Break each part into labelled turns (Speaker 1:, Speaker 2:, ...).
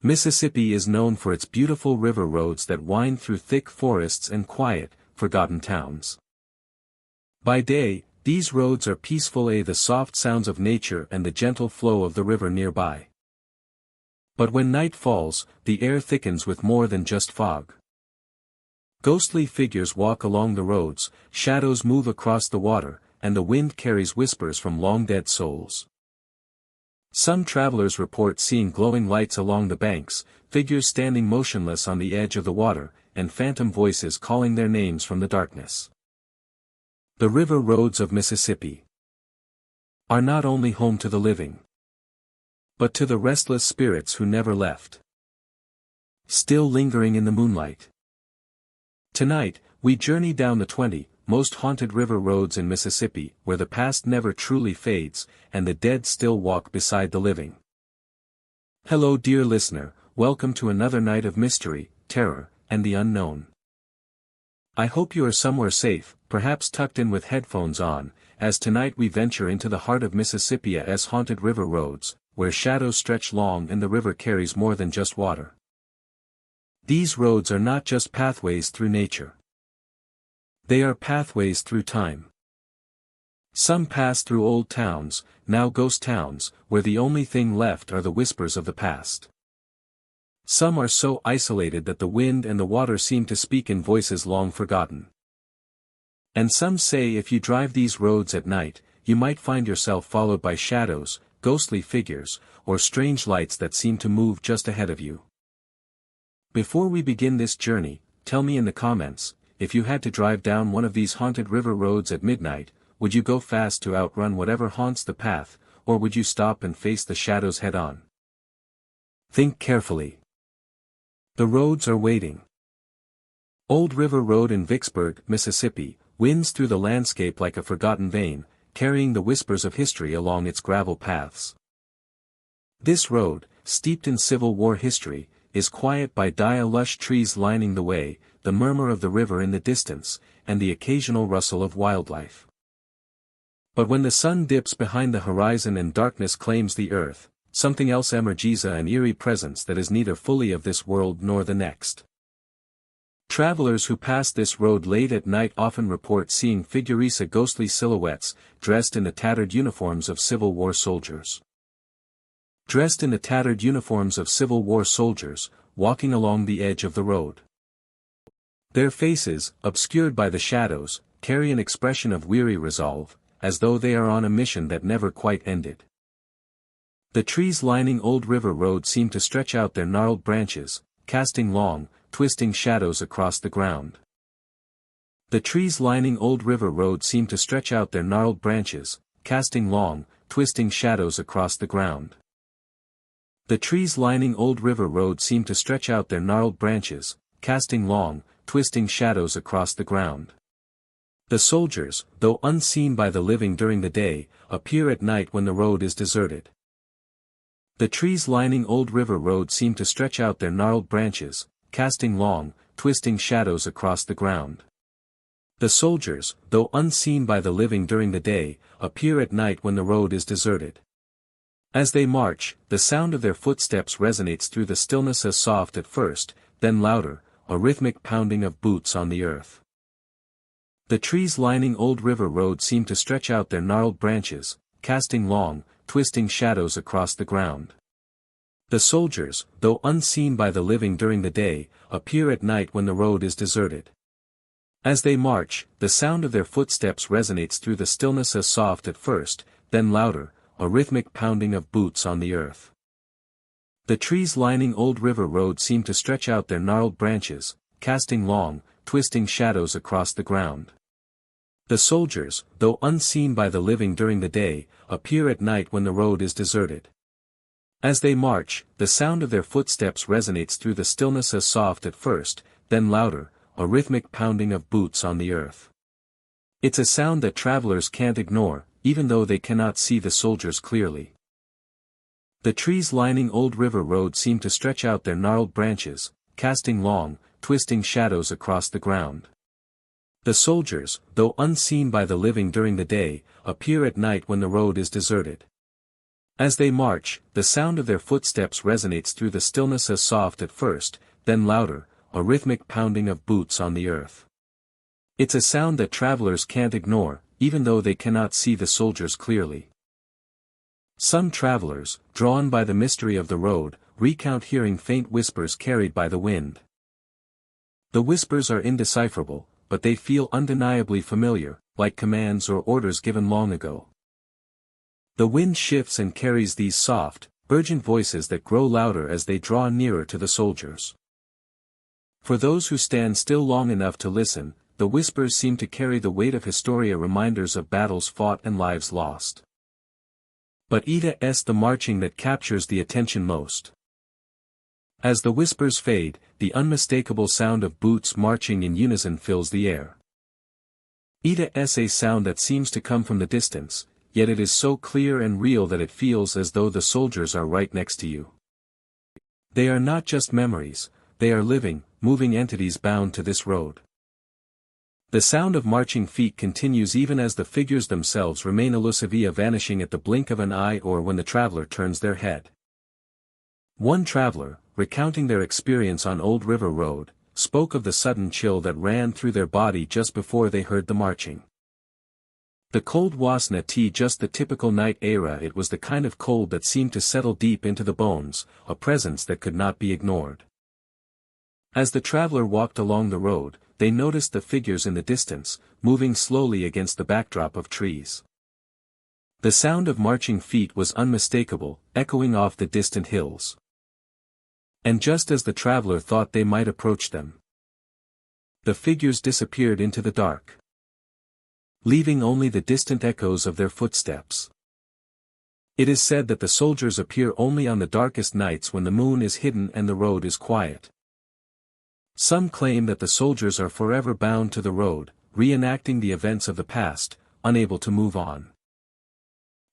Speaker 1: Mississippi is known for its beautiful river roads that wind through thick forests and quiet, forgotten towns. By day, these roads are peaceful, the soft sounds of nature and the gentle flow of the river nearby. But when night falls, the air thickens with more than just fog. Ghostly figures walk along the roads, shadows move across the water, and the wind carries whispers from long-dead souls. Some travelers report seeing glowing lights along the banks, figures standing motionless on the edge of the water, and phantom voices calling their names from the darkness. The river roads of Mississippi are not only home to the living, but to the restless spirits who never left, still lingering in the moonlight. Tonight, we journey down the 20 most haunted river roads in Mississippi, where the past never truly fades, and the dead still walk beside the living. Hello dear listener, welcome to another night of mystery, terror, and the unknown. I hope you are somewhere safe, perhaps tucked in with headphones on, as tonight we venture into the heart of Mississippi's haunted river roads, where shadows stretch long and the river carries more than just water. These roads are not just pathways through nature. They are pathways through time. Some pass through old towns, now ghost towns, where the only thing left are the whispers of the past. Some are so isolated that the wind and the water seem to speak in voices long forgotten. And some say if you drive these roads at night, you might find yourself followed by shadows, ghostly figures, or strange lights that seem to move just ahead of you. Before we begin this journey, tell me in the comments, if you had to drive down one of these haunted river roads at midnight, would you go fast to outrun whatever haunts the path, or would you stop and face the shadows head-on? Think carefully. The roads are waiting. Old River Road in Vicksburg, Mississippi, winds through the landscape like a forgotten vein, carrying the whispers of history along its gravel paths. This road, steeped in Civil War history, is quiet by lush trees lining the way, the murmur of the river in the distance, and the occasional rustle of wildlife. But when the sun dips behind the horizon and darkness claims the earth, something else emerges, an eerie presence that is neither fully of this world nor the next. Travelers who pass this road late at night often report seeing figures, ghostly silhouettes, dressed in the tattered uniforms of Civil War soldiers. Dressed in the tattered uniforms of Civil War soldiers, walking along the edge of the road. Their faces, obscured by the shadows, carry an expression of weary resolve, as though they are on a mission that never quite ended. The trees lining Old River Road seem to stretch out their gnarled branches, casting long, twisting shadows across the ground. The trees lining Old River Road seem to stretch out their gnarled branches, casting long, twisting shadows across the ground. The trees lining Old River Road seem to stretch out their gnarled branches, casting long, twisting shadows across the ground. The soldiers, though unseen by the living during the day, appear at night when the road is deserted. The trees lining Old River Road seem to stretch out their gnarled branches, casting long, twisting shadows across the ground. The soldiers, though unseen by the living during the day, appear at night when the road is deserted. As they march, the sound of their footsteps resonates through the stillness, as soft at first, then louder, a rhythmic pounding of boots on the earth. The trees lining Old River Road seem to stretch out their gnarled branches, casting long, twisting shadows across the ground. The soldiers, though unseen by the living during the day, appear at night when the road is deserted. As they march, the sound of their footsteps resonates through the stillness, as soft at first, then louder, a rhythmic pounding of boots on the earth. The trees lining Old River Road seem to stretch out their gnarled branches, casting long, twisting shadows across the ground. The soldiers, though unseen by the living during the day, appear at night when the road is deserted. As they march, the sound of their footsteps resonates through the stillness, as soft at first, then louder, a rhythmic pounding of boots on the earth. It's a sound that travelers can't ignore, even though they cannot see the soldiers clearly. The trees lining Old River Road seem to stretch out their gnarled branches, casting long, twisting shadows across the ground. The soldiers, though unseen by the living during the day, appear at night when the road is deserted. As they march, the sound of their footsteps resonates through the stillness, as soft at first, then louder, a rhythmic pounding of boots on the earth. It's a sound that travelers can't ignore, even though they cannot see the soldiers clearly. Some travelers, drawn by the mystery of the road, recount hearing faint whispers carried by the wind. The whispers are indecipherable, but they feel undeniably familiar, like commands or orders given long ago. The wind shifts and carries these soft, urgent voices that grow louder as they draw nearer to the soldiers. For those who stand still long enough to listen, the whispers seem to carry the weight of historia, reminders of battles fought and lives lost. But it's the marching that captures the attention most. As the whispers fade, the unmistakable sound of boots marching in unison fills the air. It's a sound that seems to come from the distance, yet it is so clear and real that it feels as though the soldiers are right next to you. They are not just memories, they are living, moving entities bound to this road. The sound of marching feet continues even as the figures themselves remain elusive, vanishing at the blink of an eye or when the traveler turns their head. One traveler, recounting their experience on Old River Road, spoke of the sudden chill that ran through their body just before they heard the marching. The cold wasn't just the typical night air, it was the kind of cold that seemed to settle deep into the bones, a presence that could not be ignored. As the traveler walked along the road, they noticed the figures in the distance, moving slowly against the backdrop of trees. The sound of marching feet was unmistakable, echoing off the distant hills. And just as the traveler thought they might approach them, the figures disappeared into the dark, leaving only the distant echoes of their footsteps. It is said that the soldiers appear only on the darkest nights when the moon is hidden and the road is quiet. Some claim that the soldiers are forever bound to the road, reenacting the events of the past, unable to move on.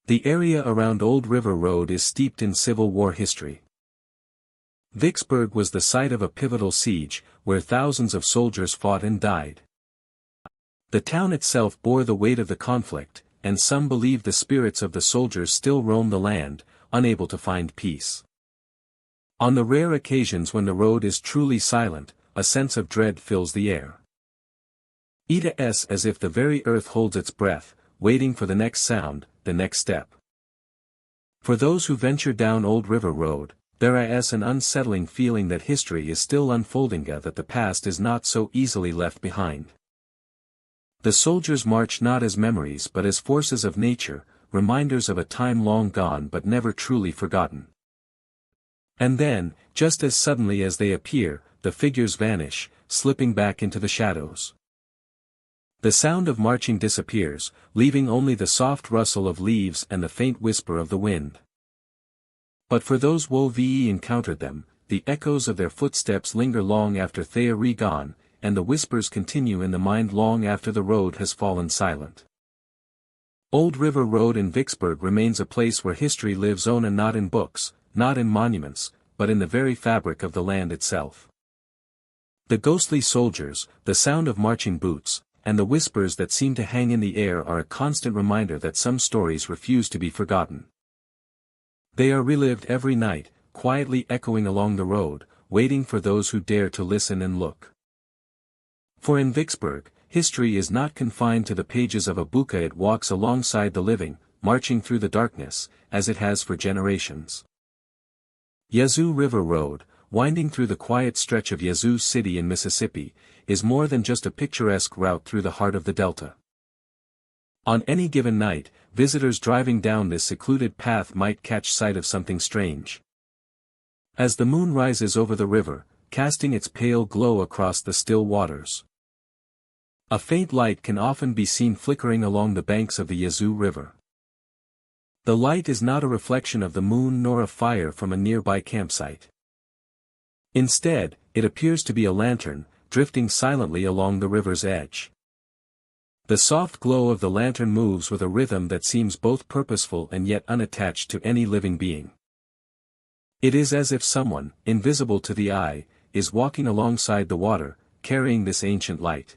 Speaker 1: The area around Old River Road is steeped in Civil War history. Vicksburg was the site of a pivotal siege, where thousands of soldiers fought and died. The town itself bore the weight of the conflict, and some believe the spirits of the soldiers still roam the land, unable to find peace. On the rare occasions when the road is truly silent, a sense of dread fills the air. It's as if the very earth holds its breath, waiting for the next sound, the next step. For those who venture down Old River Road, there is an unsettling feeling that history is still unfolding, that the past is not so easily left behind. The soldiers march not as memories but as forces of nature, reminders of a time long gone but never truly forgotten. And then, just as suddenly as they appear, the figures vanish, slipping back into the shadows. The sound of marching disappears, leaving only the soft rustle of leaves and the faint whisper of the wind. But for those who encountered them, the echoes of their footsteps linger long after they are gone, and the whispers continue in the mind long after the road has fallen silent. Old River Road in Vicksburg remains a place where history lives on, and not in books, not in monuments, but in the very fabric of the land itself. The ghostly soldiers, the sound of marching boots, and the whispers that seem to hang in the air are a constant reminder that some stories refuse to be forgotten. They are relived every night, quietly echoing along the road, waiting for those who dare to listen and look. For in Vicksburg, history is not confined to the pages of a book, it walks alongside the living, marching through the darkness, as it has for generations. Yazoo River Road, winding through the quiet stretch of Yazoo City in Mississippi, is more than just a picturesque route through the heart of the Delta. On any given night, visitors driving down this secluded path might catch sight of something strange. As the moon rises over the river, casting its pale glow across the still waters, a faint light can often be seen flickering along the banks of the Yazoo River. The light is not a reflection of the moon nor a fire from a nearby campsite. Instead, it appears to be a lantern, drifting silently along the river's edge. The soft glow of the lantern moves with a rhythm that seems both purposeful and yet unattached to any living being. It is as if someone, invisible to the eye, is walking alongside the water, carrying this ancient light.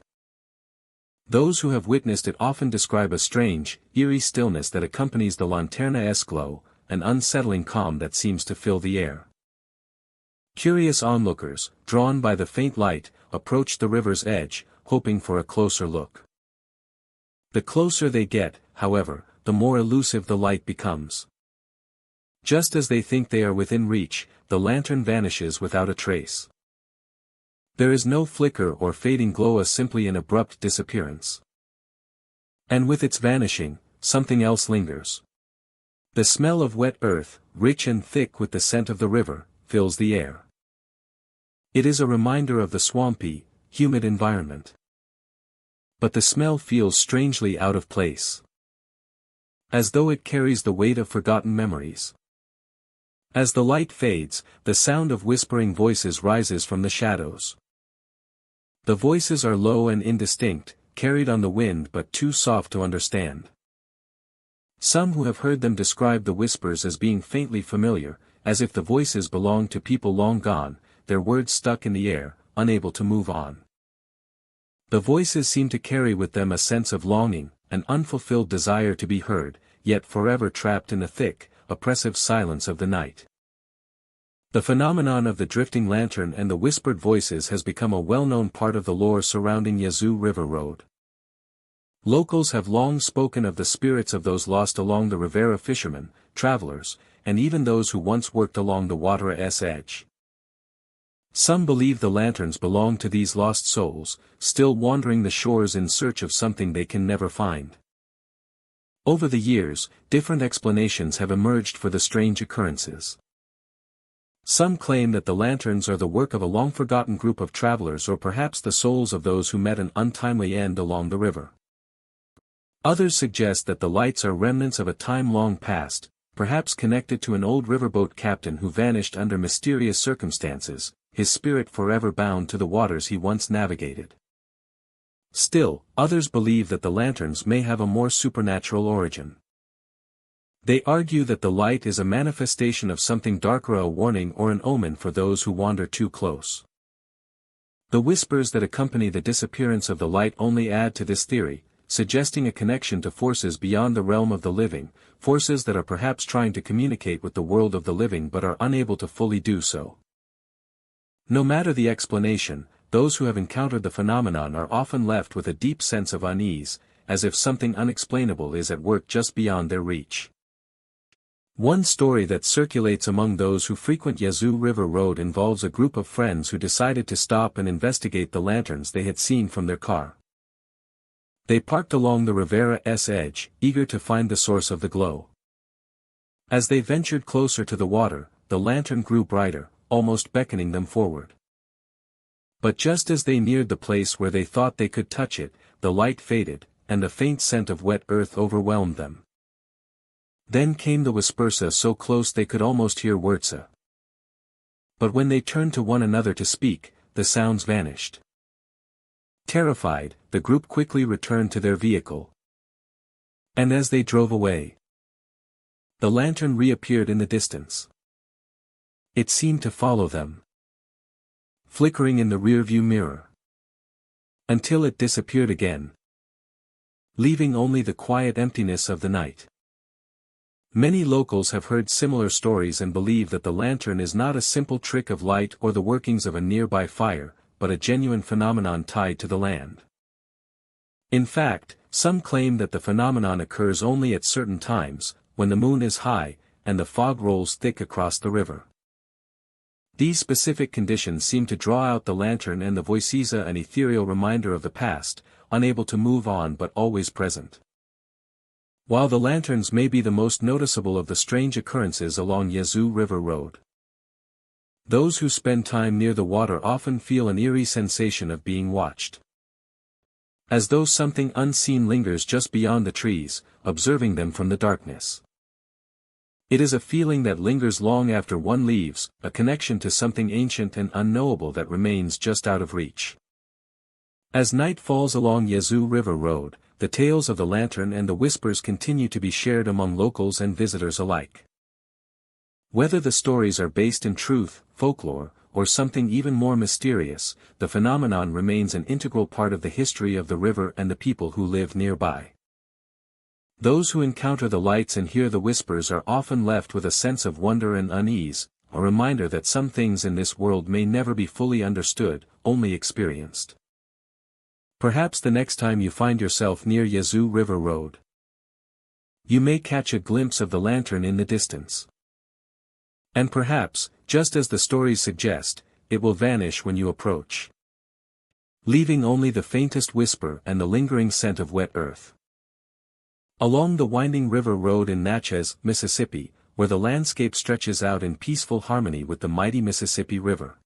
Speaker 1: Those who have witnessed it often describe a strange, eerie stillness that accompanies the lanterna's glow, an unsettling calm that seems to fill the air. Curious onlookers, drawn by the faint light, approach the river's edge, hoping for a closer look. The closer they get, however, the more elusive the light becomes. Just as they think they are within reach, the lantern vanishes without a trace. There is no flicker or fading glow, simply an abrupt disappearance. And with its vanishing, something else lingers. The smell of wet earth, rich and thick with the scent of the river, fills the air. It is a reminder of the swampy, humid environment. But the smell feels strangely out of place. As though it carries the weight of forgotten memories. As the light fades, the sound of whispering voices rises from the shadows. The voices are low and indistinct, carried on the wind but too soft to understand. Some who have heard them describe the whispers as being faintly familiar, as if the voices belonged to people long gone, their words stuck in the air, unable to move on. The voices seem to carry with them a sense of longing, an unfulfilled desire to be heard, yet forever trapped in the thick, oppressive silence of the night. The phenomenon of the drifting lantern and the whispered voices has become a well-known part of the lore surrounding Yazoo River Road. Locals have long spoken of the spirits of those lost along the Rivera, fishermen, travelers, and even those who once worked along the water's edge. Some believe the lanterns belong to these lost souls, still wandering the shores in search of something they can never find. Over the years, different explanations have emerged for the strange occurrences. Some claim that the lanterns are the work of a long-forgotten group of travelers, or perhaps the souls of those who met an untimely end along the river. Others suggest that the lights are remnants of a time long past, perhaps connected to an old riverboat captain who vanished under mysterious circumstances, his spirit forever bound to the waters he once navigated. Still, others believe that the lanterns may have a more supernatural origin. They argue that the light is a manifestation of something darker, a warning or an omen for those who wander too close. The whispers that accompany the disappearance of the light only add to this theory, suggesting a connection to forces beyond the realm of the living, forces that are perhaps trying to communicate with the world of the living but are unable to fully do so. No matter the explanation, those who have encountered the phenomenon are often left with a deep sense of unease, as if something unexplainable is at work just beyond their reach. One story that circulates among those who frequent Yazoo River Road involves a group of friends who decided to stop and investigate the lanterns they had seen from their car. They parked along the Rivera's edge, eager to find the source of the glow. As they ventured closer to the water, the lantern grew brighter, almost beckoning them forward. But just as they neared the place where they thought they could touch it, the light faded, and a faint scent of wet earth overwhelmed them. Then came the whispersa, so close they could almost hear wordsa. But when they turned to one another to speak, the sounds vanished. Terrified, the group quickly returned to their vehicle. And as they drove away, the lantern reappeared in the distance. It seemed to follow them, flickering in the rearview mirror, until it disappeared again, leaving only the quiet emptiness of the night. Many locals have heard similar stories and believe that the lantern is not a simple trick of light or the workings of a nearby fire, but a genuine phenomenon tied to the land. In fact, some claim that the phenomenon occurs only at certain times, when the moon is high, and the fog rolls thick across the river. These specific conditions seem to draw out the lantern and the voicesa, an ethereal reminder of the past, unable to move on but always present. While the lanterns may be the most noticeable of the strange occurrences along Yazoo River Road, those who spend time near the water often feel an eerie sensation of being watched. As though something unseen lingers just beyond the trees, observing them from the darkness. It is a feeling that lingers long after one leaves, a connection to something ancient and unknowable that remains just out of reach. As night falls along Yazoo River Road, the tales of the lantern and the whispers continue to be shared among locals and visitors alike. Whether the stories are based in truth, folklore, or something even more mysterious, the phenomenon remains an integral part of the history of the river and the people who live nearby. Those who encounter the lights and hear the whispers are often left with a sense of wonder and unease, a reminder that some things in this world may never be fully understood, only experienced. Perhaps the next time you find yourself near Yazoo River Road, you may catch a glimpse of the lantern in the distance. And perhaps, just as the stories suggest, it will vanish when you approach, leaving only the faintest whisper and the lingering scent of wet earth. Along the winding river road in Natchez, Mississippi, where the landscape stretches out in peaceful harmony with the mighty Mississippi River,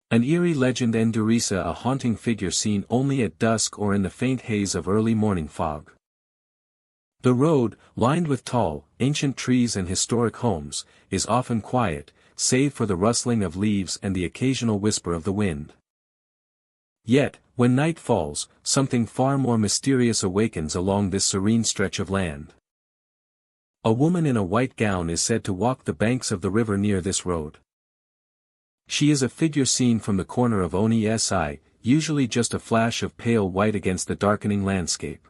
Speaker 1: an eerie legend endures, a haunting figure seen only at dusk or in the faint haze of early morning fog. The road, lined with tall, ancient trees and historic homes, is often quiet, save for the rustling of leaves and the occasional whisper of the wind. Yet, when night falls, something far more mysterious awakens along this serene stretch of land. A woman in a white gown is said to walk the banks of the river near this road. She is a figure seen from the corner of Oni Si, usually just a flash of pale white against the darkening landscape.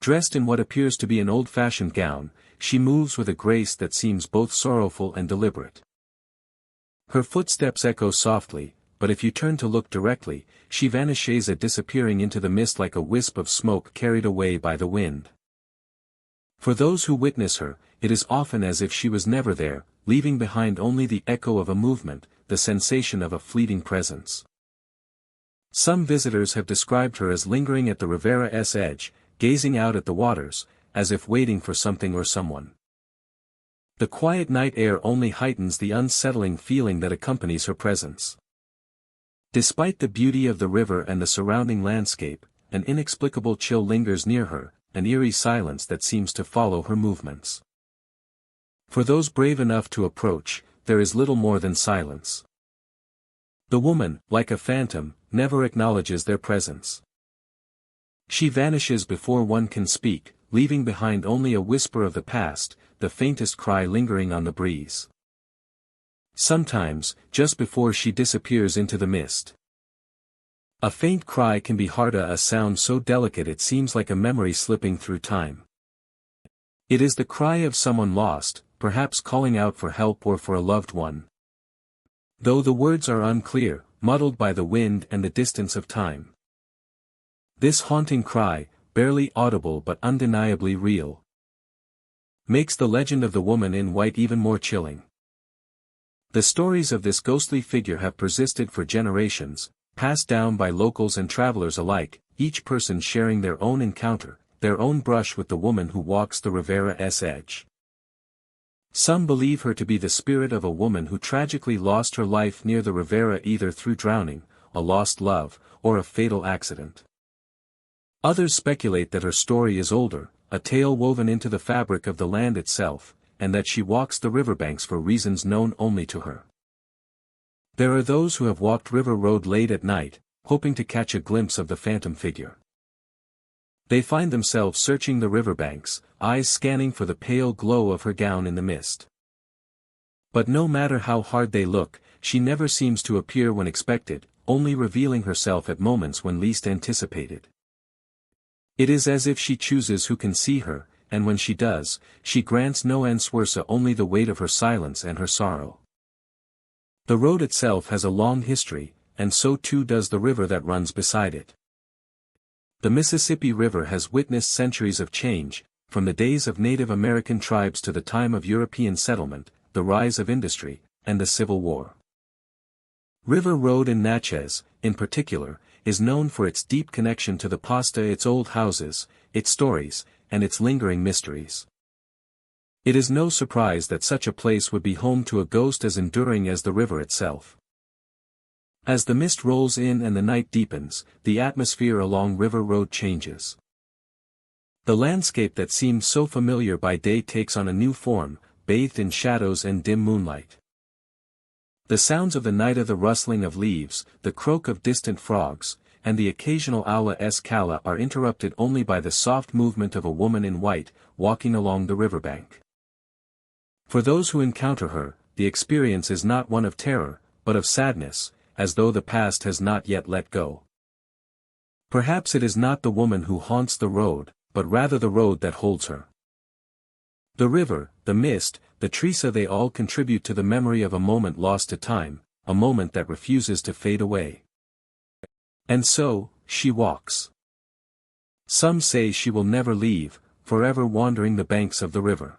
Speaker 1: Dressed in what appears to be an old-fashioned gown, she moves with a grace that seems both sorrowful and deliberate. Her footsteps echo softly, but if you turn to look directly, she vanishes, disappearing into the mist like a wisp of smoke carried away by the wind. For those who witness her, it is often as if she was never there, leaving behind only the echo of a movement, the sensation of a fleeting presence. Some visitors have described her as lingering at the Rivera's edge, gazing out at the waters, as if waiting for something or someone. The quiet night air only heightens the unsettling feeling that accompanies her presence. Despite the beauty of the river and the surrounding landscape, an inexplicable chill lingers near her, an eerie silence that seems to follow her movements. For those brave enough to approach, there is little more than silence. The woman, like a phantom, never acknowledges their presence. She vanishes before one can speak, leaving behind only a whisper of the past, the faintest cry lingering on the breeze. Sometimes, just before she disappears into the mist, a faint cry can be heard, a sound so delicate it seems like a memory slipping through time. It is the cry of someone lost, perhaps calling out for help or for a loved one. Though the words are unclear, muddled by the wind and the distance of time. This haunting cry, barely audible but undeniably real, makes the legend of the woman in white even more chilling. The stories of this ghostly figure have persisted for generations, passed down by locals and travelers alike, each person sharing their own encounter, their own brush with the woman who walks the Rivera's edge. Some believe her to be the spirit of a woman who tragically lost her life near the Rivera either through drowning, a lost love, or a fatal accident. Others speculate that her story is older, a tale woven into the fabric of the land itself, and that she walks the riverbanks for reasons known only to her. There are those who have walked River Road late at night, hoping to catch a glimpse of the phantom figure. They find themselves searching the riverbanks, eyes scanning for the pale glow of her gown in the mist. But no matter how hard they look, she never seems to appear when expected, only revealing herself at moments when least anticipated. It is as if she chooses who can see her, and when she does, she grants no answer, only the weight of her silence and her sorrow. The road itself has a long history, and so too does the river that runs beside it. The Mississippi River has witnessed centuries of change, from the days of Native American tribes to the time of European settlement, the rise of industry, and the Civil War. River Road in Natchez, in particular, is known for its deep connection to the pasta, its old houses, its stories, and its lingering mysteries. It is no surprise that such a place would be home to a ghost as enduring as the river itself. As the mist rolls in and the night deepens, the atmosphere along River Road changes. The landscape that seemed so familiar by day takes on a new form, bathed in shadows and dim moonlight. The sounds of the night, the rustling of leaves, the croak of distant frogs, and the occasional owl's call are interrupted only by the soft movement of a woman in white, walking along the riverbank. For those who encounter her, the experience is not one of terror, but of sadness, as though the past has not yet let go. Perhaps it is not the woman who haunts the road, but rather the road that holds her. The river, the mist, the Teresa, they all contribute to the memory of a moment lost to time, a moment that refuses to fade away. And so, she walks. Some say she will never leave, forever wandering the banks of the river.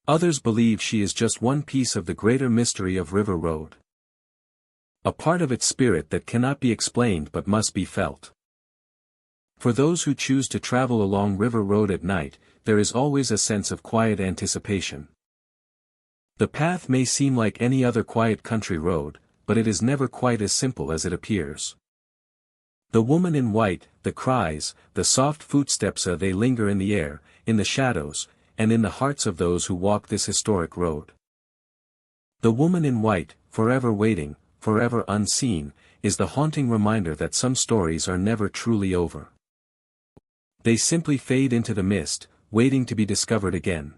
Speaker 1: Others believe she is just one piece of the greater mystery of River Road. A part of its spirit that cannot be explained but must be felt. For those who choose to travel along River Road at night, there is always a sense of quiet anticipation. The path may seem like any other quiet country road, but it is never quite as simple as it appears. The woman in white, the cries, the soft footsteps, they linger in the air, in the shadows, and in the hearts of those who walk this historic road. The woman in white, forever waiting, forever unseen, is the haunting reminder that some stories are never truly over. They simply fade into the mist, waiting to be discovered again.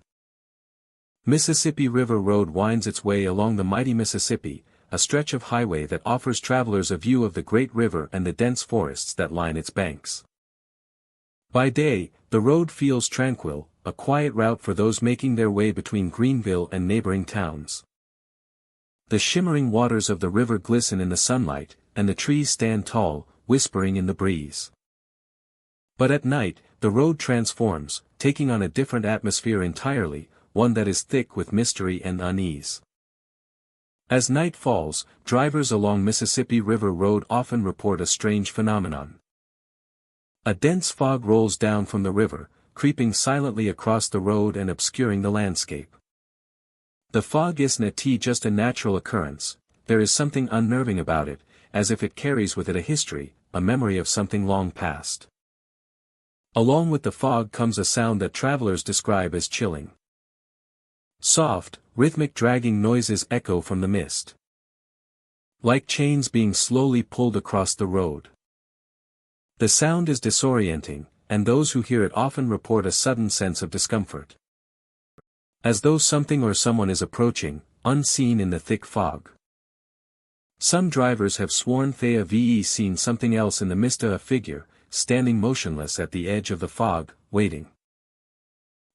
Speaker 1: Mississippi River Road winds its way along the mighty Mississippi, a stretch of highway that offers travelers a view of the great river and the dense forests that line its banks. By day, the road feels tranquil, a quiet route for those making their way between Greenville and neighboring towns. The shimmering waters of the river glisten in the sunlight, and the trees stand tall, whispering in the breeze. But at night, the road transforms, taking on a different atmosphere entirely, one that is thick with mystery and unease. As night falls, drivers along Mississippi River Road often report a strange phenomenon. A dense fog rolls down from the river, creeping silently across the road and obscuring the landscape. The fog isn't just a natural occurrence, there is something unnerving about it, as if it carries with it a history, a memory of something long past. Along with the fog comes a sound that travelers describe as chilling. Soft, rhythmic dragging noises echo from the mist. Like chains being slowly pulled across the road. The sound is disorienting, and those who hear it often report a sudden sense of discomfort. As though something or someone is approaching, unseen in the thick fog. Some drivers have sworn they have seen something else in the mist, a figure, standing motionless at the edge of the fog, waiting.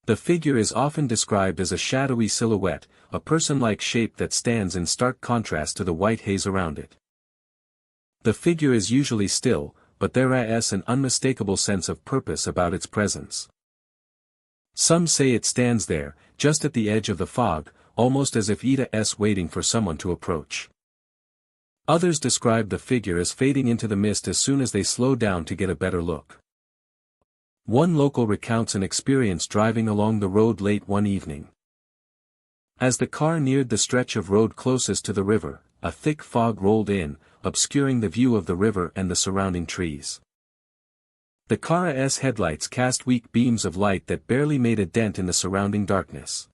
Speaker 1: The figure is often described as a shadowy silhouette, a person-like shape that stands in stark contrast to the white haze around it. The figure is usually still, but there is an unmistakable sense of purpose about its presence. Some say it stands there, just at the edge of the fog, almost as if it is waiting for someone to approach. Others describe the figure as fading into the mist as soon as they slow down to get a better look. One local recounts an experience driving along the road late one evening. As the car neared the stretch of road closest to the river, a thick fog rolled in, obscuring the view of the river and the surrounding trees. The car's headlights cast weak beams of light that barely made a dent in the surrounding darkness.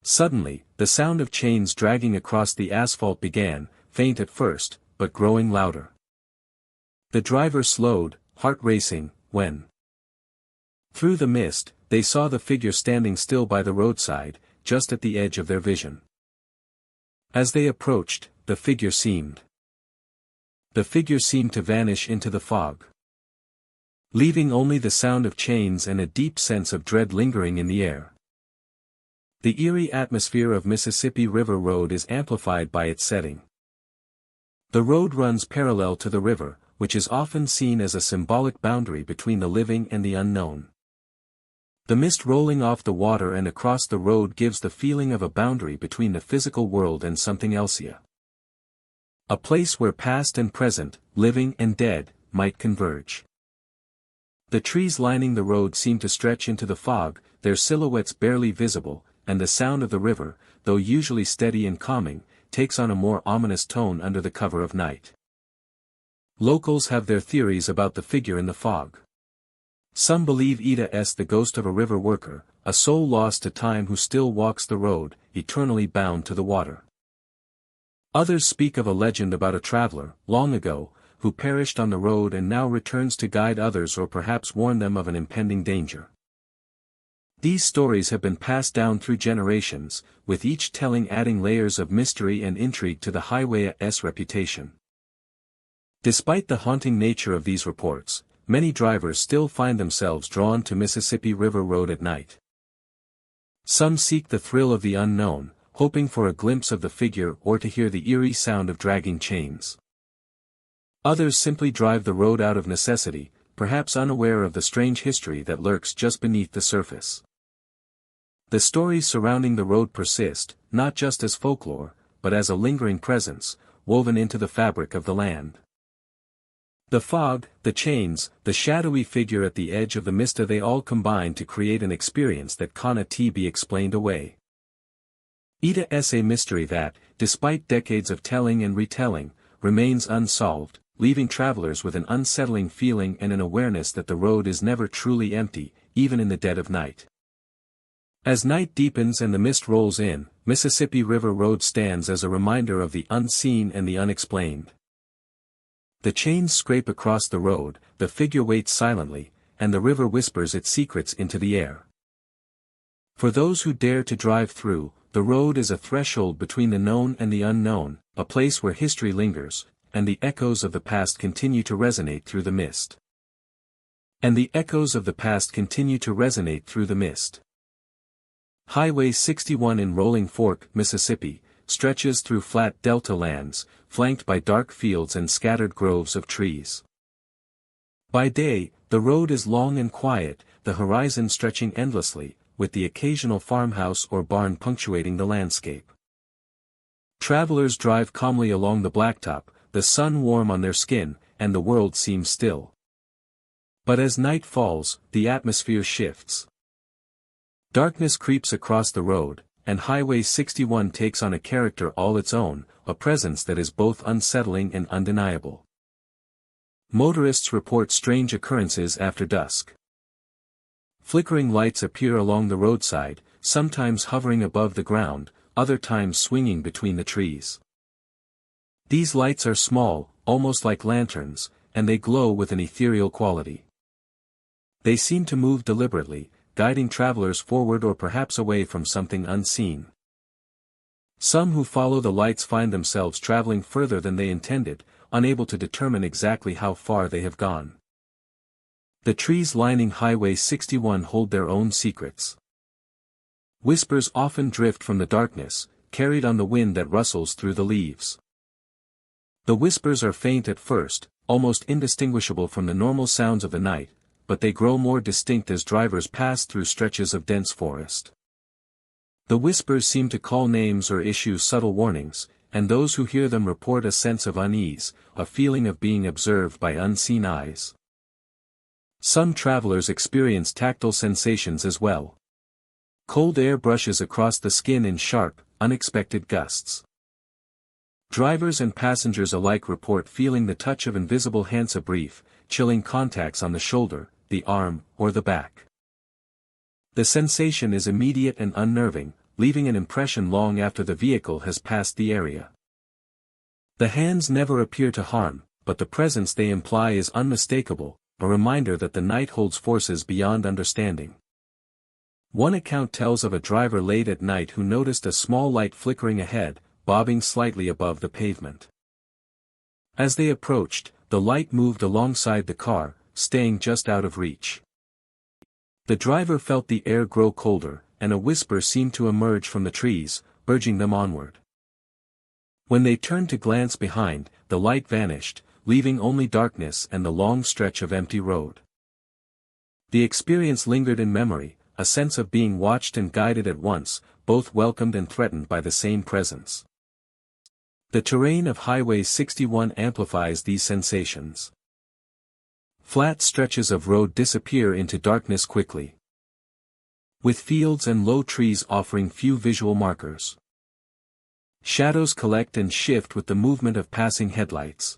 Speaker 1: Suddenly, the sound of chains dragging across the asphalt began, faint at first, but growing louder. The driver slowed, heart racing, when, through the mist, they saw the figure standing still by the roadside, just at the edge of their vision. As they approached, the figure seemed to vanish into the fog, leaving only the sound of chains and a deep sense of dread lingering in the air. The eerie atmosphere of Mississippi River Road is amplified by its setting. The road runs parallel to the river, which is often seen as a symbolic boundary between the living and the unknown. The mist rolling off the water and across the road gives the feeling of a boundary between the physical world and something else. A place where past and present, living and dead, might converge. The trees lining the road seem to stretch into the fog, their silhouettes barely visible, and the sound of the river, though usually steady and calming, takes on a more ominous tone under the cover of night. Locals have their theories about the figure in the fog. Some believe it is the ghost of a river worker, a soul lost to time who still walks the road, eternally bound to the water. Others speak of a legend about a traveler, long ago, who perished on the road and now returns to guide others or perhaps warn them of an impending danger. These stories have been passed down through generations, with each telling adding layers of mystery and intrigue to the highway's reputation. Despite the haunting nature of these reports, many drivers still find themselves drawn to Mississippi River Road at night. Some seek the thrill of the unknown, hoping for a glimpse of the figure or to hear the eerie sound of dragging chains. Others simply drive the road out of necessity, perhaps unaware of the strange history that lurks just beneath the surface. The stories surrounding the road persist, not just as folklore, but as a lingering presence, woven into the fabric of the land. The fog, the chains, the shadowy figure at the edge of the mista, they all combine to create an experience that cannot be explained away. It is a mystery that, despite decades of telling and retelling, remains unsolved, leaving travelers with an unsettling feeling and an awareness that the road is never truly empty, even in the dead of night. As night deepens and the mist rolls in, Mississippi River Road stands as a reminder of the unseen and the unexplained. The chains scrape across the road, the figure waits silently, and the river whispers its secrets into the air. For those who dare to drive through, the road is a threshold between the known and the unknown, a place where history lingers, and the echoes of the past continue to resonate through the mist. Highway 61 in Rolling Fork, Mississippi, stretches through flat delta lands, flanked by dark fields and scattered groves of trees. By day, the road is long and quiet, the horizon stretching endlessly, with the occasional farmhouse or barn punctuating the landscape. Travelers drive calmly along the blacktop, the sun warm on their skin, and the world seems still. But as night falls, the atmosphere shifts. Darkness creeps across the road, and Highway 61 takes on a character all its own, a presence that is both unsettling and undeniable. Motorists report strange occurrences after dusk. Flickering lights appear along the roadside, sometimes hovering above the ground, other times swinging between the trees. These lights are small, almost like lanterns, and they glow with an ethereal quality. They seem to move deliberately, guiding travelers forward or perhaps away from something unseen. Some who follow the lights find themselves traveling further than they intended, unable to determine exactly how far they have gone. The trees lining Highway 61 hold their own secrets. Whispers often drift from the darkness, carried on the wind that rustles through the leaves. The whispers are faint at first, almost indistinguishable from the normal sounds of the night, but they grow more distinct as drivers pass through stretches of dense forest. The whispers seem to call names or issue subtle warnings, and those who hear them report a sense of unease, a feeling of being observed by unseen eyes. Some travelers experience tactile sensations as well. Cold air brushes across the skin in sharp, unexpected gusts. Drivers and passengers alike report feeling the touch of invisible hands, a brief, chilling contacts on the shoulder, the arm, or the back. The sensation is immediate and unnerving, leaving an impression long after the vehicle has passed the area. The hands never appear to harm, but the presence they imply is unmistakable, a reminder that the night holds forces beyond understanding. One account tells of a driver late at night who noticed a small light flickering ahead, bobbing slightly above the pavement. As they approached, the light moved alongside the car, staying just out of reach. The driver felt the air grow colder, and a whisper seemed to emerge from the trees, urging them onward. When they turned to glance behind, the light vanished, leaving only darkness and the long stretch of empty road. The experience lingered in memory, a sense of being watched and guided at once, both welcomed and threatened by the same presence. The terrain of Highway 61 amplifies these sensations. Flat stretches of road disappear into darkness quickly, with fields and low trees offering few visual markers. Shadows collect and shift with the movement of passing headlights.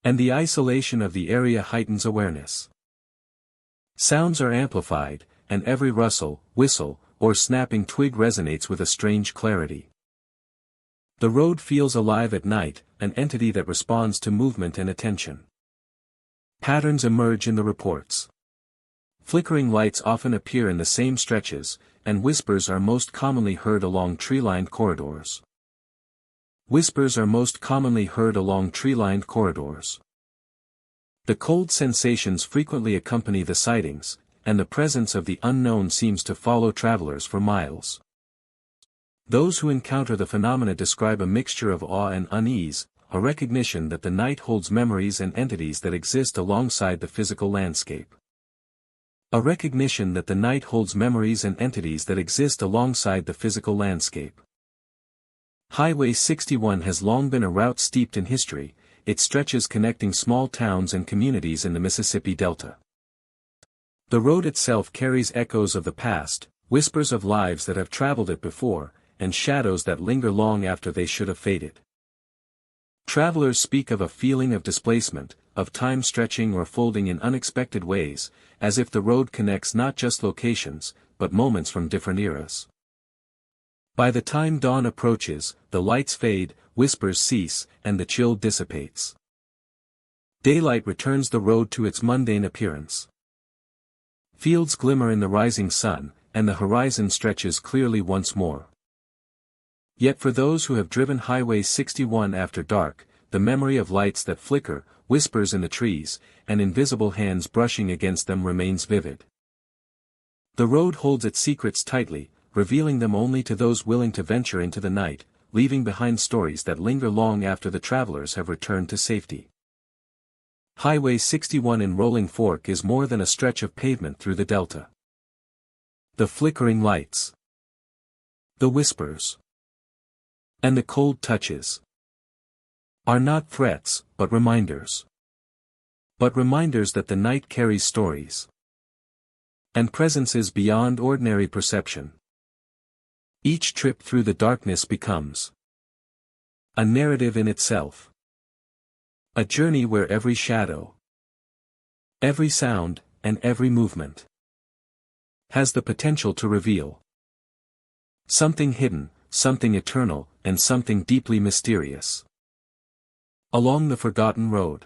Speaker 1: And the isolation of the area heightens awareness. Sounds are amplified, and every rustle, whistle, or snapping twig resonates with a strange clarity. The road feels alive at night, an entity that responds to movement and attention. Patterns emerge in the reports. Flickering lights often appear in the same stretches, and whispers are most commonly heard along tree-lined corridors. The cold sensations frequently accompany the sightings, and the presence of the unknown seems to follow travelers for miles. Those who encounter the phenomena describe a mixture of awe and unease, a recognition that the night holds memories and entities that exist alongside the physical landscape. A recognition that the night holds memories and entities that exist alongside the physical landscape. Highway 61 has long been a route steeped in history. It stretches connecting small towns and communities in the Mississippi Delta. The road itself carries echoes of the past, whispers of lives that have traveled it before, and shadows that linger long after they should have faded. Travelers speak of a feeling of displacement, of time stretching or folding in unexpected ways, as if the road connects not just locations, but moments from different eras. By the time dawn approaches, the lights fade, whispers cease, and the chill dissipates. Daylight returns the road to its mundane appearance. Fields glimmer in the rising sun, and the horizon stretches clearly once more. Yet for those who have driven Highway 61 after dark, the memory of lights that flicker, whispers in the trees, and invisible hands brushing against them remains vivid. The road holds its secrets tightly, revealing them only to those willing to venture into the night, leaving behind stories that linger long after the travelers have returned to safety. Highway 61 in Rolling Fork is more than a stretch of pavement through the Delta. The flickering lights, the whispers, and the cold touches are not threats, but reminders. But reminders that the night carries stories and presences beyond ordinary perception. Each trip through the darkness becomes a narrative in itself. A journey where every shadow, every sound, and every movement has the potential to reveal something hidden, something eternal, and something deeply mysterious. Along the Forgotten Road.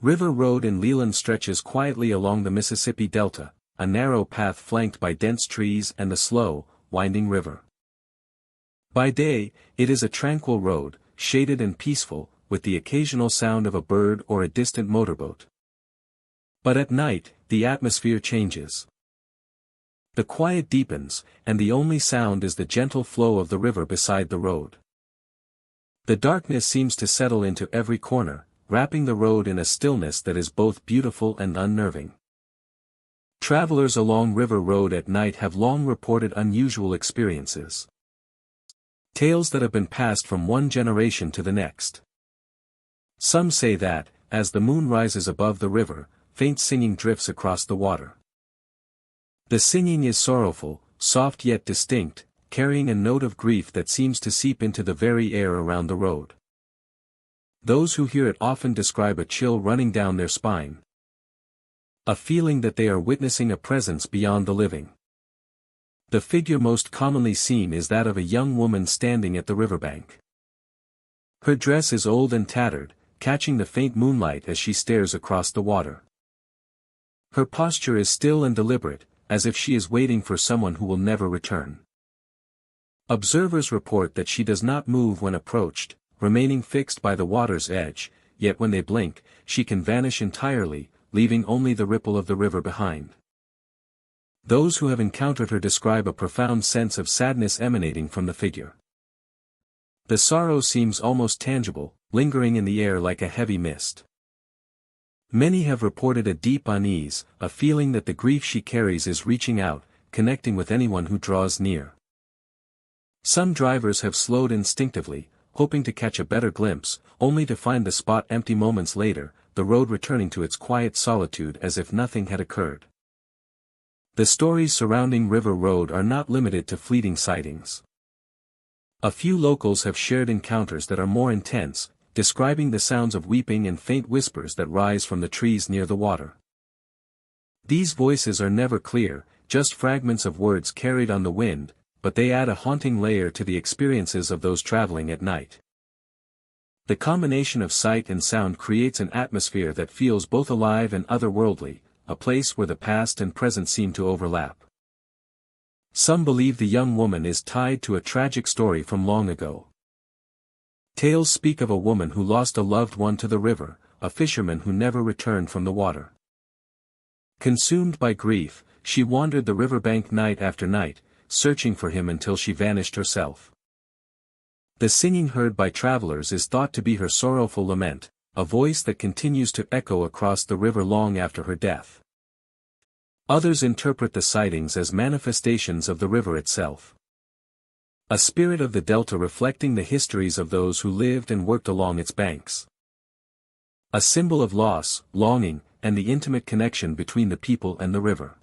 Speaker 1: River Road in Leland stretches quietly along the Mississippi Delta, a narrow path flanked by dense trees and the slow, winding river. By day, it is a tranquil road, shaded and peaceful, with the occasional sound of a bird or a distant motorboat. But at night, the atmosphere changes. The quiet deepens, and the only sound is the gentle flow of the river beside the road. The darkness seems to settle into every corner, wrapping the road in a stillness that is both beautiful and unnerving. Travelers along River Road at night have long reported unusual experiences. Tales that have been passed from one generation to the next. Some say that, as the moon rises above the river, faint singing drifts across the water. The singing is sorrowful, soft yet distinct, carrying a note of grief that seems to seep into the very air around the road. Those who hear it often describe a chill running down their spine. A feeling that they are witnessing a presence beyond the living. The figure most commonly seen is that of a young woman standing at the riverbank. Her dress is old and tattered, catching the faint moonlight as she stares across the water. Her posture is still and deliberate, as if she is waiting for someone who will never return. Observers report that she does not move when approached, remaining fixed by the water's edge, yet when they blink, she can vanish entirely, leaving only the ripple of the river behind. Those who have encountered her describe a profound sense of sadness emanating from the figure. The sorrow seems almost tangible, lingering in the air like a heavy mist. Many have reported a deep unease, a feeling that the grief she carries is reaching out, connecting with anyone who draws near. Some drivers have slowed instinctively, hoping to catch a better glimpse, only to find the spot empty moments later, the road returning to its quiet solitude as if nothing had occurred. The stories surrounding River Road are not limited to fleeting sightings. A few locals have shared encounters that are more intense, describing the sounds of weeping and faint whispers that rise from the trees near the water. These voices are never clear, just fragments of words carried on the wind, but they add a haunting layer to the experiences of those traveling at night. The combination of sight and sound creates an atmosphere that feels both alive and otherworldly, a place where the past and present seem to overlap. Some believe the young woman is tied to a tragic story from long ago. Tales speak of a woman who lost a loved one to the river, a fisherman who never returned from the water. Consumed by grief, she wandered the riverbank night after night, searching for him until she vanished herself. The singing heard by travelers is thought to be her sorrowful lament, a voice that continues to echo across the river long after her death. Others interpret the sightings as manifestations of the river itself. A spirit of the delta reflecting the histories of those who lived and worked along its banks. A symbol of loss, longing, and the intimate connection between the people and the river.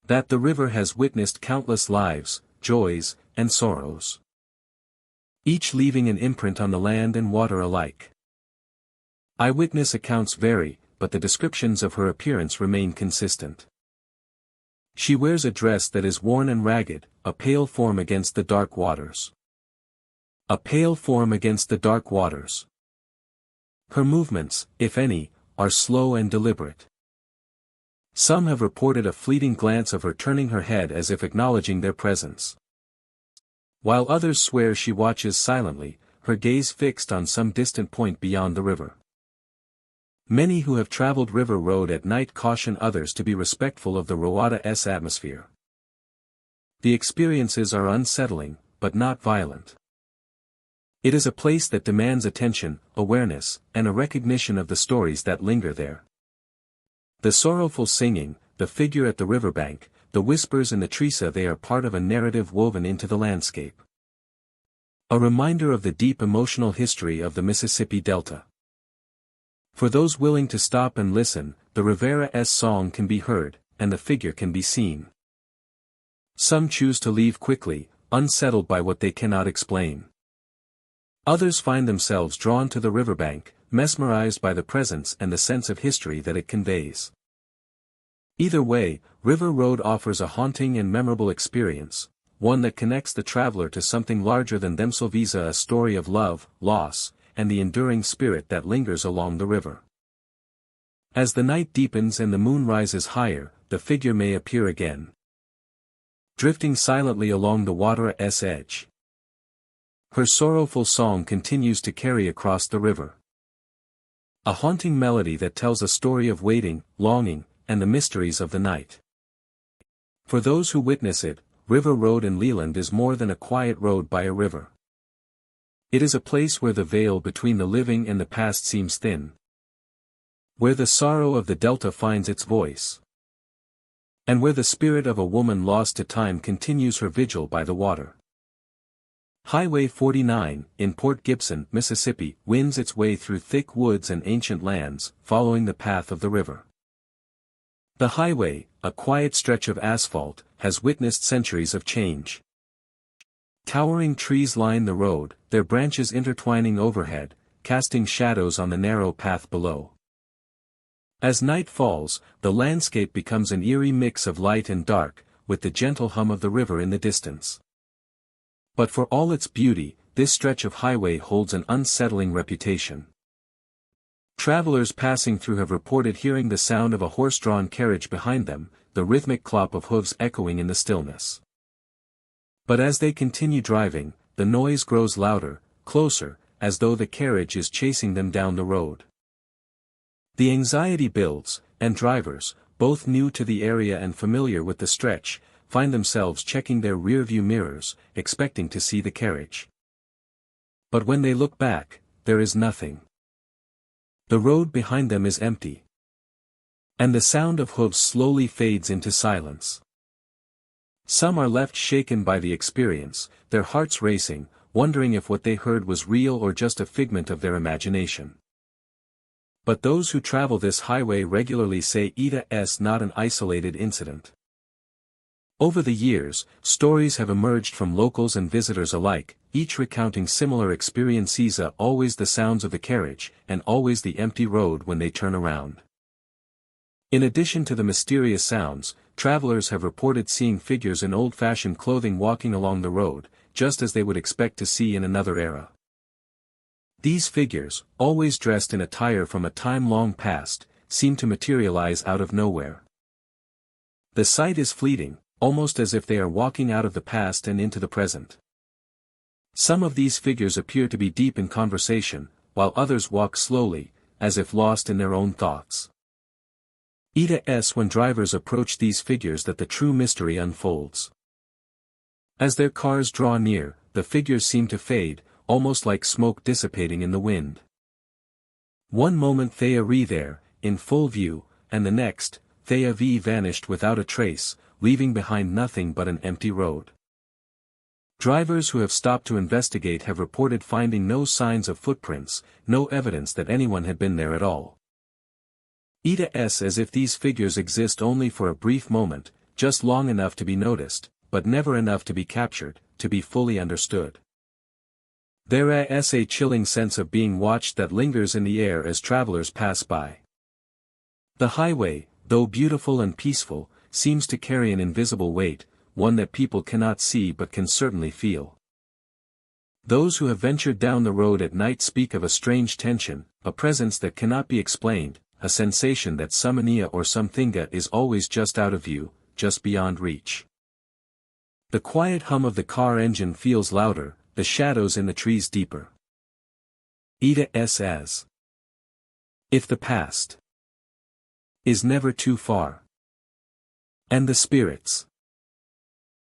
Speaker 1: That the river has witnessed countless lives, joys, and sorrows. Each leaving an imprint on the land and water alike. Eyewitness accounts vary, but the descriptions of her appearance remain consistent. She wears a dress that is worn and ragged, a pale form against the dark waters. A pale form against the dark waters. Her movements, if any, are slow and deliberate. Some have reported a fleeting glance of her turning her head as if acknowledging their presence. While others swear she watches silently, her gaze fixed on some distant point beyond the river. Many who have traveled River Road at night caution others to be respectful of the Roada's atmosphere. The experiences are unsettling, but not violent. It is a place that demands attention, awareness, and a recognition of the stories that linger there. The sorrowful singing, the figure at the riverbank, the whispers in the trees, they are part of a narrative woven into the landscape. A reminder of the deep emotional history of the Mississippi Delta. For those willing to stop and listen, the Rivera's song can be heard, and the figure can be seen. Some choose to leave quickly, unsettled by what they cannot explain. Others find themselves drawn to the riverbank, mesmerized by the presence and the sense of history that it conveys. Either way, River Road offers a haunting and memorable experience, one that connects the traveler to something larger than themselves, a story of love, loss, and the enduring spirit that lingers along the river. As the night deepens and the moon rises higher, the figure may appear again, drifting silently along the water's edge. Her sorrowful song continues to carry across the river. A haunting melody that tells a story of waiting, longing, and the mysteries of the night. For those who witness it, River Road in Leland is more than a quiet road by a river. It is a place where the veil between the living and the past seems thin. Where the sorrow of the Delta finds its voice. And where the spirit of a woman lost to time continues her vigil by the water. Highway 49, in Port Gibson, Mississippi, winds its way through thick woods and ancient lands, following the path of the river. The highway, a quiet stretch of asphalt, has witnessed centuries of change. Towering trees line the road, their branches intertwining overhead, casting shadows on the narrow path below. As night falls, the landscape becomes an eerie mix of light and dark, with the gentle hum of the river in the distance. But for all its beauty, this stretch of highway holds an unsettling reputation. Travelers passing through have reported hearing the sound of a horse-drawn carriage behind them, the rhythmic clop of hooves echoing in the stillness. But as they continue driving, the noise grows louder, closer, as though the carriage is chasing them down the road. The anxiety builds, and drivers, both new to the area and familiar with the stretch, find themselves checking their rearview mirrors, expecting to see the carriage. But when they look back, there is nothing. The road behind them is empty. And the sound of hooves slowly fades into silence. Some are left shaken by the experience, their hearts racing, wondering if what they heard was real or just a figment of their imagination. But those who travel this highway regularly say it's not an isolated incident. Over the years, stories have emerged from locals and visitors alike, each recounting similar experiences, always the sounds of the carriage, and always the empty road when they turn around. In addition to the mysterious sounds, travelers have reported seeing figures in old-fashioned clothing walking along the road, just as they would expect to see in another era. These figures, always dressed in attire from a time long past, seem to materialize out of nowhere. The sight is fleeting, almost as if they are walking out of the past and into the present. Some of these figures appear to be deep in conversation, while others walk slowly, as if lost in their own thoughts. It is when drivers approach these figures that the true mystery unfolds. As their cars draw near, the figures seem to fade, almost like smoke dissipating in the wind. One moment they are there, in full view, and the next, they have vanished without a trace, leaving behind nothing but an empty road. Drivers who have stopped to investigate have reported finding no signs of footprints, no evidence that anyone had been there at all. It is as if these figures exist only for a brief moment, just long enough to be noticed, but never enough to be captured, to be fully understood. There is a chilling sense of being watched that lingers in the air as travelers pass by. The highway, though beautiful and peaceful, seems to carry an invisible weight, one that people cannot see but can certainly feel. Those who have ventured down the road at night speak of a strange tension, a presence that cannot be explained, a sensation that something or something is always just out of view, just beyond reach. The quiet hum of the car engine feels louder, the shadows in the trees deeper. It is as if the past is never too far, and the spirits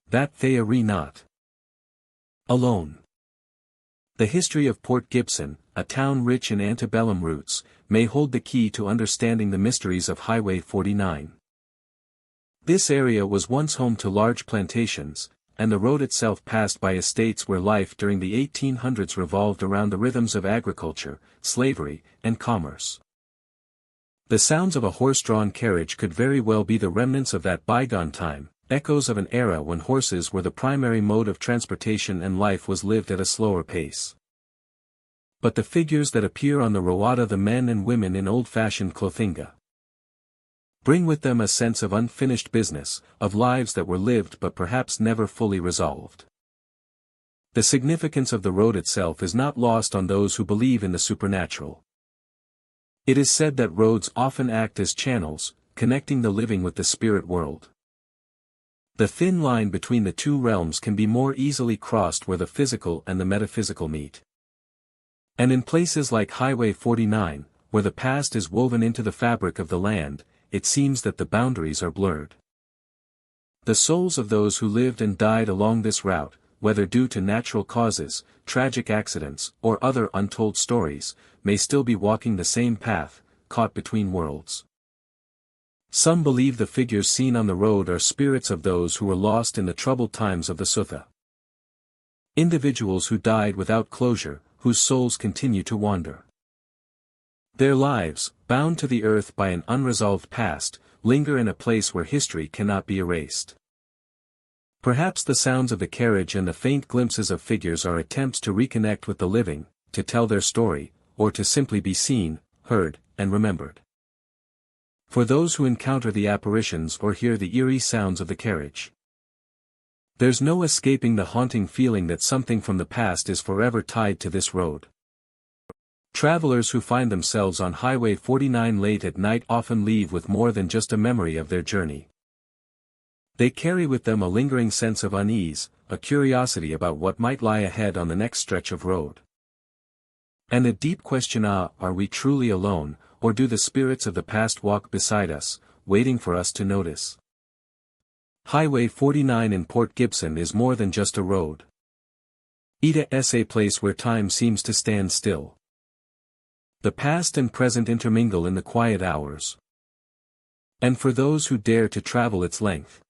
Speaker 1: that they are not alone. The history of Port Gibson, a town rich in antebellum roots, may hold the key to understanding the mysteries of Highway 49. This area was once home to large plantations, and the road itself passed by estates where life during the 1800s revolved around the rhythms of agriculture, slavery, and commerce. The sounds of a horse-drawn carriage could very well be the remnants of that bygone time, echoes of an era when horses were the primary mode of transportation and life was lived at a slower pace. But the figures that appear on the road are the men and women in old-fashioned clothing, bring with them a sense of unfinished business, of lives that were lived but perhaps never fully resolved. The significance of the road itself is not lost on those who believe in the supernatural. It is said that roads often act as channels, connecting the living with the spirit world. The thin line between the two realms can be more easily crossed where the physical and the metaphysical meet. And in places like Highway 49, where the past is woven into the fabric of the land, it seems that the boundaries are blurred. The souls of those who lived and died along this route, whether due to natural causes, tragic accidents, or other untold stories, may still be walking the same path, caught between worlds. Some believe the figures seen on the road are spirits of those who were lost in the troubled times of the Sutha. Individuals who died without closure, whose souls continue to wander. Their lives, bound to the earth by an unresolved past, linger in a place where history cannot be erased. Perhaps the sounds of the carriage and the faint glimpses of figures are attempts to reconnect with the living, to tell their story, or to simply be seen, heard, and remembered. For those who encounter the apparitions or hear the eerie sounds of the carriage, there's no escaping the haunting feeling that something from the past is forever tied to this road. Travelers who find themselves on Highway 49 late at night often leave with more than just a memory of their journey. They carry with them a lingering sense of unease, a curiosity about what might lie ahead on the next stretch of road. And a deep question: are we truly alone, or do the spirits of the past walk beside us, waiting for us to notice? Highway 49 in Port Gibson is more than just a road. It is a place where time seems to stand still. The past and present intermingle in the quiet hours. And for those who dare to travel its length,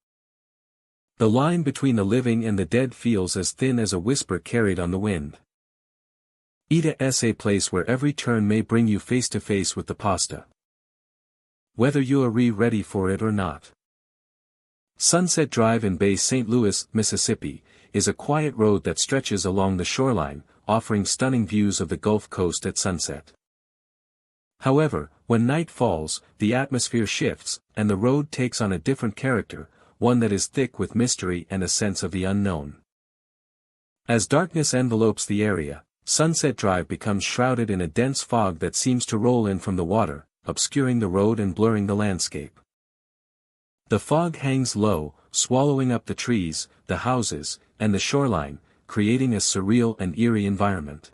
Speaker 1: the line between the living and the dead feels as thin as a whisper carried on the wind. It is a place where every turn may bring you face to face with the pasta, whether you are ready for it or not. Sunset Drive in Bay St. Louis, Mississippi, is a quiet road that stretches along the shoreline, offering stunning views of the Gulf Coast at sunset. However, when night falls, the atmosphere shifts, and the road takes on a different character, one that is thick with mystery and a sense of the unknown. As darkness envelopes the area, Sunset Drive becomes shrouded in a dense fog that seems to roll in from the water, obscuring the road and blurring the landscape. The fog hangs low, swallowing up the trees, the houses, and the shoreline, creating a surreal and eerie environment.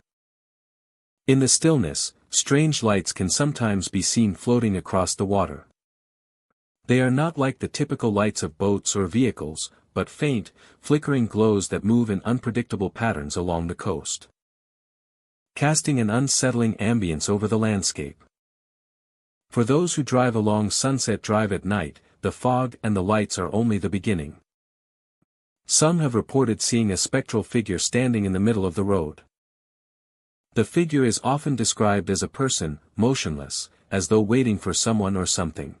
Speaker 1: In the stillness, strange lights can sometimes be seen floating across the water. They are not like the typical lights of boats or vehicles, but faint, flickering glows that move in unpredictable patterns along the coast, casting an unsettling ambience over the landscape. For those who drive along Sunset Drive at night, the fog and the lights are only the beginning. Some have reported seeing a spectral figure standing in the middle of the road. The figure is often described as a person, motionless, as though waiting for someone or something.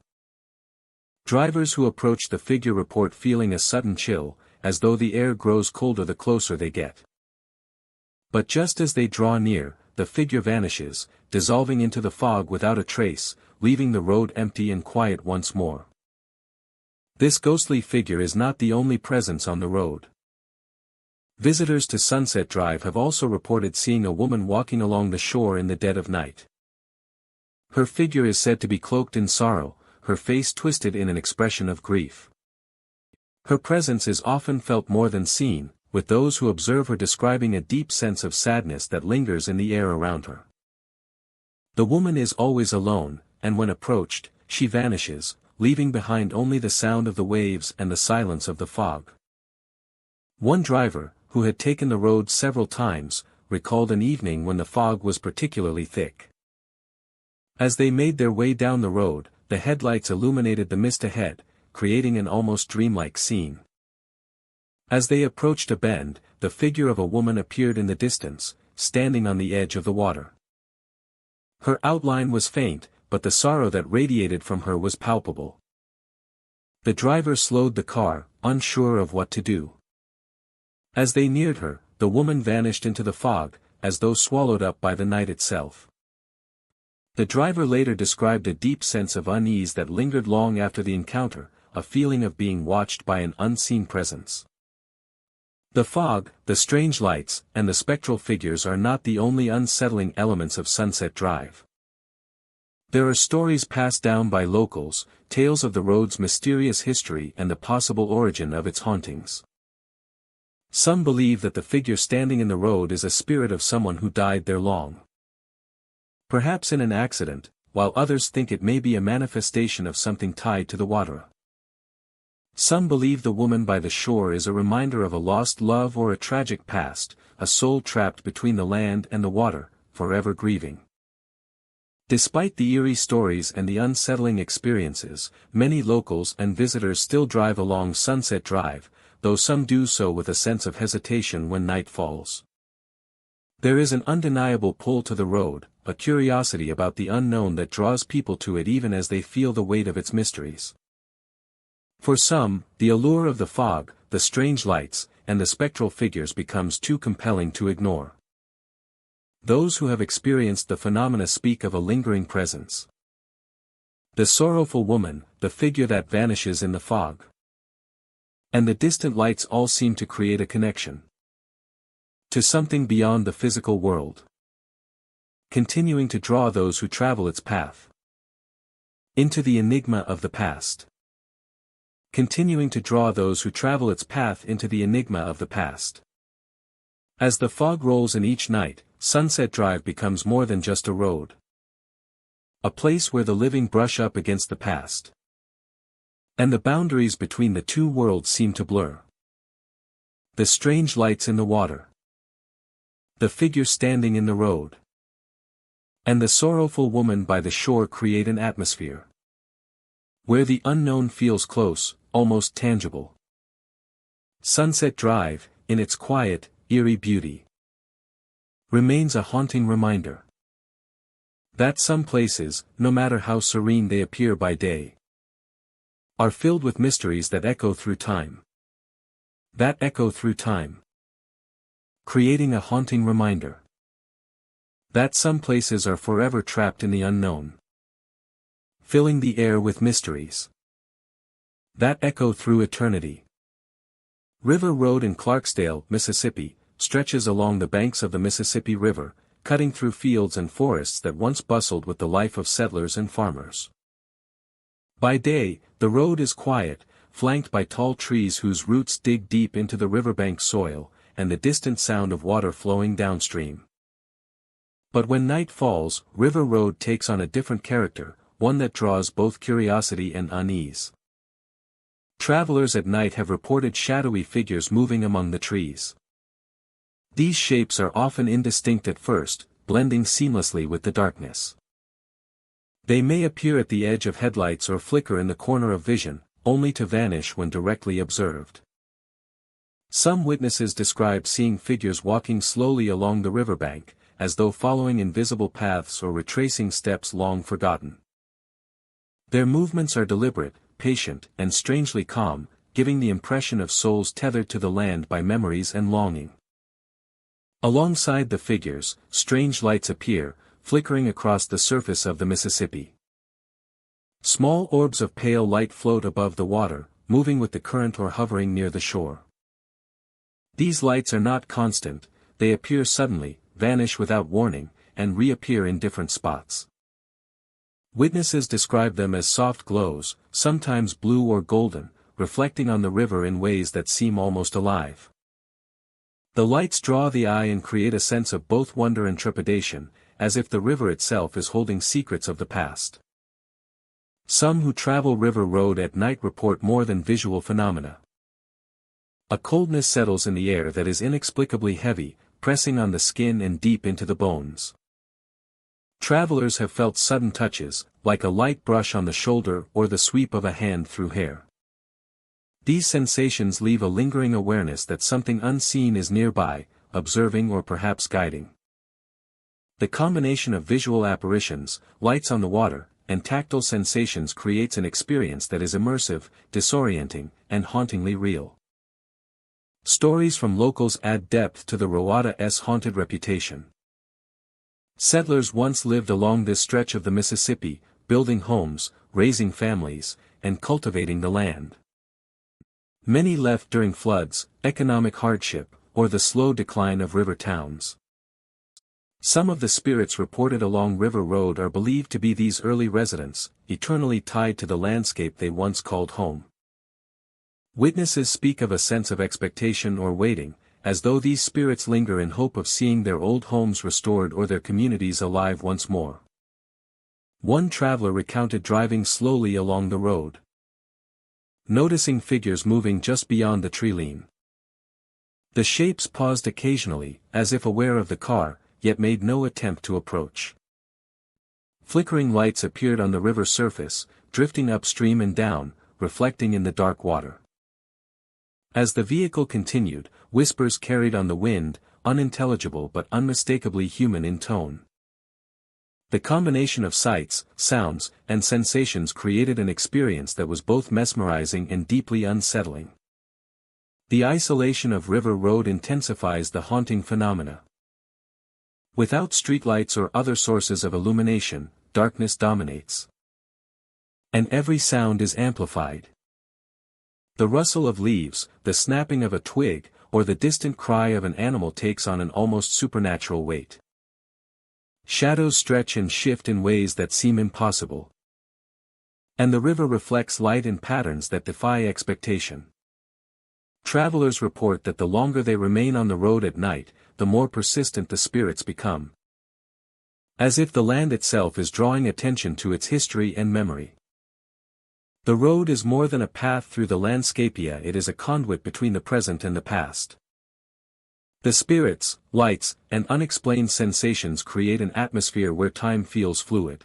Speaker 1: Drivers who approach the figure report feeling a sudden chill, as though the air grows colder the closer they get. But just as they draw near, the figure vanishes, dissolving into the fog without a trace, leaving the road empty and quiet once more. This ghostly figure is not the only presence on the road. Visitors to Sunset Drive have also reported seeing a woman walking along the shore in the dead of night. Her figure is said to be cloaked in sorrow, her face twisted in an expression of grief. Her presence is often felt more than seen, with those who observe her describing a deep sense of sadness that lingers in the air around her. The woman is always alone, and when approached, she vanishes, leaving behind only the sound of the waves and the silence of the fog. One driver, who had taken the road several times, recalled an evening when the fog was particularly thick. As they made their way down the road, the headlights illuminated the mist ahead, creating an almost dreamlike scene. As they approached a bend, the figure of a woman appeared in the distance, standing on the edge of the water. Her outline was faint, but the sorrow that radiated from her was palpable. The driver slowed the car, unsure of what to do. As they neared her, the woman vanished into the fog, as though swallowed up by the night itself. The driver later described a deep sense of unease that lingered long after the encounter, a feeling of being watched by an unseen presence. The fog, the strange lights, and the spectral figures are not the only unsettling elements of Sunset Drive. There are stories passed down by locals, tales of the road's mysterious history and the possible origin of its hauntings. Some believe that the figure standing in the road is a spirit of someone who died there long, perhaps in an accident, while others think it may be a manifestation of something tied to the water. Some believe the woman by the shore is a reminder of a lost love or a tragic past, a soul trapped between the land and the water, forever grieving. Despite the eerie stories and the unsettling experiences, many locals and visitors still drive along Sunset Drive, though some do so with a sense of hesitation when night falls. There is an undeniable pull to the road, a curiosity about the unknown that draws people to it even as they feel the weight of its mysteries. For some, the allure of the fog, the strange lights, and the spectral figures becomes too compelling to ignore. Those who have experienced the phenomena speak of a lingering presence. The sorrowful woman, the figure that vanishes in the fog, and the distant lights all seem to create a connection to something beyond the physical world, continuing to draw those who travel its path into the enigma of the past. Continuing to draw those who travel its path into the enigma of the past. As the fog rolls in each night, Sunset Drive becomes more than just a road. A place where the living brush up against the past, and the boundaries between the two worlds seem to blur. The strange lights in the water, the figure standing in the road, and the sorrowful woman by the shore create an atmosphere where the unknown feels close, almost tangible. Sunset Drive, in its quiet, eerie beauty, remains a haunting reminder that some places, no matter how serene they appear by day, are filled with mysteries that echo through time. That echo through time, creating a haunting reminder that some places are forever trapped in the unknown, filling the air with mysteries that echo through eternity. River Road in Clarksdale, Mississippi, stretches along the banks of the Mississippi River, cutting through fields and forests that once bustled with the life of settlers and farmers. By day, the road is quiet, flanked by tall trees whose roots dig deep into the riverbank soil, and the distant sound of water flowing downstream. But when night falls, River Road takes on a different character, one that draws both curiosity and unease. Travelers at night have reported shadowy figures moving among the trees. These shapes are often indistinct at first, blending seamlessly with the darkness. They may appear at the edge of headlights or flicker in the corner of vision, only to vanish when directly observed. Some witnesses describe seeing figures walking slowly along the riverbank, as though following invisible paths or retracing steps long forgotten. Their movements are deliberate, patient, and strangely calm, giving the impression of souls tethered to the land by memories and longing. Alongside the figures, strange lights appear, flickering across the surface of the Mississippi. Small orbs of pale light float above the water, moving with the current or hovering near the shore. These lights are not constant, they appear suddenly, vanish without warning, and reappear in different spots. Witnesses describe them as soft glows, sometimes blue or golden, reflecting on the river in ways that seem almost alive. The lights draw the eye and create a sense of both wonder and trepidation, as if the river itself is holding secrets of the past. Some who travel River Road at night report more than visual phenomena. A coldness settles in the air that is inexplicably heavy, pressing on the skin and deep into the bones. Travelers have felt sudden touches, like a light brush on the shoulder or the sweep of a hand through hair. These sensations leave a lingering awareness that something unseen is nearby, observing or perhaps guiding. The combination of visual apparitions, lights on the water, and tactile sensations creates an experience that is immersive, disorienting, and hauntingly real. Stories from locals add depth to the Roada's haunted reputation. Settlers once lived along this stretch of the Mississippi, building homes, raising families, and cultivating the land. Many left during floods, economic hardship, or the slow decline of river towns. Some of the spirits reported along River Road are believed to be these early residents, eternally tied to the landscape they once called home. Witnesses speak of a sense of expectation or waiting, as though these spirits linger in hope of seeing their old homes restored or their communities alive once more. One traveler recounted driving slowly along the road, noticing figures moving just beyond the tree-line. The shapes paused occasionally, as if aware of the car, yet made no attempt to approach. Flickering lights appeared on the river surface, drifting upstream and down, reflecting in the dark water. As the vehicle continued, whispers carried on the wind, unintelligible but unmistakably human in tone. The combination of sights, sounds, and sensations created an experience that was both mesmerizing and deeply unsettling. The isolation of River Road intensifies the haunting phenomena. Without streetlights or other sources of illumination, darkness dominates. And every sound is amplified. The rustle of leaves, the snapping of a twig, or the distant cry of an animal takes on an almost supernatural weight. Shadows stretch and shift in ways that seem impossible. And the river reflects light in patterns that defy expectation. Travelers report that the longer they remain on the road at night, the more persistent the spirits become. As if the land itself is drawing attention to its history and memory. The road is more than a path through the landscapia, it is a conduit between the present and the past. The spirits, lights, and unexplained sensations create an atmosphere where time feels fluid.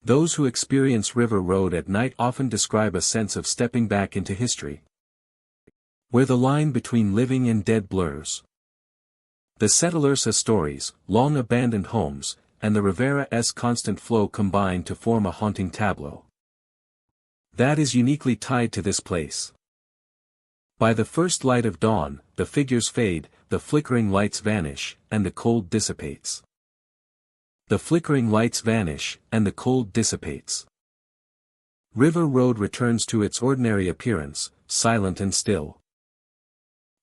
Speaker 1: Those who experience River Road at night often describe a sense of stepping back into history, where the line between living and dead blurs. The settlers' stories, long abandoned homes, and the Rivera's constant flow combine to form a haunting tableau that is uniquely tied to this place. By the first light of dawn, the figures fade, the flickering lights vanish, and the cold dissipates. The flickering lights vanish, and the cold dissipates. River Road returns to its ordinary appearance, silent and still.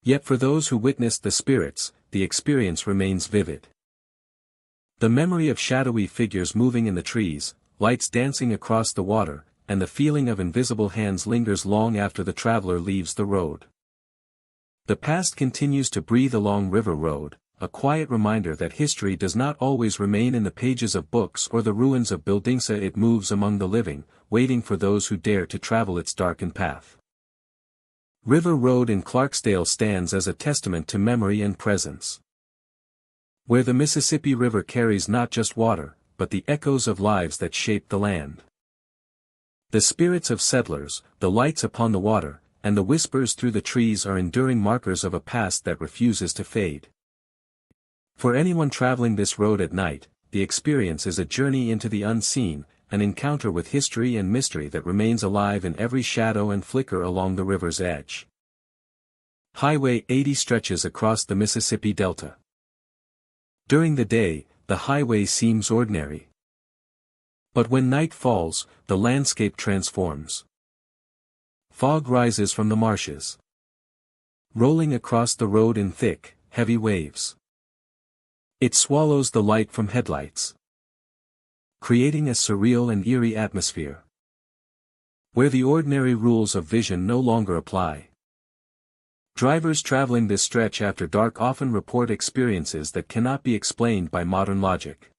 Speaker 1: Yet for those who witnessed the spirits, the experience remains vivid. The memory of shadowy figures moving in the trees, lights dancing across the water, and the feeling of invisible hands lingers long after the traveler leaves the road. The past continues to breathe along River Road, a quiet reminder that history does not always remain in the pages of books or the ruins of buildings. It moves among the living, waiting for those who dare to travel its darkened path. River Road in Clarksdale stands as a testament to memory and presence. Where the Mississippi River carries not just water, but the echoes of lives that shaped the land. The spirits of settlers, the lights upon the water, and the whispers through the trees are enduring markers of a past that refuses to fade. For anyone traveling this road at night, the experience is a journey into the unseen, an encounter with history and mystery that remains alive in every shadow and flicker along the river's edge. Highway 80 stretches across the Mississippi Delta. During the day, the highway seems ordinary. But when night falls, the landscape transforms. Fog rises from the marshes, rolling across the road in thick, heavy waves. It swallows the light from headlights, creating a surreal and eerie atmosphere, where the ordinary rules of vision no longer apply. Drivers traveling this stretch after dark often report experiences that cannot be explained by modern logic.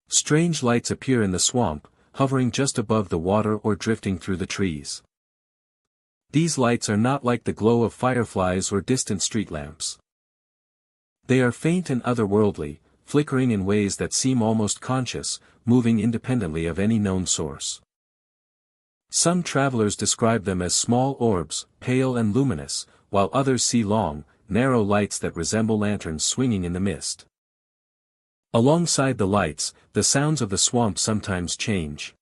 Speaker 1: Strange lights appear in the swamp, hovering just above the water or drifting through the trees. These lights are not like the glow of fireflies or distant street lamps. They are faint and otherworldly, flickering in ways that seem almost conscious, moving independently of any known source. Some travelers describe them as small orbs, pale and luminous, while others see long, narrow lights that resemble lanterns swinging in the mist. Alongside the lights, the sounds of the swamp sometimes change.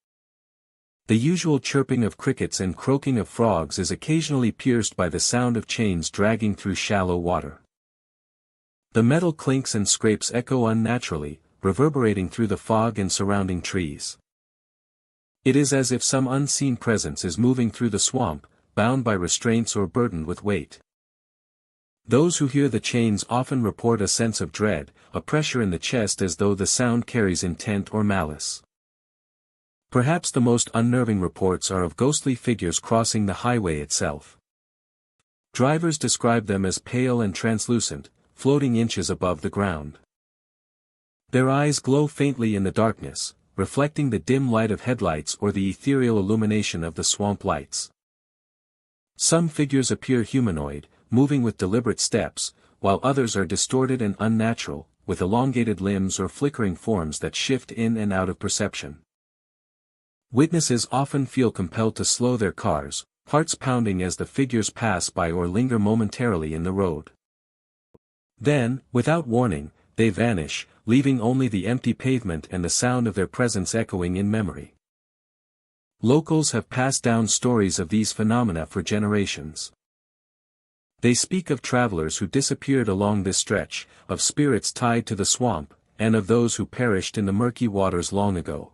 Speaker 1: The usual chirping of crickets and croaking of frogs is occasionally pierced by the sound of chains dragging through shallow water. The metal clinks and scrapes echo unnaturally, reverberating through the fog and surrounding trees. It is as if some unseen presence is moving through the swamp, bound by restraints or burdened with weight. Those who hear the chains often report a sense of dread, a pressure in the chest as though the sound carries intent or malice. Perhaps the most unnerving reports are of ghostly figures crossing the highway itself. Drivers describe them as pale and translucent, floating inches above the ground. Their eyes glow faintly in the darkness, reflecting the dim light of headlights or the ethereal illumination of the swamp lights. Some figures appear humanoid, moving with deliberate steps, while others are distorted and unnatural, with elongated limbs or flickering forms that shift in and out of perception. Witnesses often feel compelled to slow their cars, hearts pounding as the figures pass by or linger momentarily in the road. Then, without warning, they vanish, leaving only the empty pavement and the sound of their presence echoing in memory. Locals have passed down stories of these phenomena for generations. They speak of travelers who disappeared along this stretch, of spirits tied to the swamp, and of those who perished in the murky waters long ago.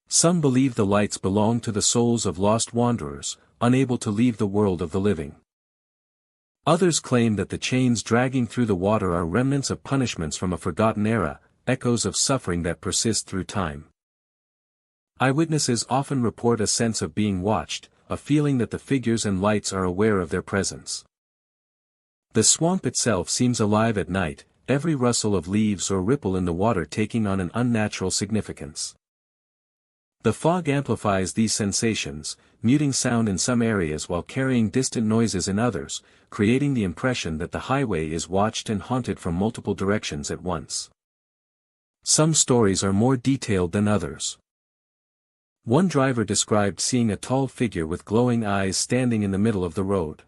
Speaker 1: Some believe the lights belong to the souls of lost wanderers, unable to leave the world of the living. Others claim that the chains dragging through the water are remnants of punishments from a forgotten era, echoes of suffering that persist through time. Eyewitnesses often report a sense of being watched, a feeling that the figures and lights are aware of their presence. The swamp itself seems alive at night, every rustle of leaves or ripple in the water taking on an unnatural significance. The fog amplifies these sensations, muting sound in some areas while carrying distant noises in others, creating the impression that the highway is watched and haunted from multiple directions at once. Some stories are more detailed than others. One driver described seeing a tall figure with glowing eyes standing in the middle of the road.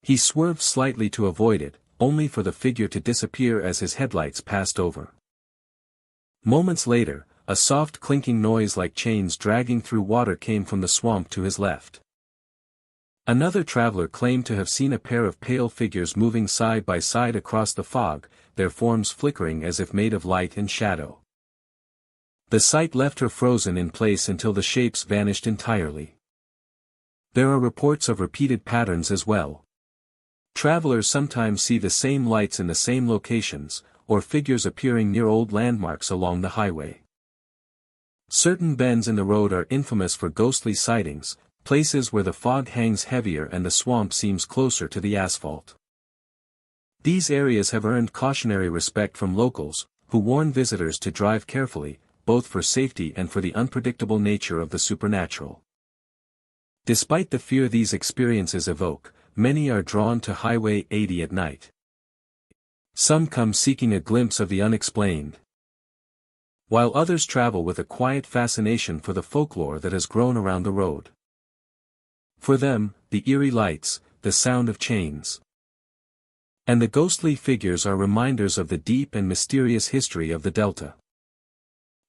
Speaker 1: He swerved slightly to avoid it, only for the figure to disappear as his headlights passed over. Moments later, a soft clinking noise like chains dragging through water came from the swamp to his left. Another traveler claimed to have seen a pair of pale figures moving side by side across the fog, their forms flickering as if made of light and shadow. The sight left her frozen in place until the shapes vanished entirely. There are reports of repeated patterns as well. Travelers sometimes see the same lights in the same locations, or figures appearing near old landmarks along the highway. Certain bends in the road are infamous for ghostly sightings, places where the fog hangs heavier and the swamp seems closer to the asphalt. These areas have earned cautionary respect from locals, who warn visitors to drive carefully, both for safety and for the unpredictable nature of the supernatural. Despite the fear these experiences evoke, many are drawn to Highway 80 at night. Some come seeking a glimpse of the unexplained, while others travel with a quiet fascination for the folklore that has grown around the road. For them, the eerie lights, the sound of chains, and the ghostly figures are reminders of the deep and mysterious history of the Delta.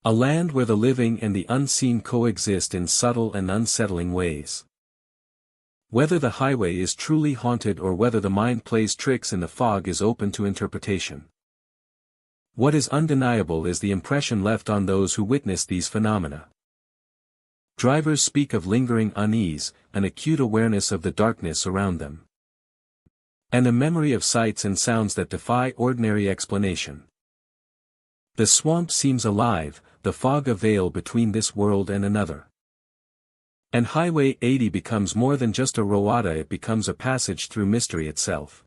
Speaker 1: A land where the living and the unseen coexist in subtle and unsettling ways. Whether the highway is truly haunted or whether the mind plays tricks in the fog is open to interpretation. What is undeniable is the impression left on those who witness these phenomena. Drivers speak of lingering unease, an acute awareness of the darkness around them, and a memory of sights and sounds that defy ordinary explanation. The swamp seems alive, the fog a veil between this world and another. And Highway 80 becomes more than just a roada, it becomes a passage through mystery itself.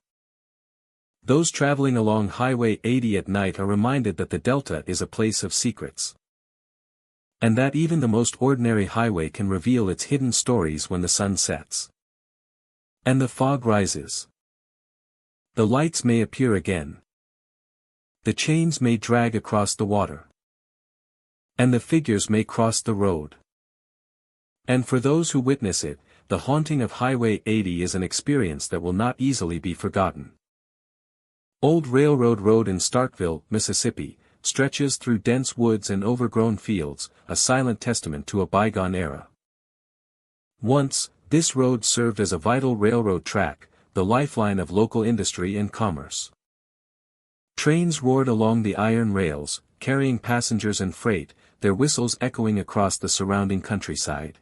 Speaker 1: Those traveling along Highway 80 at night are reminded that the Delta is a place of secrets, and that even the most ordinary highway can reveal its hidden stories when the sun sets and the fog rises. The lights may appear again. The chains may drag across the water, and the figures may cross the road. And for those who witness it, the haunting of Highway 80 is an experience that will not easily be forgotten. Old Railroad Road in Starkville, Mississippi, stretches through dense woods and overgrown fields, a silent testament to a bygone era. Once, this road served as a vital railroad track, the lifeline of local industry and commerce. Trains roared along the iron rails, carrying passengers and freight, their whistles echoing across the surrounding countryside.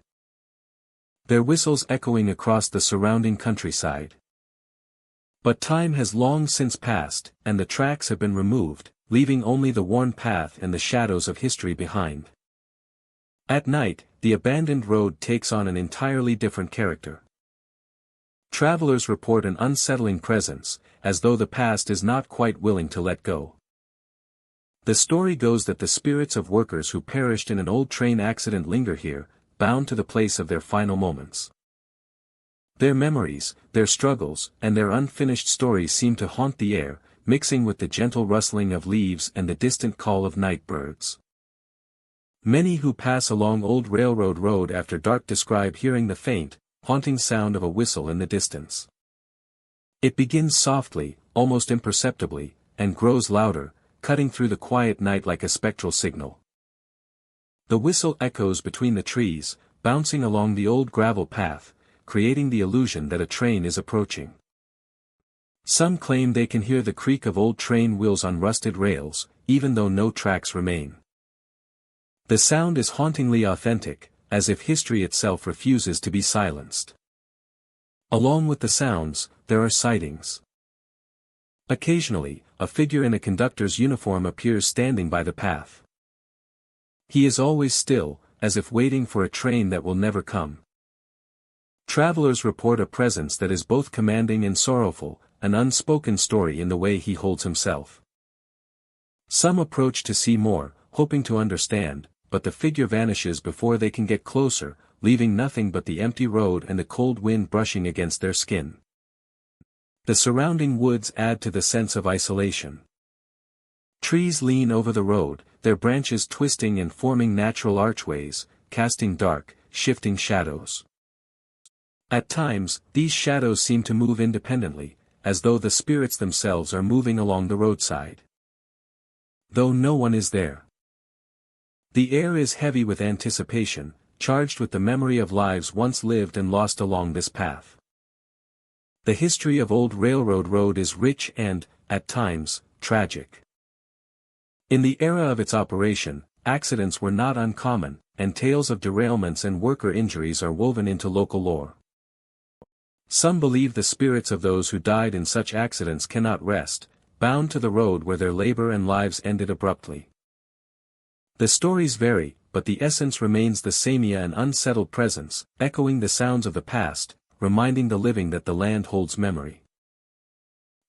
Speaker 1: But time has long since passed, and the tracks have been removed, leaving only the worn path and the shadows of history behind. At night, the abandoned road takes on an entirely different character. Travelers report an unsettling presence, as though the past is not quite willing to let go. The story goes that the spirits of workers who perished in an old train accident linger here, bound to the place of their final moments. Their memories, their struggles, and their unfinished stories seem to haunt the air, mixing with the gentle rustling of leaves and the distant call of night birds. Many who pass along Old Railroad Road after dark describe hearing the faint, haunting sound of a whistle in the distance. It begins softly, almost imperceptibly, and grows louder, cutting through the quiet night like a spectral signal. The whistle echoes between the trees, bouncing along the old gravel path, creating the illusion that a train is approaching. Some claim they can hear the creak of old train wheels on rusted rails, even though no tracks remain. The sound is hauntingly authentic, as if history itself refuses to be silenced. Along with the sounds, there are sightings. Occasionally, a figure in a conductor's uniform appears standing by the path. He is always still, as if waiting for a train that will never come. Travelers report a presence that is both commanding and sorrowful, an unspoken story in the way he holds himself. Some approach to see more, hoping to understand, but the figure vanishes before they can get closer, leaving nothing but the empty road and the cold wind brushing against their skin. The surrounding woods add to the sense of isolation. Trees lean over the road, their branches twisting and forming natural archways, casting dark, shifting shadows. At times, these shadows seem to move independently, as though the spirits themselves are moving along the roadside, though no one is there. The air is heavy with anticipation, charged with the memory of lives once lived and lost along this path. The history of Old Railroad Road is rich and, at times, tragic. In the era of its operation, accidents were not uncommon, and tales of derailments and worker injuries are woven into local lore. Some believe the spirits of those who died in such accidents cannot rest, bound to the road where their labor and lives ended abruptly. The stories vary, but the essence remains the same: an unsettled presence, echoing the sounds of the past, reminding the living that the land holds memory.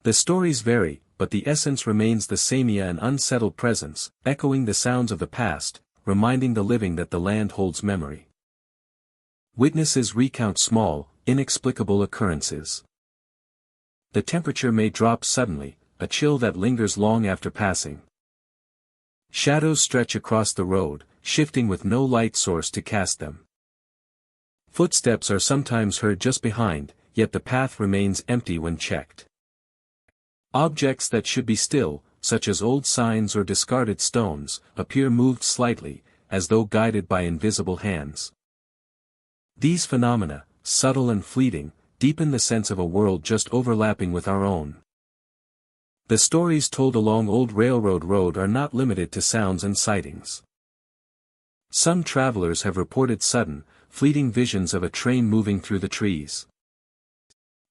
Speaker 1: The stories vary, but the essence remains the same: an unsettled presence, echoing the sounds of the past, reminding the living that the land holds memory. Witnesses recount small, inexplicable occurrences. The temperature may drop suddenly, a chill that lingers long after passing. Shadows stretch across the road, shifting with no light source to cast them. Footsteps are sometimes heard just behind, yet the path remains empty when checked. Objects that should be still, such as old signs or discarded stones, appear moved slightly, as though guided by invisible hands. These phenomena, subtle and fleeting, deepen the sense of a world just overlapping with our own. The stories told along Old Railroad Road are not limited to sounds and sightings. Some travelers have reported sudden, fleeting visions of a train moving through the trees.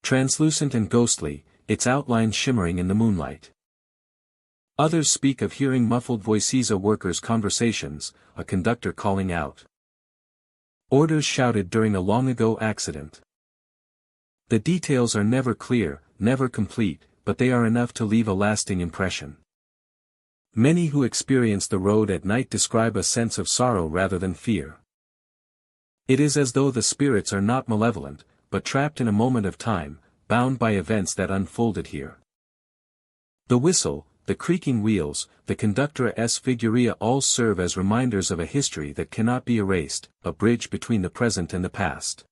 Speaker 1: Translucent and ghostly, its outline shimmering in the moonlight. Others speak of hearing muffled voices, a workers' conversations, a conductor calling out orders shouted during a long-ago accident. The details are never clear, never complete, but they are enough to leave a lasting impression. Many who experience the road at night describe a sense of sorrow rather than fear. It is as though the spirits are not malevolent, but trapped in a moment of time, bound by events that unfolded here. The whistle, the creaking wheels, the conductor's figuria all serve as reminders of a history that cannot be erased, a bridge between the present and the past.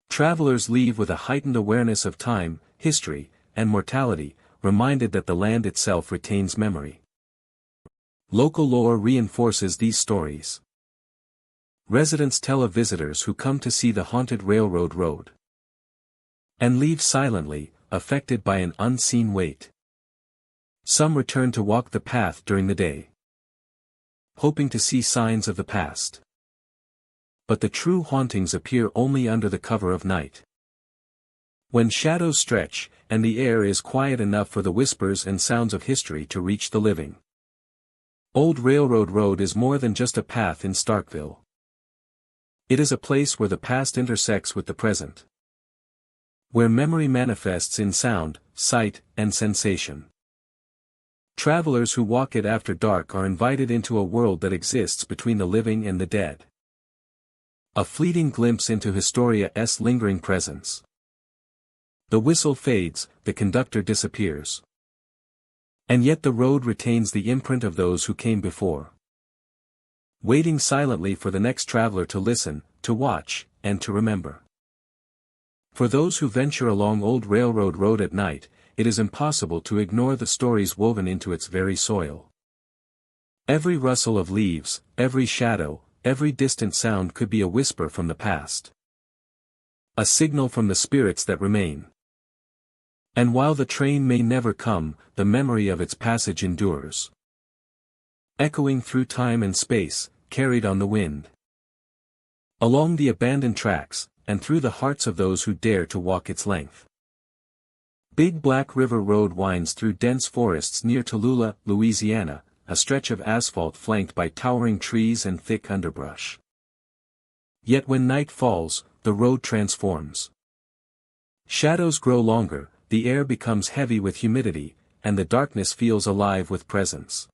Speaker 1: Travelers leave with a heightened awareness of time, history, and mortality, reminded that the land itself retains memory. Local lore reinforces these stories. Residents tell of visitors who come to see the haunted railroad road and leave silently, affected by an unseen weight. Some return to walk the path during the day, hoping to see signs of the past. But the true hauntings appear only under the cover of night. When shadows stretch, and the air is quiet enough for the whispers and sounds of history to reach the living. Old Railroad Road is more than just a path in Starkville. It is a place where the past intersects with the present. Where memory manifests in sound, sight, and sensation. Travelers who walk it after dark are invited into a world that exists between the living and the dead. A fleeting glimpse into Historia's lingering presence. The whistle fades, the conductor disappears. And yet the road retains the imprint of those who came before. Waiting silently for the next traveler to listen, to watch, and to remember. For those who venture along Old Railroad Road at night, it is impossible to ignore the stories woven into its very soil. Every rustle of leaves, every shadow, every distant sound could be a whisper from the past. A signal from the spirits that remain. And while the train may never come, the memory of its passage endures. Echoing through time and space, carried on the wind. Along the abandoned tracks, and through the hearts of those who dare to walk its length. Big Black River Road winds through dense forests near Tallulah, Louisiana, a stretch of asphalt flanked by towering trees and thick underbrush. Yet when night falls, the road transforms. Shadows grow longer, the air becomes heavy with humidity, and the darkness feels alive with presence.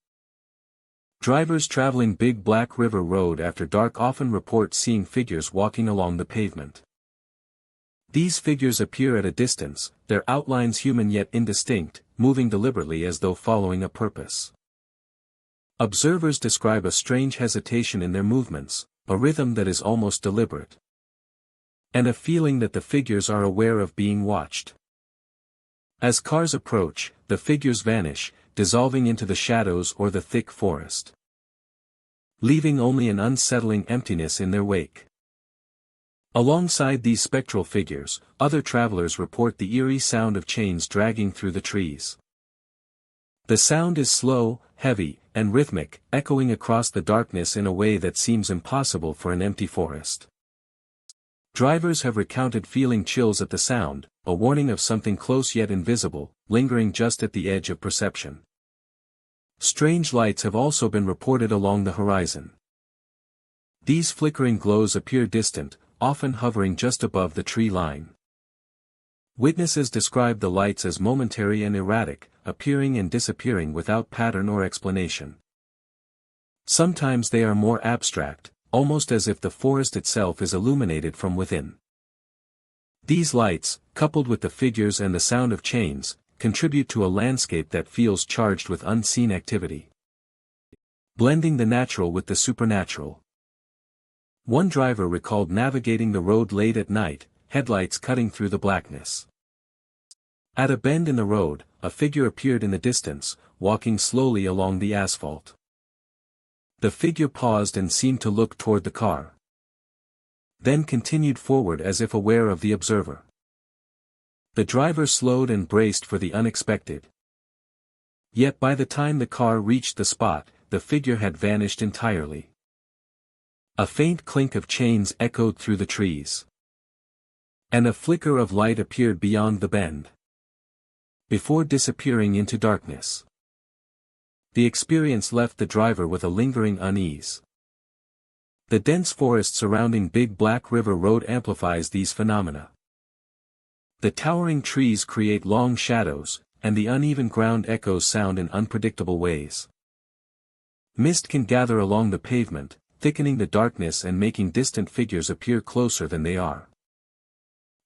Speaker 1: Drivers traveling Big Black River Road after dark often report seeing figures walking along the pavement. These figures appear at a distance, their outlines human yet indistinct, moving deliberately as though following a purpose. Observers describe a strange hesitation in their movements, a rhythm that is almost deliberate. And a feeling that the figures are aware of being watched. As cars approach, the figures vanish, dissolving into the shadows or the thick forest. Leaving only an unsettling emptiness in their wake. Alongside these spectral figures, other travelers report the eerie sound of chains dragging through the trees. The sound is slow, heavy, and rhythmic, echoing across the darkness in a way that seems impossible for an empty forest. Drivers have recounted feeling chills at the sound, a warning of something close yet invisible, lingering just at the edge of perception. Strange lights have also been reported along the horizon. These flickering glows appear distant, often hovering just above the tree line. Witnesses describe the lights as momentary and erratic, appearing and disappearing without pattern or explanation. Sometimes they are more abstract, almost as if the forest itself is illuminated from within. These lights, coupled with the figures and the sound of chains, contribute to a landscape that feels charged with unseen activity. Blending the natural with the supernatural. One driver recalled navigating the road late at night, headlights cutting through the blackness. At a bend in the road, a figure appeared in the distance, walking slowly along the asphalt. The figure paused and seemed to look toward the car. Then continued forward as if aware of the observer. The driver slowed and braced for the unexpected. Yet by the time the car reached the spot, the figure had vanished entirely. A faint clink of chains echoed through the trees. And a flicker of light appeared beyond the bend, before disappearing into darkness. The experience left the driver with a lingering unease. The dense forest surrounding Big Black River Road amplifies these phenomena. The towering trees create long shadows, and the uneven ground echoes sound in unpredictable ways. Mist can gather along the pavement, thickening the darkness and making distant figures appear closer than they are.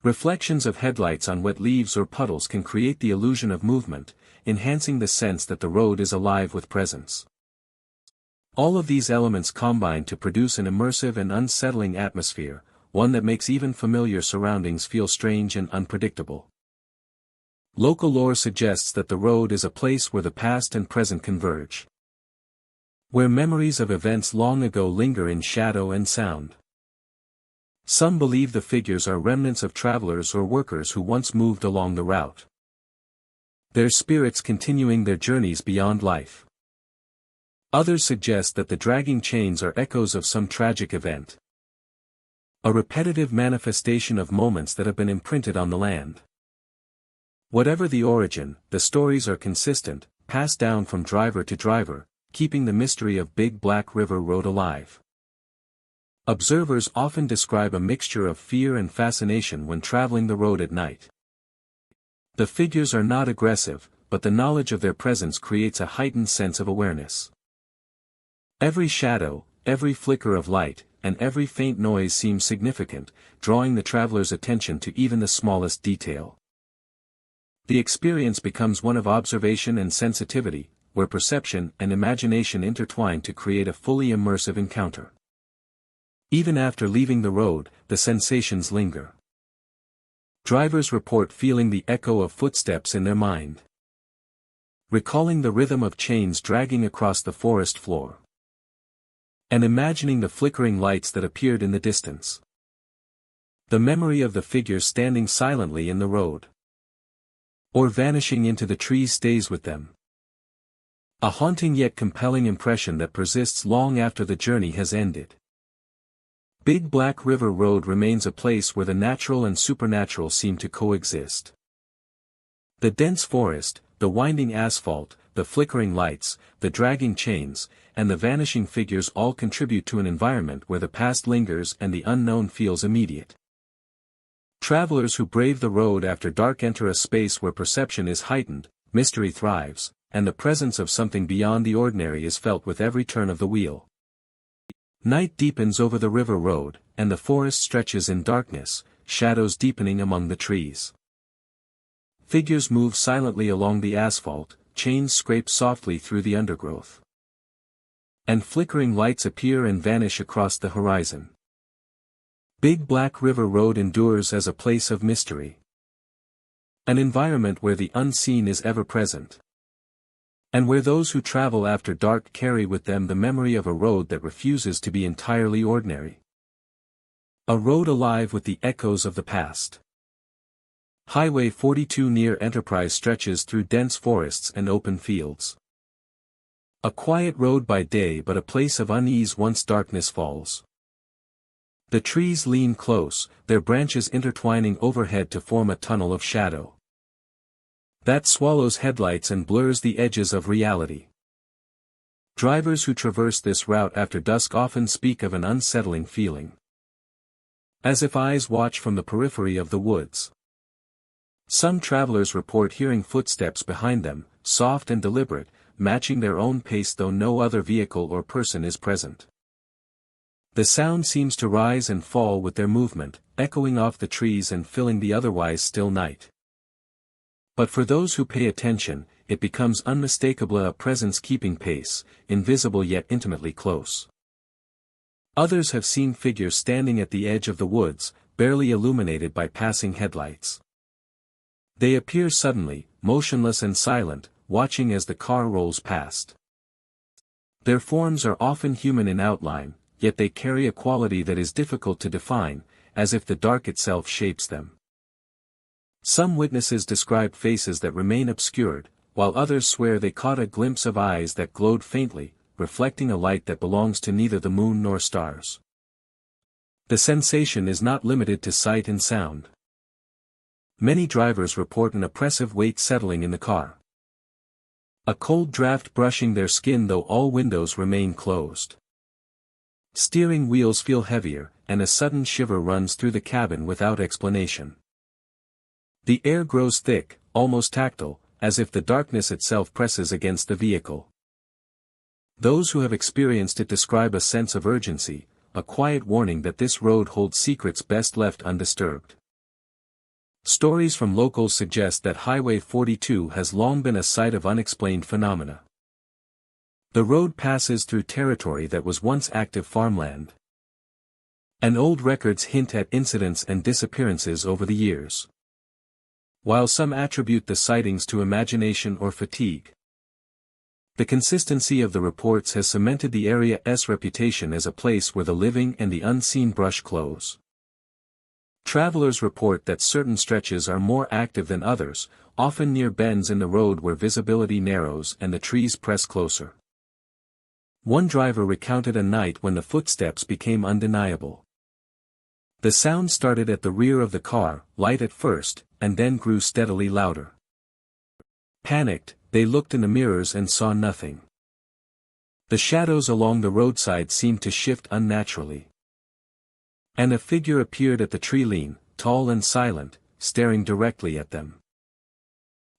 Speaker 1: Reflections of headlights on wet leaves or puddles can create the illusion of movement, enhancing the sense that the road is alive with presence. All of these elements combine to produce an immersive and unsettling atmosphere, one that makes even familiar surroundings feel strange and unpredictable. Local lore suggests that the road is a place where the past and present converge, where memories of events long ago linger in shadow and sound. Some believe the figures are remnants of travelers or workers who once moved along the route, their spirits continuing their journeys beyond life. Others suggest that the dragging chains are echoes of some tragic event, a repetitive manifestation of moments that have been imprinted on the land. Whatever the origin, the stories are consistent, passed down from driver to driver, keeping the mystery of Big Black River Road alive. Observers often describe a mixture of fear and fascination when traveling the road at night. The figures are not aggressive, but the knowledge of their presence creates a heightened sense of awareness. Every shadow, every flicker of light, and every faint noise seems significant, drawing the traveler's attention to even the smallest detail. The experience becomes one of observation and sensitivity, where perception and imagination intertwine to create a fully immersive encounter. Even after leaving the road, the sensations linger. Drivers report feeling the echo of footsteps in their mind, recalling the rhythm of chains dragging across the forest floor, and imagining the flickering lights that appeared in the distance. The memory of the figures standing silently in the road, or vanishing into the trees, stays with them. A haunting yet compelling impression that persists long after the journey has ended. Big Black River Road remains a place where the natural and supernatural seem to coexist. The dense forest, the winding asphalt, the flickering lights, the dragging chains, and the vanishing figures all contribute to an environment where the past lingers and the unknown feels immediate. Travelers who brave the road after dark enter a space where perception is heightened, mystery thrives, and the presence of something beyond the ordinary is felt with every turn of the wheel. Night deepens over the river road, and the forest stretches in darkness, shadows deepening among the trees. Figures move silently along the asphalt, chains scrape softly through the undergrowth, and flickering lights appear and vanish across the horizon. Big Black River Road endures as a place of mystery, an environment where the unseen is ever present, and where those who travel after dark carry with them the memory of a road that refuses to be entirely ordinary. A road alive with the echoes of the past. Highway 42 near Enterprise stretches through dense forests and open fields. A quiet road by day, but a place of unease once darkness falls. The trees lean close, their branches intertwining overhead to form a tunnel of shadow that swallows headlights and blurs the edges of reality. Drivers who traverse this route after dusk often speak of an unsettling feeling, as if eyes watch from the periphery of the woods. Some travelers report hearing footsteps behind them, soft and deliberate, matching their own pace though no other vehicle or person is present. The sound seems to rise and fall with their movement, echoing off the trees and filling the otherwise still night. But for those who pay attention, it becomes unmistakable, a presence keeping pace, invisible yet intimately close. Others have seen figures standing at the edge of the woods, barely illuminated by passing headlights. They appear suddenly, motionless and silent, watching as the car rolls past. Their forms are often human in outline, yet they carry a quality that is difficult to define, as if the dark itself shapes them. Some witnesses describe faces that remain obscured, while others swear they caught a glimpse of eyes that glowed faintly, reflecting a light that belongs to neither the moon nor stars. The sensation is not limited to sight and sound. Many drivers report an oppressive weight settling in the car. A cold draft brushing their skin though all windows remain closed. Steering wheels feel heavier, and a sudden shiver runs through the cabin without explanation. The air grows thick, almost tactile, as if the darkness itself presses against the vehicle. Those who have experienced it describe a sense of urgency, a quiet warning that this road holds secrets best left undisturbed. Stories from locals suggest that Highway 42 has long been a site of unexplained phenomena. The road passes through territory that was once active farmland. And old records hint at incidents and disappearances over the years. While some attribute the sightings to imagination or fatigue, the consistency of the reports has cemented the area's reputation as a place where the living and the unseen brush close. Travelers report that certain stretches are more active than others, often near bends in the road where visibility narrows and the trees press closer. One driver recounted a night when the footsteps became undeniable. The sound started at the rear of the car, light at first, and then grew steadily louder. Panicked, they looked in the mirrors and saw nothing. The shadows along the roadside seemed to shift unnaturally. And a figure appeared at the tree lean, tall and silent, staring directly at them.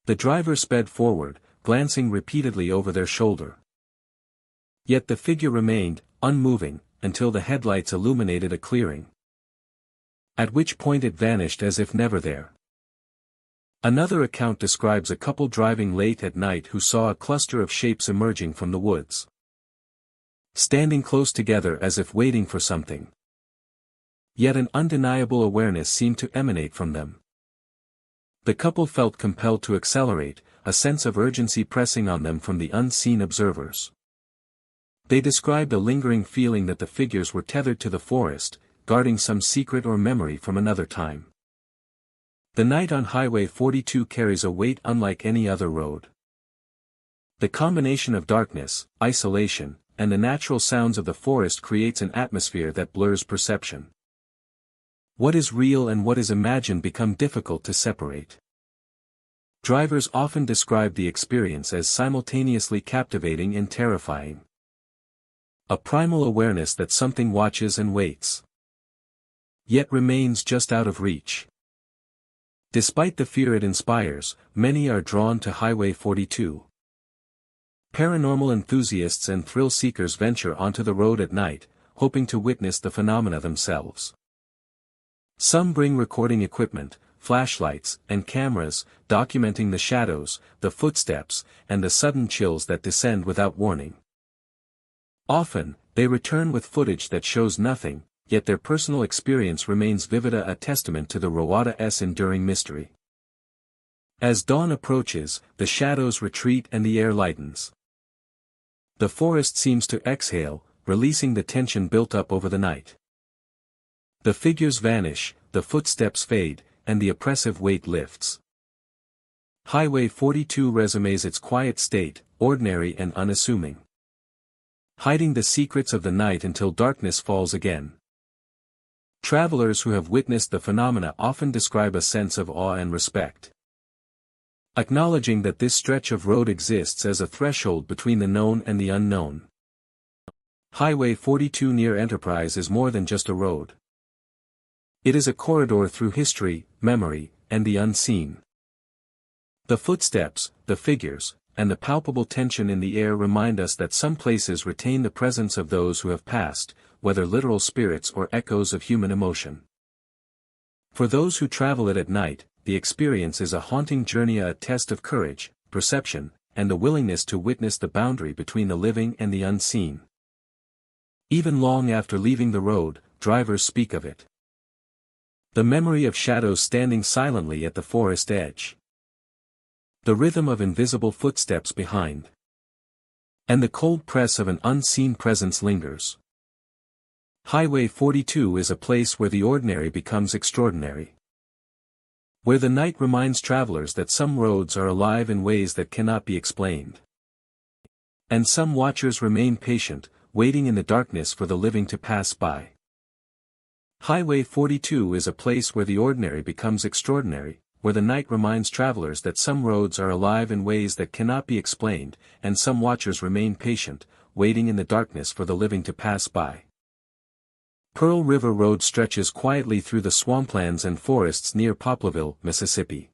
Speaker 1: The driver sped forward, glancing repeatedly over their shoulder. Yet the figure remained, unmoving, until the headlights illuminated a clearing. At which point it vanished as if never there. Another account describes a couple driving late at night who saw a cluster of shapes emerging from the woods, standing close together as if waiting for something. Yet an undeniable awareness seemed to emanate from them. The couple felt compelled to accelerate, a sense of urgency pressing on them from the unseen observers. They described a lingering feeling that the figures were tethered to the forest, guarding some secret or memory from another time. The night on Highway 42 carries a weight unlike any other road. The combination of darkness, isolation, and the natural sounds of the forest creates an atmosphere that blurs perception. What is real and what is imagined become difficult to separate. Drivers often describe the experience as simultaneously captivating and terrifying. A primal awareness that something watches and waits, yet remains just out of reach. Despite the fear it inspires, many are drawn to Highway 42. Paranormal enthusiasts and thrill seekers venture onto the road at night, hoping to witness the phenomena themselves. Some bring recording equipment, flashlights, and cameras, documenting the shadows, the footsteps, and the sudden chills that descend without warning. Often, they return with footage that shows nothing, yet their personal experience remains vivid, a testament to the Roada's enduring mystery. As dawn approaches, the shadows retreat and the air lightens. The forest seems to exhale, releasing the tension built up over the night. The figures vanish, the footsteps fade, and the oppressive weight lifts. Highway 42 resumes its quiet state, ordinary and unassuming, hiding the secrets of the night until darkness falls again. Travelers who have witnessed the phenomena often describe a sense of awe and respect, acknowledging that this stretch of road exists as a threshold between the known and the unknown. Highway 42 near Enterprise is more than just a road. It is a corridor through history, memory, and the unseen. The footsteps, the figures, and the palpable tension in the air remind us that some places retain the presence of those who have passed, whether literal spirits or echoes of human emotion. For those who travel it at night, the experience is a haunting journey, a test of courage, perception, and the willingness to witness the boundary between the living and the unseen. Even long after leaving the road, drivers speak of it. The memory of shadows standing silently at the forest edge. The rhythm of invisible footsteps behind. And the cold press of an unseen presence lingers. Highway 42 is a place where the ordinary becomes extraordinary. Where the night reminds travelers that some roads are alive in ways that cannot be explained. And some watchers remain patient, waiting in the darkness for the living to pass by. Highway 42 is a place where the ordinary becomes extraordinary, where the night reminds travelers that some roads are alive in ways that cannot be explained, and some watchers remain patient, waiting in the darkness for the living to pass by. Pearl River Road stretches quietly through the swamplands and forests near Poplarville, Mississippi.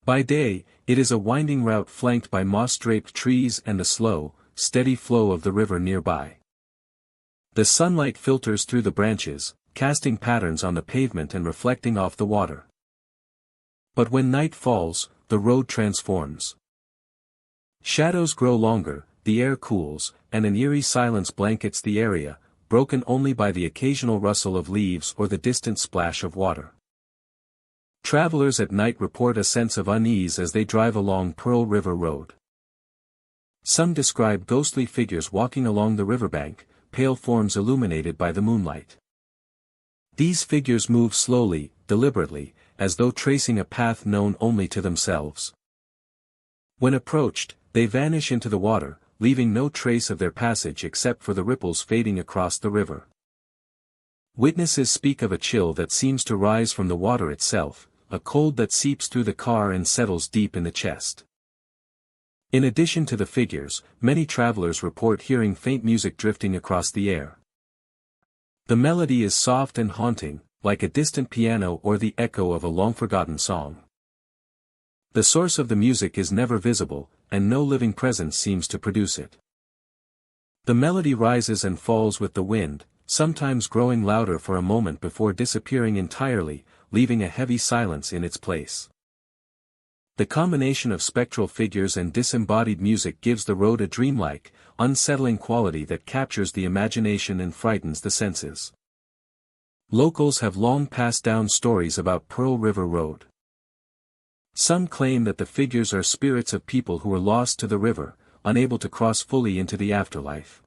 Speaker 1: By day, it is a winding route flanked by moss-draped trees and the slow, steady flow of the river nearby. The sunlight filters through the branches, casting patterns on the pavement and reflecting off the water. But when night falls, the road transforms. Shadows grow longer, the air cools, and an eerie silence blankets the area, broken only by the occasional rustle of leaves or the distant splash of water. Travelers at night report a sense of unease as they drive along Pearl River Road. Some describe ghostly figures walking along the riverbank, pale forms illuminated by the moonlight. These figures move slowly, deliberately, as though tracing a path known only to themselves. When approached, they vanish into the water, leaving no trace of their passage except for the ripples fading across the river. Witnesses speak of a chill that seems to rise from the water itself, a cold that seeps through the car and settles deep in the chest. In addition to the figures, many travelers report hearing faint music drifting across the air. The melody is soft and haunting, like a distant piano or the echo of a long-forgotten song. The source of the music is never visible, and no living presence seems to produce it. The melody rises and falls with the wind, sometimes growing louder for a moment before disappearing entirely, leaving a heavy silence in its place. The combination of spectral figures and disembodied music gives the road a dreamlike, unsettling quality that captures the imagination and frightens the senses. Locals have long passed down stories about Pearl River Road. Some claim that the figures are spirits of people who were lost to the river, unable to cross fully into the afterlife.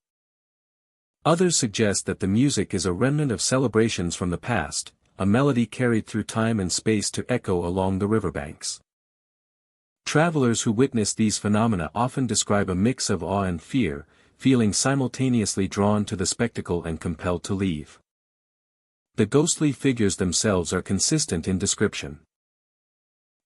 Speaker 1: Others suggest that the music is a remnant of celebrations from the past, a melody carried through time and space to echo along the riverbanks. Travelers who witness these phenomena often describe a mix of awe and fear, feeling simultaneously drawn to the spectacle and compelled to leave. The ghostly figures themselves are consistent in description.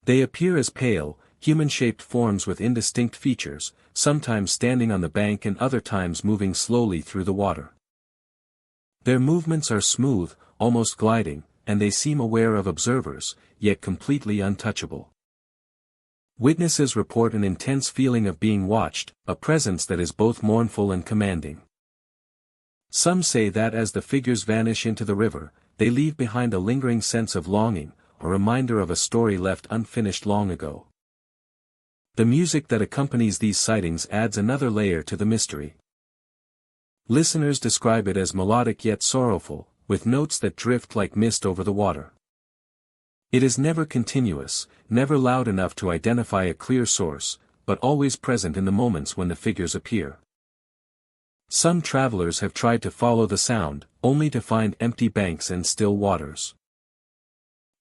Speaker 1: They appear as pale, human-shaped forms with indistinct features, sometimes standing on the bank and other times moving slowly through the water. Their movements are smooth, almost gliding, and they seem aware of observers, yet completely untouchable. Witnesses report an intense feeling of being watched, a presence that is both mournful and commanding. Some say that as the figures vanish into the river, they leave behind a lingering sense of longing, a reminder of a story left unfinished long ago. The music that accompanies these sightings adds another layer to the mystery. Listeners describe it as melodic yet sorrowful, with notes that drift like mist over the water. It is never continuous, never loud enough to identify a clear source, but always present in the moments when the figures appear. Some travelers have tried to follow the sound, only to find empty banks and still waters.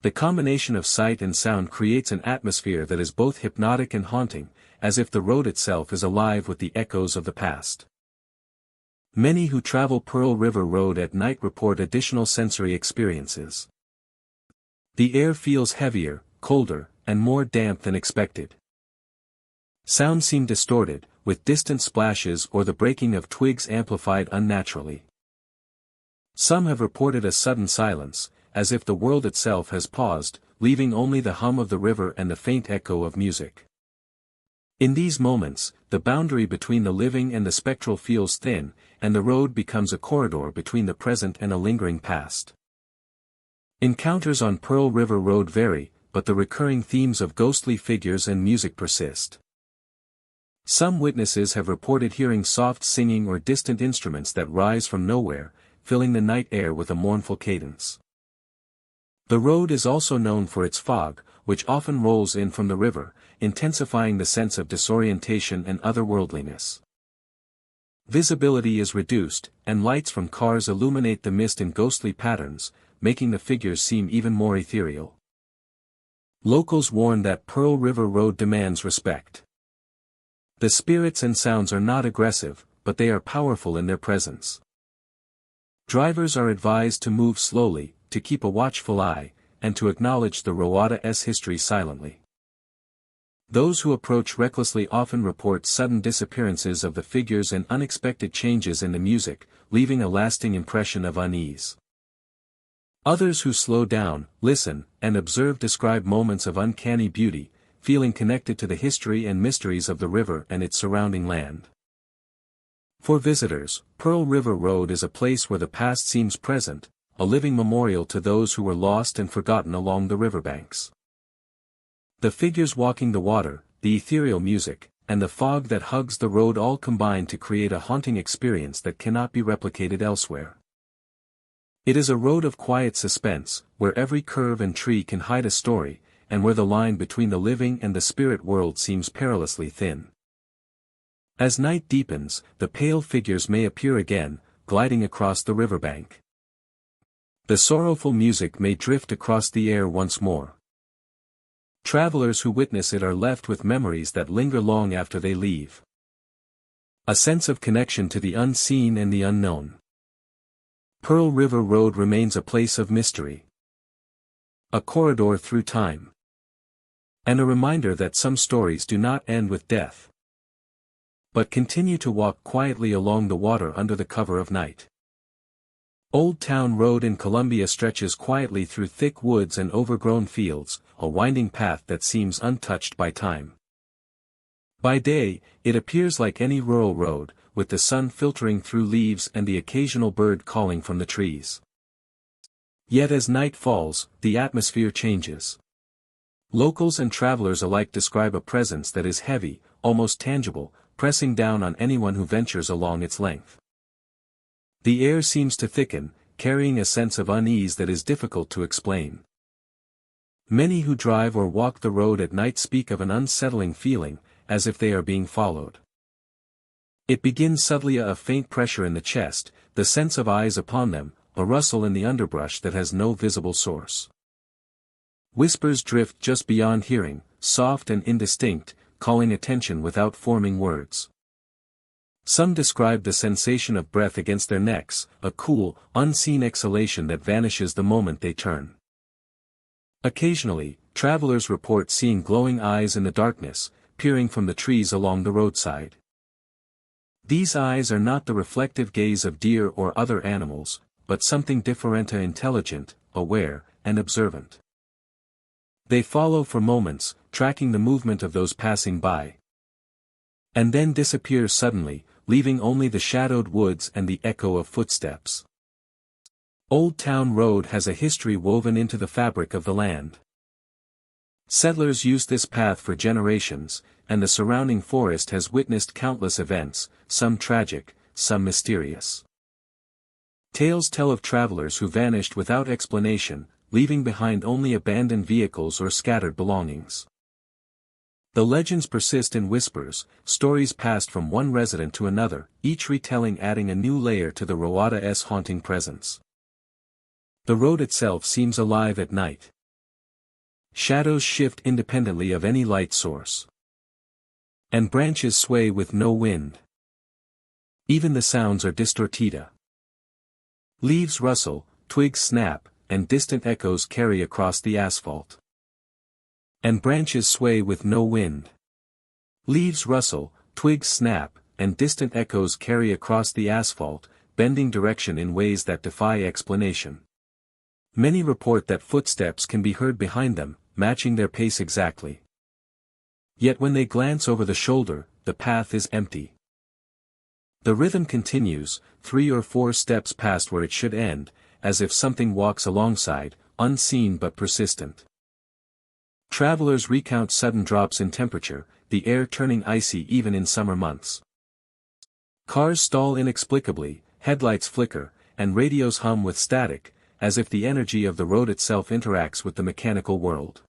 Speaker 1: The combination of sight and sound creates an atmosphere that is both hypnotic and haunting, as if the road itself is alive with the echoes of the past. Many who travel Pearl River Road at night report additional sensory experiences. The air feels heavier, colder, and more damp than expected. Sounds seem distorted, with distant splashes or the breaking of twigs amplified unnaturally. Some have reported a sudden silence, as if the world itself has paused, leaving only the hum of the river and the faint echo of music. In these moments, the boundary between the living and the spectral feels thin, and the road becomes a corridor between the present and a lingering past. Encounters on Pearl River Road vary, but the recurring themes of ghostly figures and music persist. Some witnesses have reported hearing soft singing or distant instruments that rise from nowhere, filling the night air with a mournful cadence. The road is also known for its fog, which often rolls in from the river, intensifying the sense of disorientation and otherworldliness. Visibility is reduced, and lights from cars illuminate the mist in ghostly patterns, making the figures seem even more ethereal. Locals warn that Pearl River Road demands respect. The spirits and sounds are not aggressive, but they are powerful in their presence. Drivers are advised to move slowly, to keep a watchful eye, and to acknowledge the road's history silently. Those who approach recklessly often report sudden disappearances of the figures and unexpected changes in the music, leaving a lasting impression of unease. Others who slow down, listen, and observe describe moments of uncanny beauty, feeling connected to the history and mysteries of the river and its surrounding land. For visitors, Pearl River Road is a place where the past seems present, a living memorial to those who were lost and forgotten along the riverbanks. The figures walking the water, the ethereal music, and the fog that hugs the road all combine to create a haunting experience that cannot be replicated elsewhere. It is a road of quiet suspense, where every curve and tree can hide a story, and where the line between the living and the spirit world seems perilously thin. As night deepens, the pale figures may appear again, gliding across the riverbank. The sorrowful music may drift across the air once more. Travelers who witness it are left with memories that linger long after they leave. A sense of connection to the unseen and the unknown. Pearl River Road remains a place of mystery. A corridor through time. And a reminder that some stories do not end with death, but continue to walk quietly along the water under the cover of night. Old Town Road in Columbia stretches quietly through thick woods and overgrown fields, a winding path that seems untouched by time. By day, it appears like any rural road, with the sun filtering through leaves and the occasional bird calling from the trees. Yet as night falls, the atmosphere changes. Locals and travelers alike describe a presence that is heavy, almost tangible, pressing down on anyone who ventures along its length. The air seems to thicken, carrying a sense of unease that is difficult to explain. Many who drive or walk the road at night speak of an unsettling feeling, as if they are being followed. It begins subtly, a faint pressure in the chest, the sense of eyes upon them, a rustle in the underbrush that has no visible source. Whispers drift just beyond hearing, soft and indistinct, calling attention without forming words. Some describe the sensation of breath against their necks, a cool, unseen exhalation that vanishes the moment they turn. Occasionally, travelers report seeing glowing eyes in the darkness, peering from the trees along the roadside. These eyes are not the reflective gaze of deer or other animals, but something different, intelligent, aware, and observant. They follow for moments, tracking the movement of those passing by, and then disappear suddenly, leaving only the shadowed woods and the echo of footsteps. Old Town Road has a history woven into the fabric of the land. Settlers used this path for generations, and the surrounding forest has witnessed countless events, some tragic, some mysterious. Tales tell of travelers who vanished without explanation, leaving behind only abandoned vehicles or scattered belongings. The legends persist in whispers, stories passed from one resident to another, each retelling adding a new layer to the roada's haunting presence. The road itself seems alive at night. Shadows shift independently of any light source, and branches sway with no wind. Even the sounds are distorted. Leaves rustle, twigs snap, and distant echoes carry across the asphalt. And branches sway with no wind. Leaves rustle, twigs snap, and distant echoes carry across the asphalt, bending direction in ways that defy explanation. Many report that footsteps can be heard behind them, matching their pace exactly. Yet when they glance over the shoulder, the path is empty. The rhythm continues, 3 or 4 steps past where it should end, as if something walks alongside, unseen but persistent. Travelers recount sudden drops in temperature, the air turning icy even in summer months. Cars stall inexplicably, headlights flicker, and radios hum with static, as if the energy of the road itself interacts with the mechanical world.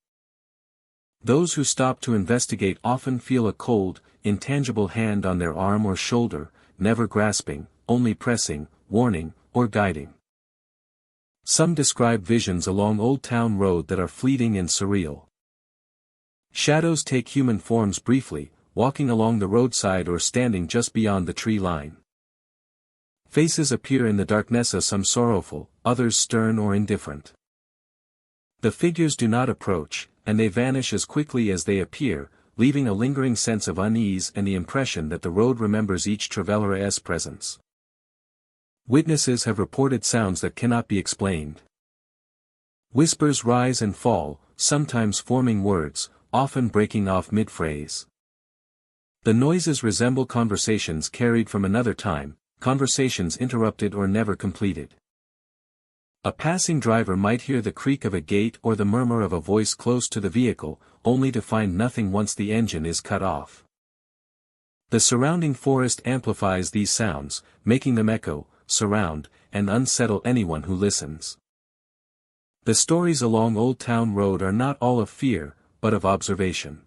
Speaker 1: Those who stop to investigate often feel a cold, intangible hand on their arm or shoulder, never grasping, only pressing, warning, or guiding. Some describe visions along Old Town Road that are fleeting and surreal. Shadows take human forms briefly, walking along the roadside or standing just beyond the tree line. Faces appear in the darkness, some sorrowful, others stern or indifferent. The figures do not approach, and they vanish as quickly as they appear, leaving a lingering sense of unease and the impression that the road remembers each traveller's presence. Witnesses have reported sounds that cannot be explained. Whispers rise and fall, sometimes forming words, often breaking off mid-phrase. The noises resemble conversations carried from another time, conversations interrupted or never completed. A passing driver might hear the creak of a gate or the murmur of a voice close to the vehicle, only to find nothing once the engine is cut off. The surrounding forest amplifies these sounds, making them echo, surround, and unsettle anyone who listens. The stories along Old Town Road are not all of fear, but of observation.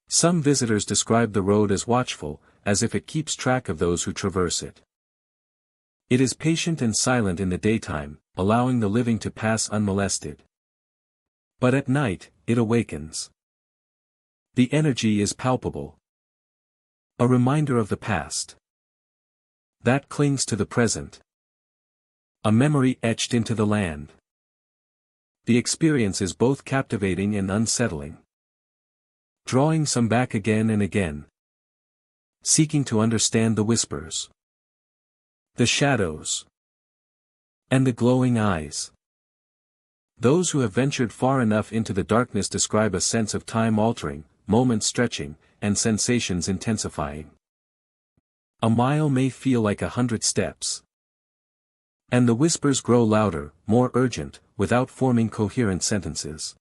Speaker 1: Some visitors describe the road as watchful, as if it keeps track of those who traverse it. It is patient and silent in the daytime, allowing the living to pass unmolested. But at night, it awakens. The energy is palpable. A reminder of the past that clings to the present. A memory etched into the land. The experience is both captivating and unsettling. Drawing some back again and again. Seeking to understand the whispers. The shadows. And the glowing eyes. Those who have ventured far enough into the darkness describe a sense of time altering, moments stretching, and sensations intensifying. A mile may feel like 100 steps. And the whispers grow louder, more urgent, without forming coherent sentences.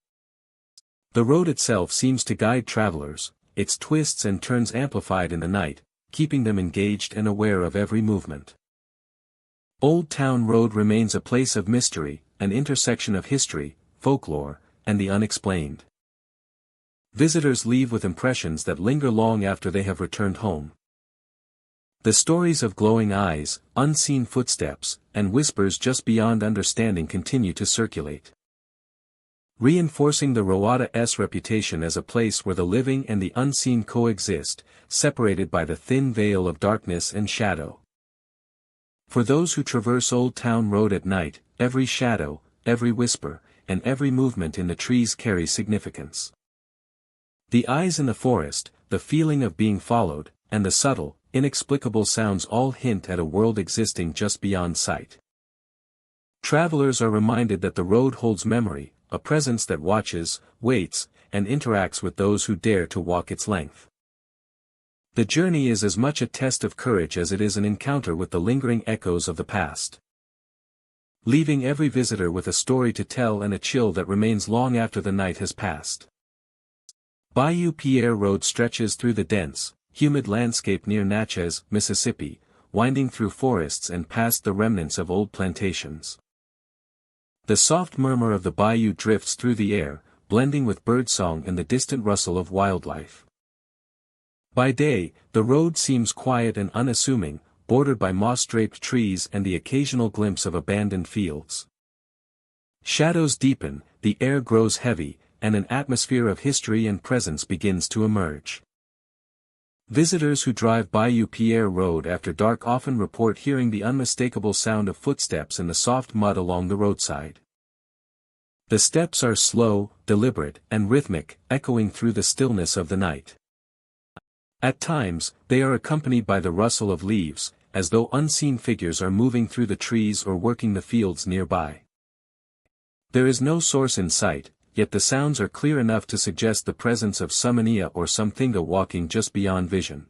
Speaker 1: The road itself seems to guide travelers, its twists and turns amplified in the night, keeping them engaged and aware of every movement. Old Town Road remains a place of mystery, an intersection of history, folklore, and the unexplained. Visitors leave with impressions that linger long after they have returned home. The stories of glowing eyes, unseen footsteps, and whispers just beyond understanding continue to circulate, reinforcing the Roada's reputation as a place where the living and the unseen coexist, separated by the thin veil of darkness and shadow. For those who traverse Old Town Road at night, every shadow, every whisper, and every movement in the trees carries significance. The eyes in the forest, the feeling of being followed, and the subtle, inexplicable sounds all hint at a world existing just beyond sight. Travelers are reminded that the road holds memory, a presence that watches, waits, and interacts with those who dare to walk its length. The journey is as much a test of courage as it is an encounter with the lingering echoes of the past, leaving every visitor with a story to tell and a chill that remains long after the night has passed. Bayou Pierre Road stretches through the dense, humid landscape near Natchez, Mississippi, winding through forests and past the remnants of old plantations. The soft murmur of the bayou drifts through the air, blending with birdsong and the distant rustle of wildlife. By day, the road seems quiet and unassuming, bordered by moss-draped trees and the occasional glimpse of abandoned fields. Shadows deepen, the air grows heavy, and an atmosphere of history and presence begins to emerge. Visitors who drive Bayou Pierre Road after dark often report hearing the unmistakable sound of footsteps in the soft mud along the roadside. The steps are slow, deliberate, and rhythmic, echoing through the stillness of the night. At times, they are accompanied by the rustle of leaves, as though unseen figures are moving through the trees or working the fields nearby. There is no source in sight, yet the sounds are clear enough to suggest the presence of something or something walking just beyond vision.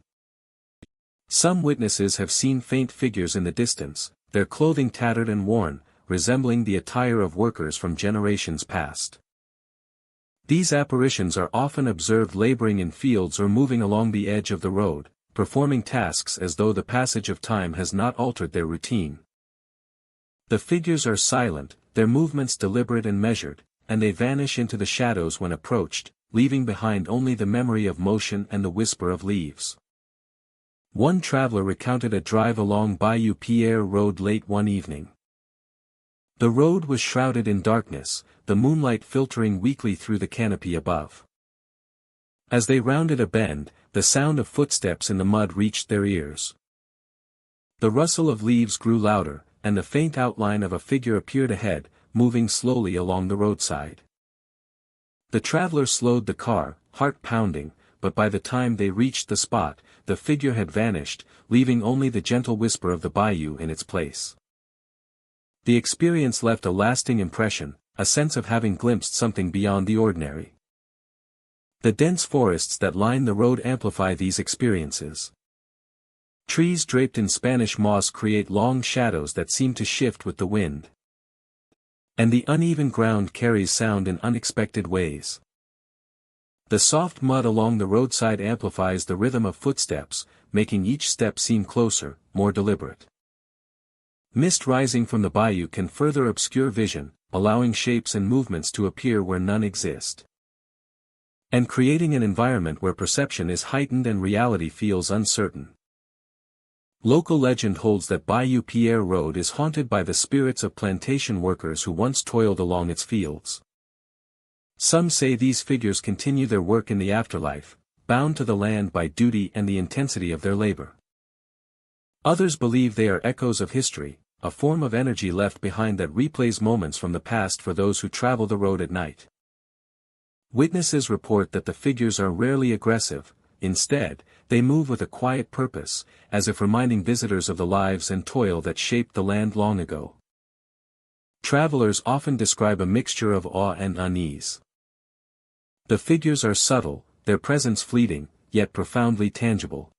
Speaker 1: Some witnesses have seen faint figures in the distance, their clothing tattered and worn, resembling the attire of workers from generations past. These apparitions are often observed laboring in fields or moving along the edge of the road, performing tasks as though the passage of time has not altered their routine. The figures are silent, their movements deliberate and measured, and they vanish into the shadows when approached, leaving behind only the memory of motion and the whisper of leaves. One traveler recounted a drive along Bayou Pierre Road late one evening. The road was shrouded in darkness, the moonlight filtering weakly through the canopy above. As they rounded a bend, the sound of footsteps in the mud reached their ears. The rustle of leaves grew louder, and the faint outline of a figure appeared ahead, moving slowly along the roadside. The traveler slowed the car, heart pounding, but by the time they reached the spot, the figure had vanished, leaving only the gentle whisper of the bayou in its place. The experience left a lasting impression, a sense of having glimpsed something beyond the ordinary. The dense forests that line the road amplify these experiences. Trees draped in Spanish moss create long shadows that seem to shift with the wind. And the uneven ground carries sound in unexpected ways. The soft mud along the roadside amplifies the rhythm of footsteps, making each step seem closer, more deliberate. Mist rising from the bayou can further obscure vision, allowing shapes and movements to appear where none exist. And creating an environment where perception is heightened and reality feels uncertain. Local legend holds that Bayou Pierre Road is haunted by the spirits of plantation workers who once toiled along its fields. Some say these figures continue their work in the afterlife, bound to the land by duty and the intensity of their labor. Others believe they are echoes of history, a form of energy left behind that replays moments from the past for those who travel the road at night. Witnesses report that the figures are rarely aggressive, instead, they move with a quiet purpose, as if reminding visitors of the lives and toil that shaped the land long ago. Travelers often describe a mixture of awe and unease. The figures are subtle, their presence fleeting, yet profoundly tangible.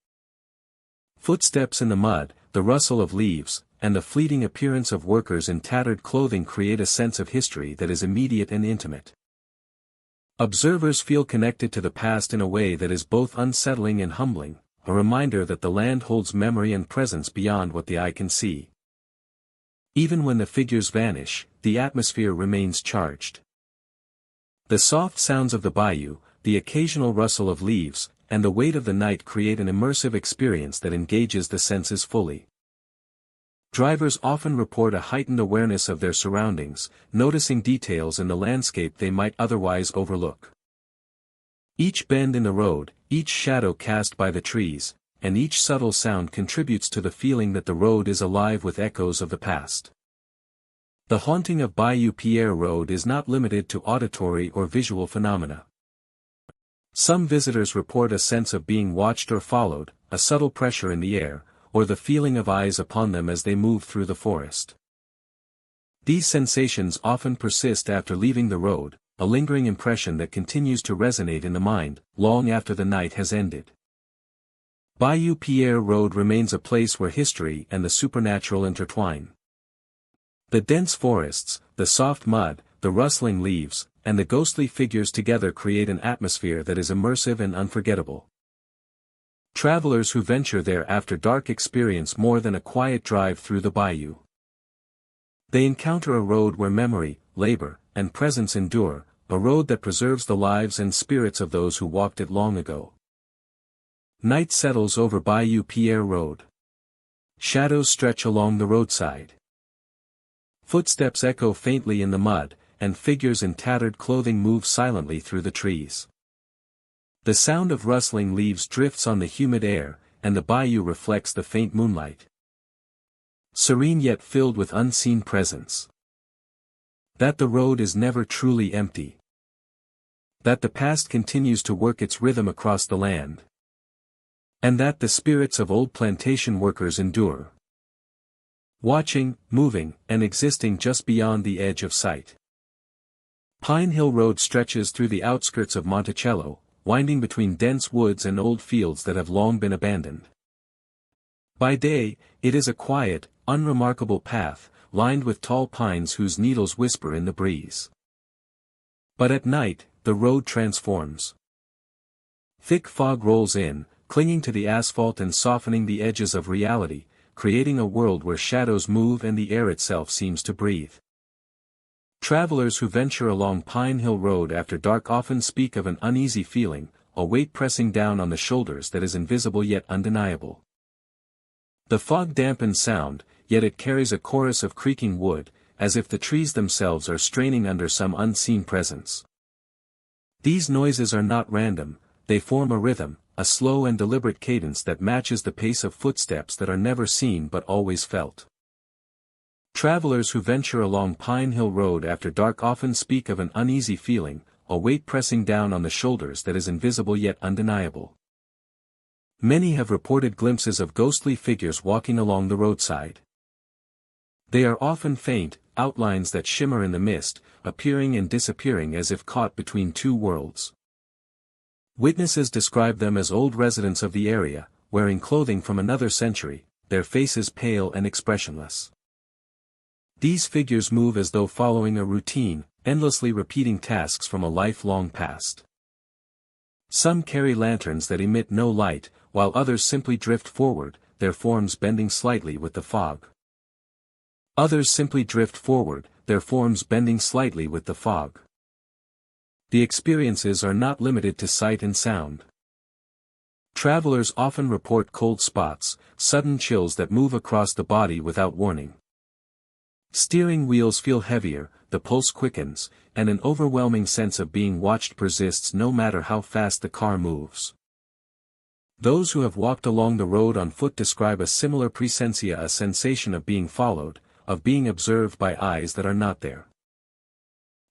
Speaker 1: Footsteps in the mud, the rustle of leaves, and the fleeting appearance of workers in tattered clothing create a sense of history that is immediate and intimate. Observers feel connected to the past in a way that is both unsettling and humbling, a reminder that the land holds memory and presence beyond what the eye can see. Even when the figures vanish, the atmosphere remains charged. The soft sounds of the bayou, the occasional rustle of leaves, and the weight of the night create an immersive experience that engages the senses fully. Drivers often report a heightened awareness of their surroundings, noticing details in the landscape they might otherwise overlook. Each bend in the road, each shadow cast by the trees, and each subtle sound contributes to the feeling that the road is alive with echoes of the past. The haunting of Bayou Pierre Road is not limited to auditory or visual phenomena. Some visitors report a sense of being watched or followed, a subtle pressure in the air, or the feeling of eyes upon them as they move through the forest. These sensations often persist after leaving the road, a lingering impression that continues to resonate in the mind, long after the night has ended. Bayou Pierre Road remains a place where history and the supernatural intertwine. The dense forests, the soft mud, the rustling leaves, and the ghostly figures together create an atmosphere that is immersive and unforgettable. Travelers who venture there after dark experience more than a quiet drive through the bayou. They encounter a road where memory, labor, and presence endure, a road that preserves the lives and spirits of those who walked it long ago. Night settles over Bayou Pierre Road. Shadows stretch along the roadside. Footsteps echo faintly in the mud, and figures in tattered clothing move silently through the trees. The sound of rustling leaves drifts on the humid air, and the bayou reflects the faint moonlight. Serene yet filled with unseen presence. That the road is never truly empty. That the past continues to work its rhythm across the land. And that the spirits of old plantation workers endure. watching, moving, and existing just beyond the edge of sight. Pine Hill Road stretches through the outskirts of Monticello, winding between dense woods and old fields that have long been abandoned. By day, it is a quiet, unremarkable path, lined with tall pines whose needles whisper in the breeze. But at night, the road transforms. Thick fog rolls in, clinging to the asphalt and softening the edges of reality, creating a world where shadows move and the air itself seems to breathe. Travelers who venture along Pine Hill Road after dark often speak of an uneasy feeling, a weight pressing down on the shoulders that is invisible yet undeniable. The fog dampens sound, yet it carries a chorus of creaking wood, as if the trees themselves are straining under some unseen presence. These noises are not random, they form a rhythm, a slow and deliberate cadence that matches the pace of footsteps that are never seen but always felt. Travelers who venture along Pine Hill Road after dark often speak of an uneasy feeling, a weight pressing down on the shoulders that is invisible yet undeniable. Many have reported glimpses of ghostly figures walking along the roadside. They are often faint, outlines that shimmer in the mist, appearing and disappearing as if caught between two worlds. Witnesses describe them as old residents of the area, wearing clothing from another century, their faces pale and expressionless. These figures move as though following a routine, endlessly repeating tasks from a lifelong past. Some carry lanterns that emit no light, while others simply drift forward, their forms bending slightly with the fog. Others simply drift forward, their forms bending slightly with the fog. The experiences are not limited to sight and sound. Travelers often report cold spots, sudden chills that move across the body without warning. Steering wheels feel heavier, the pulse quickens, and an overwhelming sense of being watched persists no matter how fast the car moves. Those who have walked along the road on foot describe a similar presentia, a sensation of being followed, of being observed by eyes that are not there.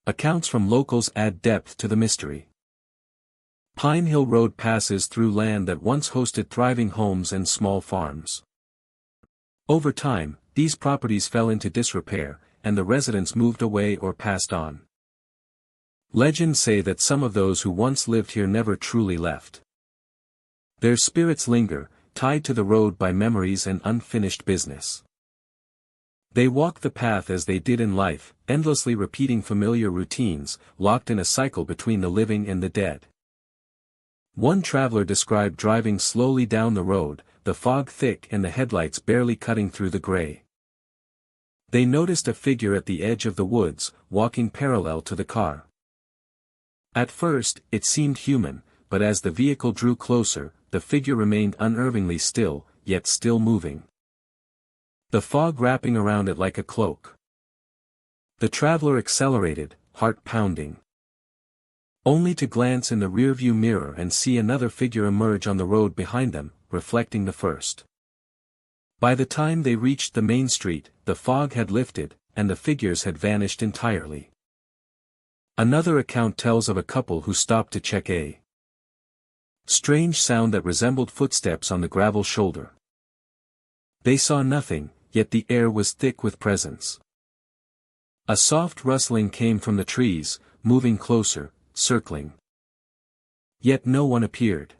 Speaker 1: Accounts from locals add depth to the mystery. Pine Hill Road passes through land that once hosted thriving homes and small farms. Over time, these properties fell into disrepair, and the residents moved away or passed on. Legends say that some of those who once lived here never truly left. Their spirits linger, tied to the road by memories and unfinished business. They walk the path as they did in life, endlessly repeating familiar routines, locked in a cycle between the living and the dead. One traveler described driving slowly down the road, the fog thick and the headlights barely cutting through the gray. They noticed a figure at the edge of the woods, walking parallel to the car. At first, it seemed human, but as the vehicle drew closer, the figure remained unerringly still, yet still moving. The fog wrapping around it like a cloak. The traveler accelerated, heart pounding. Only to glance in the rearview mirror and see another figure emerge on the road behind them, reflecting the first. By the time they reached the main street, the fog had lifted, and the figures had vanished entirely. Another account tells of a couple who stopped to check a strange sound that resembled footsteps on the gravel shoulder. They saw nothing, yet the air was thick with presence. A soft rustling came from the trees, moving closer, circling. Yet no one appeared.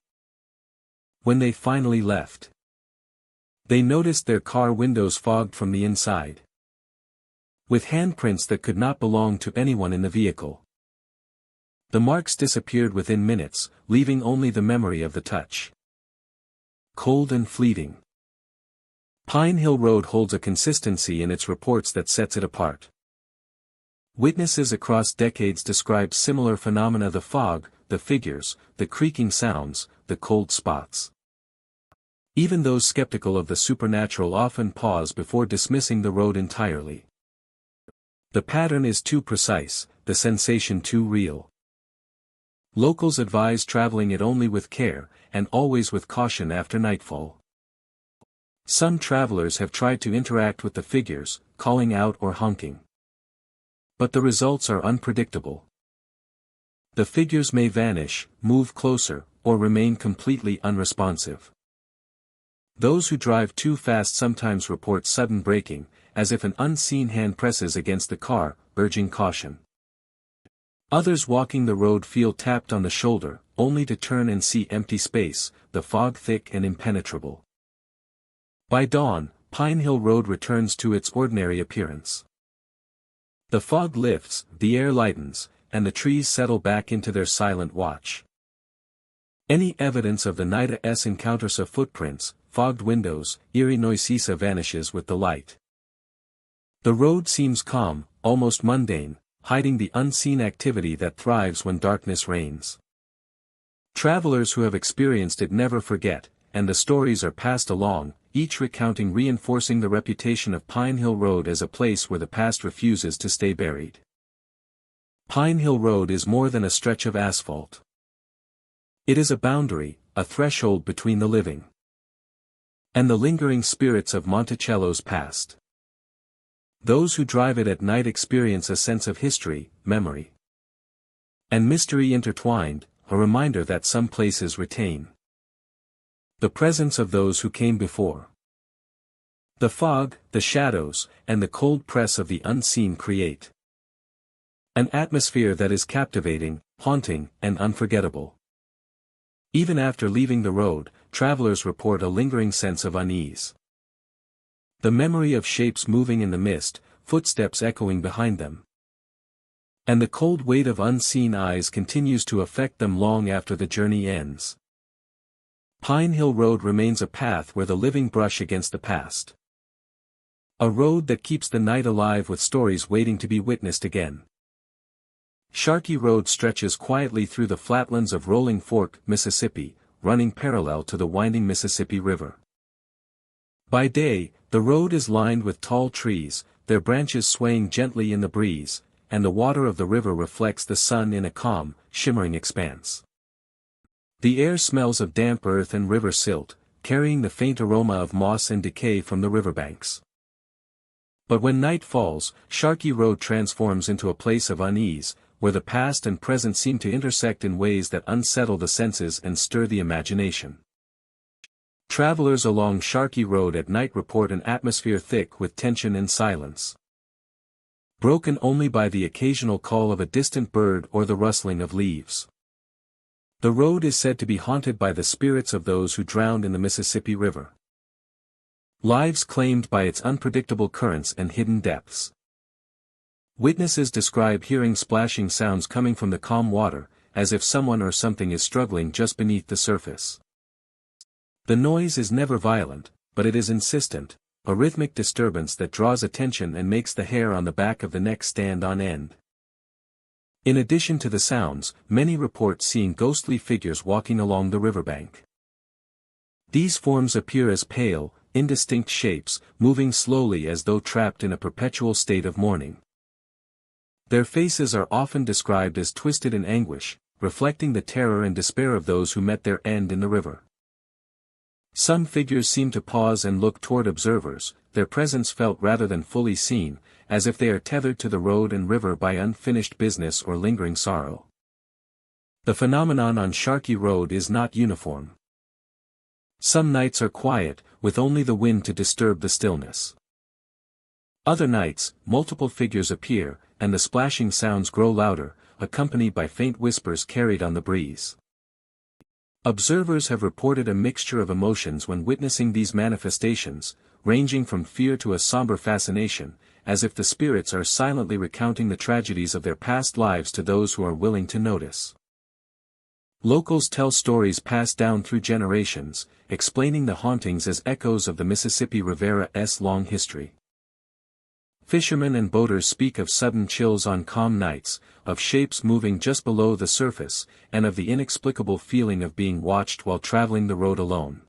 Speaker 1: When they finally left, they noticed their car windows fogged from the inside, with handprints that could not belong to anyone in the vehicle. The marks disappeared within minutes, leaving only the memory of the touch. Cold and fleeting. Pine Hill Road holds a consistency in its reports that sets it apart. Witnesses across decades describe similar phenomena: the fog, the figures, the creaking sounds, the cold spots. Even those skeptical of the supernatural often pause before dismissing the road entirely. The pattern is too precise, the sensation too real. Locals advise traveling it only with care, and always with caution after nightfall. Some travelers have tried to interact with the figures, calling out or honking. But the results are unpredictable. The figures may vanish, move closer, or remain completely unresponsive. Those who drive too fast sometimes report sudden braking, as if an unseen hand presses against the car, urging caution. Others walking the road feel tapped on the shoulder, only to turn and see empty space, the fog thick and impenetrable. By dawn, Pine Hill Road returns to its ordinary appearance. The fog lifts, the air lightens, and the trees settle back into their silent watch. Any evidence of the night's encounters of footprints, fogged windows, eerie noises vanishes with the light. The road seems calm, almost mundane, hiding the unseen activity that thrives when darkness reigns. Travelers who have experienced it never forget, and the stories are passed along, each recounting reinforcing the reputation of Pine Hill Road as a place where the past refuses to stay buried. Pine Hill Road is more than a stretch of asphalt. It is a boundary, a threshold between the living and the lingering spirits of Monticello's past. Those who drive it at night experience a sense of history, memory, and mystery intertwined, a reminder that some places retain the presence of those who came before. The fog, the shadows, and the cold press of the unseen create an atmosphere that is captivating, haunting, and unforgettable. Even after leaving the road, travelers report a lingering sense of unease. The memory of shapes moving in the mist, footsteps echoing behind them. And the cold weight of unseen eyes continues to affect them long after the journey ends. Pine Hill Road remains a path where the living brush against the past. A road that keeps the night alive with stories waiting to be witnessed again. Sharkey Road stretches quietly through the flatlands of Rolling Fork, Mississippi, running parallel to the winding Mississippi River. By day, the road is lined with tall trees, their branches swaying gently in the breeze, and the water of the river reflects the sun in a calm, shimmering expanse. The air smells of damp earth and river silt, carrying the faint aroma of moss and decay from the riverbanks. But when night falls, Sharkey Road transforms into a place of unease, where the past and present seem to intersect in ways that unsettle the senses and stir the imagination. Travelers along Sharkey Road at night report an atmosphere thick with tension and silence, broken only by the occasional call of a distant bird or the rustling of leaves. The road is said to be haunted by the spirits of those who drowned in the Mississippi River. Lives claimed by its unpredictable currents and hidden depths. Witnesses describe hearing splashing sounds coming from the calm water, as if someone or something is struggling just beneath the surface. The noise is never violent, but it is insistent, a rhythmic disturbance that draws attention and makes the hair on the back of the neck stand on end. In addition to the sounds, many report seeing ghostly figures walking along the riverbank. These forms appear as pale, indistinct shapes, moving slowly as though trapped in a perpetual state of mourning. Their faces are often described as twisted in anguish, reflecting the terror and despair of those who met their end in the river. Some figures seem to pause and look toward observers, their presence felt rather than fully seen, as if they are tethered to the road and river by unfinished business or lingering sorrow. The phenomenon on Sharkey Road is not uniform. Some nights are quiet, with only the wind to disturb the stillness. Other nights, multiple figures appear, and the splashing sounds grow louder, accompanied by faint whispers carried on the breeze. Observers have reported a mixture of emotions when witnessing these manifestations, ranging from fear to a somber fascination, as if the spirits are silently recounting the tragedies of their past lives to those who are willing to notice. Locals tell stories passed down through generations, explaining the hauntings as echoes of the Mississippi River's long history. Fishermen and boaters speak of sudden chills on calm nights, of shapes moving just below the surface, and of the inexplicable feeling of being watched while traveling the road alone.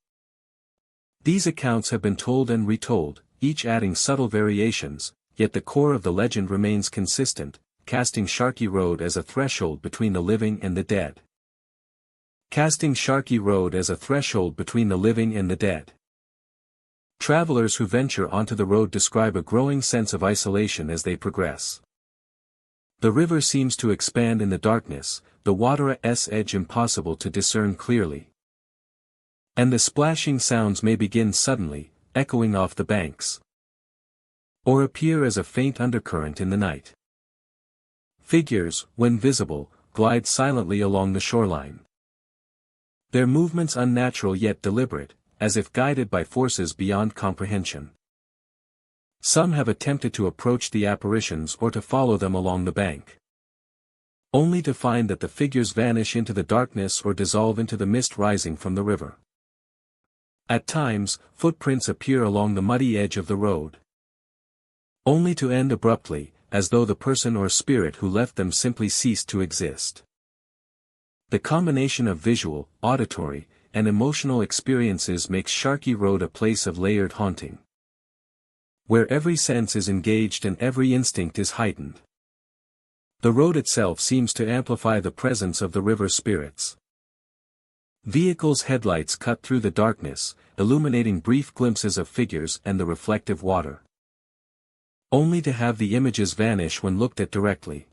Speaker 1: These accounts have been told and retold, each adding subtle variations, yet the core of the legend remains consistent, casting Sharkey Road as a threshold between the living and the dead. Casting Sharkey Road as a threshold between the living and the dead. Travelers who venture onto the road describe a growing sense of isolation as they progress. The river seems to expand in the darkness, the water's edge impossible to discern clearly. And the splashing sounds may begin suddenly, echoing off the banks, or appear as a faint undercurrent in the night. Figures, when visible, glide silently along the shoreline. Their movements unnatural yet deliberate, as if guided by forces beyond comprehension. Some have attempted to approach the apparitions or to follow them along the bank, only to find that the figures vanish into the darkness or dissolve into the mist rising from the river. At times, footprints appear along the muddy edge of the road, only to end abruptly, as though the person or spirit who left them simply ceased to exist. The combination of visual, auditory, and emotional experiences makes Sharkey Road a place of layered haunting, where every sense is engaged and every instinct is heightened. The road itself seems to amplify the presence of the river spirits. Vehicles' headlights cut through the darkness, illuminating brief glimpses of figures and the reflective water, only to have the images vanish when looked at directly.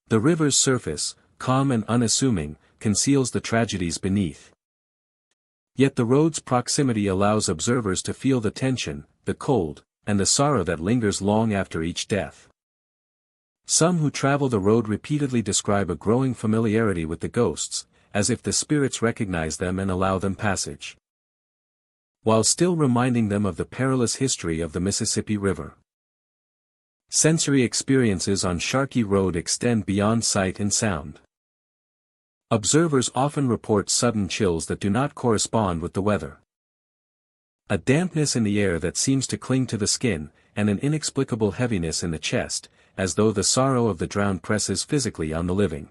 Speaker 1: The river's surface, calm and unassuming, conceals the tragedies beneath. Yet the road's proximity allows observers to feel the tension, the cold, and the sorrow that lingers long after each death. Some who travel the road repeatedly describe a growing familiarity with the ghosts, as if the spirits recognize them and allow them passage, while still reminding them of the perilous history of the Mississippi River. Sensory experiences on Sharkey Road extend beyond sight and sound. Observers often report sudden chills that do not correspond with the weather, a dampness in the air that seems to cling to the skin, and an inexplicable heaviness in the chest, as though the sorrow of the drowned presses physically on the living.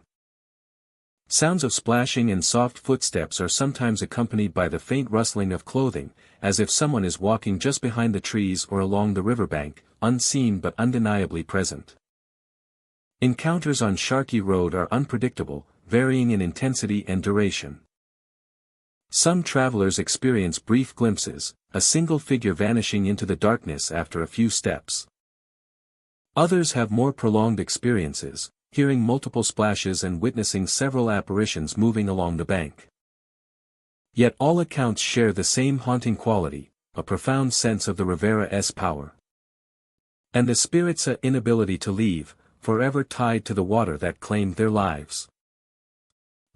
Speaker 1: Sounds of splashing and soft footsteps are sometimes accompanied by the faint rustling of clothing, as if someone is walking just behind the trees or along the riverbank, unseen but undeniably present. Encounters on Sharkey Road are unpredictable, varying in intensity and duration. Some travelers experience brief glimpses, a single figure vanishing into the darkness after a few steps. Others have more prolonged experiences, hearing multiple splashes and witnessing several apparitions moving along the bank. Yet all accounts share the same haunting quality, a profound sense of the Rivera's power, and the spirits' inability to leave, forever tied to the water that claimed their lives.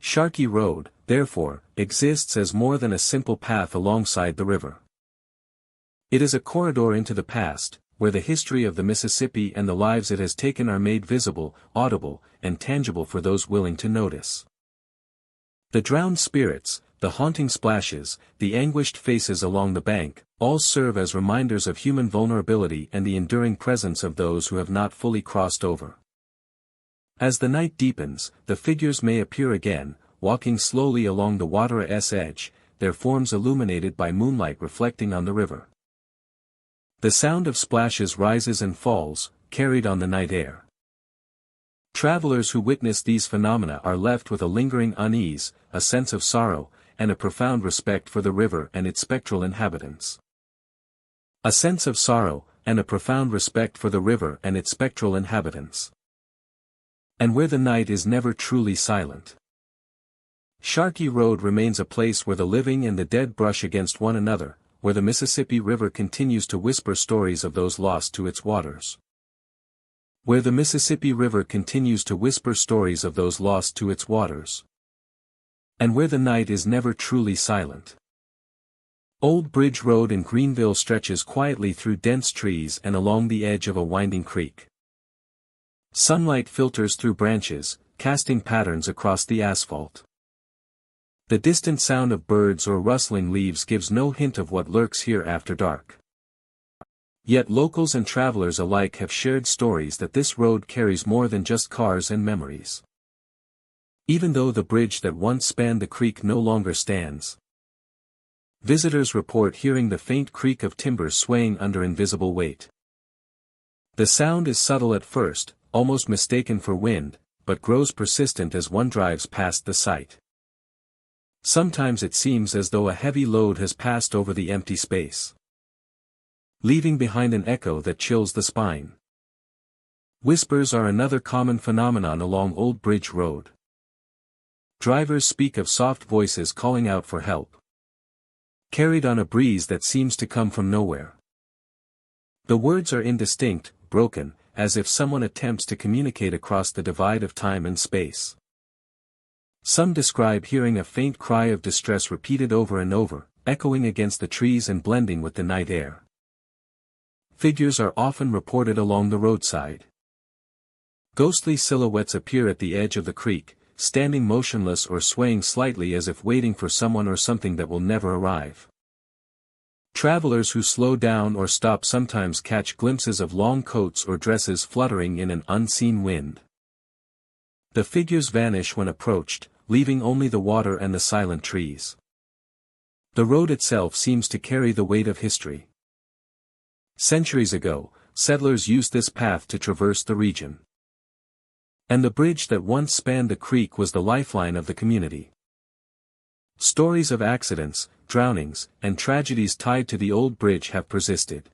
Speaker 1: Sharkey Road, therefore, exists as more than a simple path alongside the river. It is a corridor into the past, where the history of the Mississippi and the lives it has taken are made visible, audible, and tangible for those willing to notice. The drowned spirits, the haunting splashes, the anguished faces along the bank, all serve as reminders of human vulnerability and the enduring presence of those who have not fully crossed over. As the night deepens, the figures may appear again, walking slowly along the water's edge, their forms illuminated by moonlight reflecting on the river. The sound of splashes rises and falls, carried on the night air. Travelers who witness these phenomena are left with a lingering unease, a sense of sorrow, and a profound respect for the river and its spectral inhabitants. A sense of sorrow, and a profound respect for the river and its spectral inhabitants. And where the night is never truly silent. Sharkey Road remains a place where the living and the dead brush against one another, where the Mississippi River continues to whisper stories of those lost to its waters. Where the Mississippi River continues to whisper stories of those lost to its waters. And where the night is never truly silent. Old Bridge Road in Greenville stretches quietly through dense trees and along the edge of a winding creek. Sunlight filters through branches, casting patterns across the asphalt. The distant sound of birds or rustling leaves gives no hint of what lurks here after dark. Yet locals and travelers alike have shared stories that this road carries more than just cars and memories. Even though the bridge that once spanned the creek no longer stands, visitors report hearing the faint creak of timbers swaying under invisible weight. The sound is subtle at first, almost mistaken for wind, but grows persistent as one drives past the site. Sometimes it seems as though a heavy load has passed over the empty space, leaving behind an echo that chills the spine. Whispers are another common phenomenon along Old Bridge Road. Drivers speak of soft voices calling out for help, carried on a breeze that seems to come from nowhere. The words are indistinct, broken, as if someone attempts to communicate across the divide of time and space. Some describe hearing a faint cry of distress repeated over and over, echoing against the trees and blending with the night air. Figures are often reported along the roadside. Ghostly silhouettes appear at the edge of the creek, standing motionless or swaying slightly as if waiting for someone or something that will never arrive. Travelers who slow down or stop sometimes catch glimpses of long coats or dresses fluttering in an unseen wind. The figures vanish when approached, leaving only the water and the silent trees. The road itself seems to carry the weight of history. Centuries ago, settlers used this path to traverse the region. And the bridge that once spanned the creek was the lifeline of the community. Stories of accidents, drownings, and tragedies tied to the old bridge have persisted,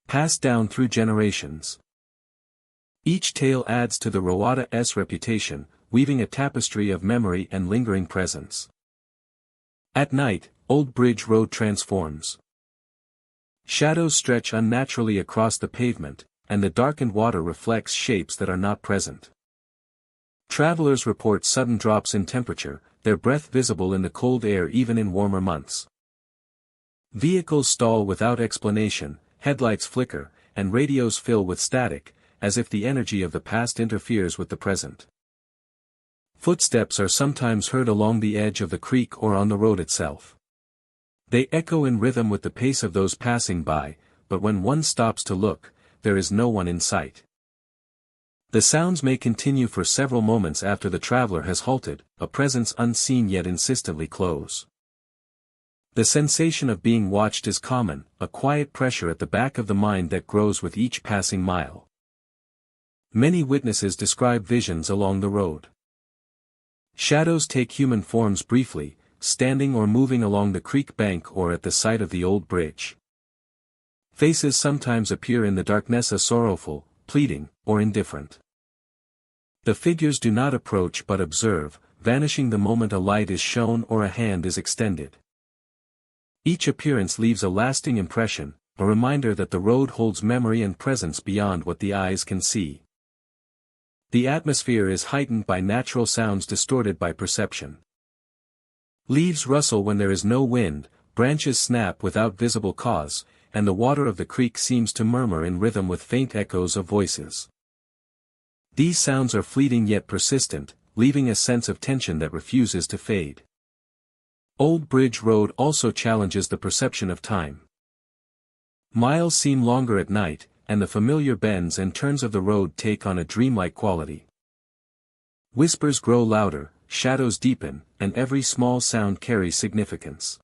Speaker 1: passed down through generations. Each tale adds to the Rowada's reputation, weaving a tapestry of memory and lingering presence. At night, Old Bridge Road transforms. Shadows stretch unnaturally across the pavement, and the darkened water reflects shapes that are not present. Travelers report sudden drops in temperature, their breath visible in the cold air even in warmer months. Vehicles stall without explanation, headlights flicker, and radios fill with static, as if the energy of the past interferes with the present. Footsteps are sometimes heard along the edge of the creek or on the road itself. They echo in rhythm with the pace of those passing by, but when one stops to look, there is no one in sight. The sounds may continue for several moments after the traveler has halted, a presence unseen yet insistently close. The sensation of being watched is common, a quiet pressure at the back of the mind that grows with each passing mile. Many witnesses describe visions along the road. Shadows take human forms briefly, standing or moving along the creek bank or at the site of the old bridge. Faces sometimes appear in the darkness, sorrowful, pleading, or indifferent. The figures do not approach but observe, vanishing the moment a light is shown or a hand is extended. Each appearance leaves a lasting impression, a reminder that the road holds memory and presence beyond what the eyes can see. The atmosphere is heightened by natural sounds distorted by perception. Leaves rustle when there is no wind, branches snap without visible cause, and the water of the creek seems to murmur in rhythm with faint echoes of voices. These sounds are fleeting yet persistent, leaving a sense of tension that refuses to fade. Old Bridge Road also challenges the perception of time. Miles seem longer at night, and the familiar bends and turns of the road take on a dreamlike quality. Whispers grow louder, shadows deepen, and every small sound carries significance.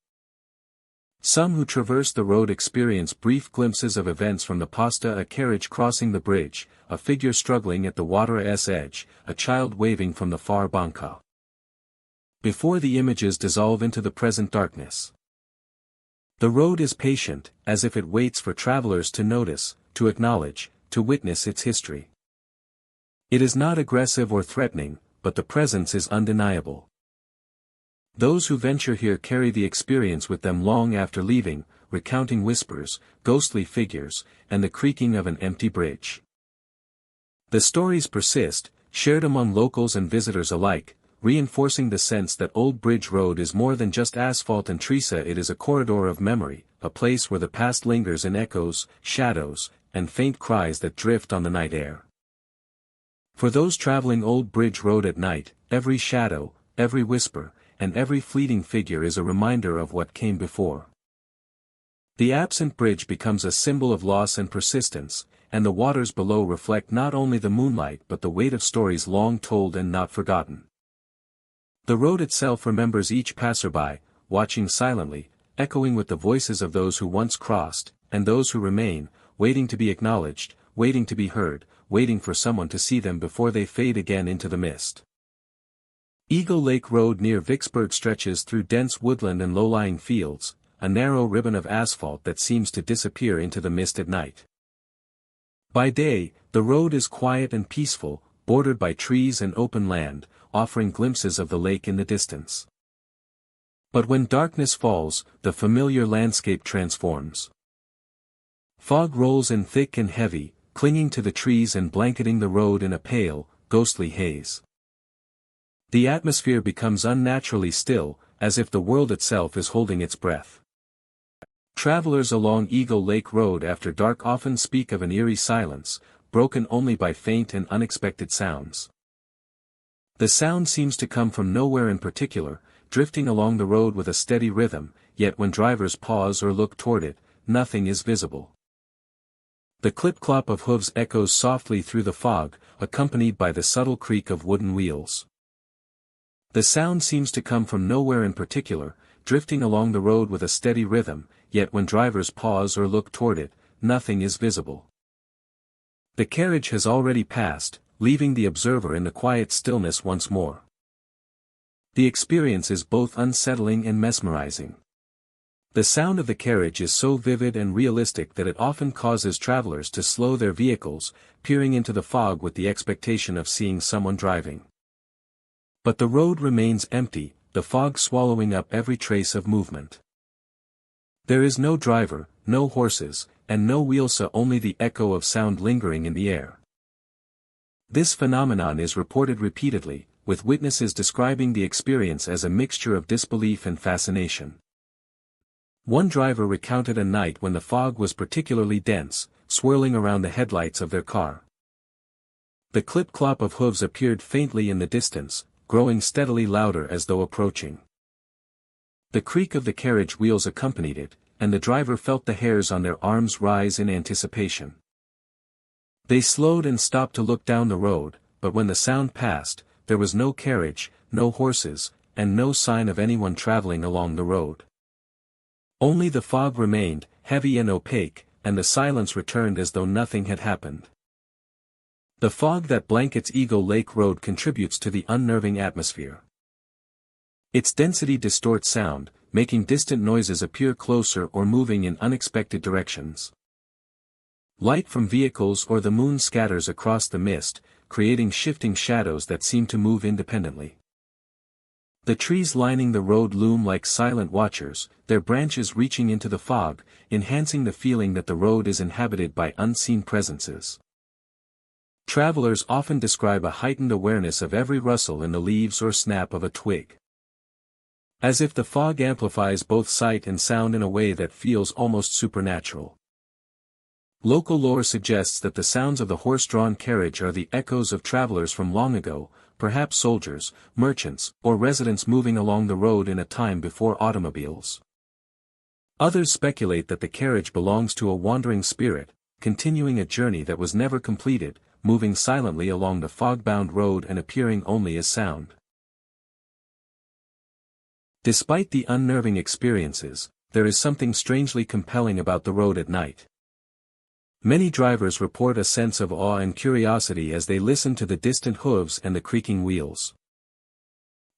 Speaker 1: Some who traverse the road experience brief glimpses of events from the past: a carriage crossing the bridge, a figure struggling at the water's edge, a child waving from the far banca. Before the images dissolve into the present darkness. The road is patient, as if it waits for travelers to notice, to acknowledge, to witness its history. It is not aggressive or threatening, but the presence is undeniable. Those who venture here carry the experience with them long after leaving, recounting whispers, ghostly figures, and the creaking of an empty bridge. The stories persist, shared among locals and visitors alike, reinforcing the sense that Old Bridge Road is more than just asphalt and trees. It is a corridor of memory, a place where the past lingers in echoes, shadows, and faint cries that drift on the night air. For those traveling Old Bridge Road at night, every shadow, every whisper, and every fleeting figure is a reminder of what came before. The absent bridge becomes a symbol of loss and persistence, and the waters below reflect not only the moonlight but the weight of stories long told and not forgotten. The road itself remembers each passerby, watching silently, echoing with the voices of those who once crossed, and those who remain, waiting to be acknowledged, waiting to be heard, waiting for someone to see them before they fade again into the mist. Eagle Lake Road near Vicksburg stretches through dense woodland and low-lying fields, a narrow ribbon of asphalt that seems to disappear into the mist at night. By day, the road is quiet and peaceful, bordered by trees and open land, offering glimpses of the lake in the distance. But when darkness falls, the familiar landscape transforms. Fog rolls in thick and heavy, clinging to the trees and blanketing the road in a pale, ghostly haze. The atmosphere becomes unnaturally still, as if the world itself is holding its breath. Travelers along Eagle Lake Road after dark often speak of an eerie silence, broken only by faint and unexpected sounds. The sound seems to come from nowhere in particular, drifting along the road with a steady rhythm, yet when drivers pause or look toward it, nothing is visible. The clip-clop of hooves echoes softly through the fog, accompanied by the subtle creak of wooden wheels. The sound seems to come from nowhere in particular, drifting along the road with a steady rhythm, yet when drivers pause or look toward it, nothing is visible. The carriage has already passed, leaving the observer in the quiet stillness once more. The experience is both unsettling and mesmerizing. The sound of the carriage is so vivid and realistic that it often causes travelers to slow their vehicles, peering into the fog with the expectation of seeing someone driving. But the road remains empty, the fog swallowing up every trace of movement. There is no driver, no horses, and no wheels, only the echo of sound lingering in the air. This phenomenon is reported repeatedly, with witnesses describing the experience as a mixture of disbelief and fascination. One driver recounted a night when the fog was particularly dense, swirling around the headlights of their car. The clip-clop of hooves appeared faintly in the distance, growing steadily louder as though approaching. The creak of the carriage wheels accompanied it, and the driver felt the hairs on their arms rise in anticipation. They slowed and stopped to look down the road, but when the sound passed, there was no carriage, no horses, and no sign of anyone traveling along the road. Only the fog remained, heavy and opaque, and the silence returned as though nothing had happened. The fog that blankets Eagle Lake Road contributes to the unnerving atmosphere. Its density distorts sound, making distant noises appear closer or moving in unexpected directions. Light from vehicles or the moon scatters across the mist, creating shifting shadows that seem to move independently. The trees lining the road loom like silent watchers, their branches reaching into the fog, enhancing the feeling that the road is inhabited by unseen presences. Travelers often describe a heightened awareness of every rustle in the leaves or snap of a twig. As if the fog amplifies both sight and sound in a way that feels almost supernatural. Local lore suggests that the sounds of the horse-drawn carriage are the echoes of travelers from long ago, perhaps soldiers, merchants, or residents moving along the road in a time before automobiles. Others speculate that the carriage belongs to a wandering spirit, continuing a journey that was never completed, moving silently along the fog-bound road and appearing only as sound. Despite the unnerving experiences, there is something strangely compelling about the road at night. Many drivers report a sense of awe and curiosity as they listen to the distant hooves and the creaking wheels.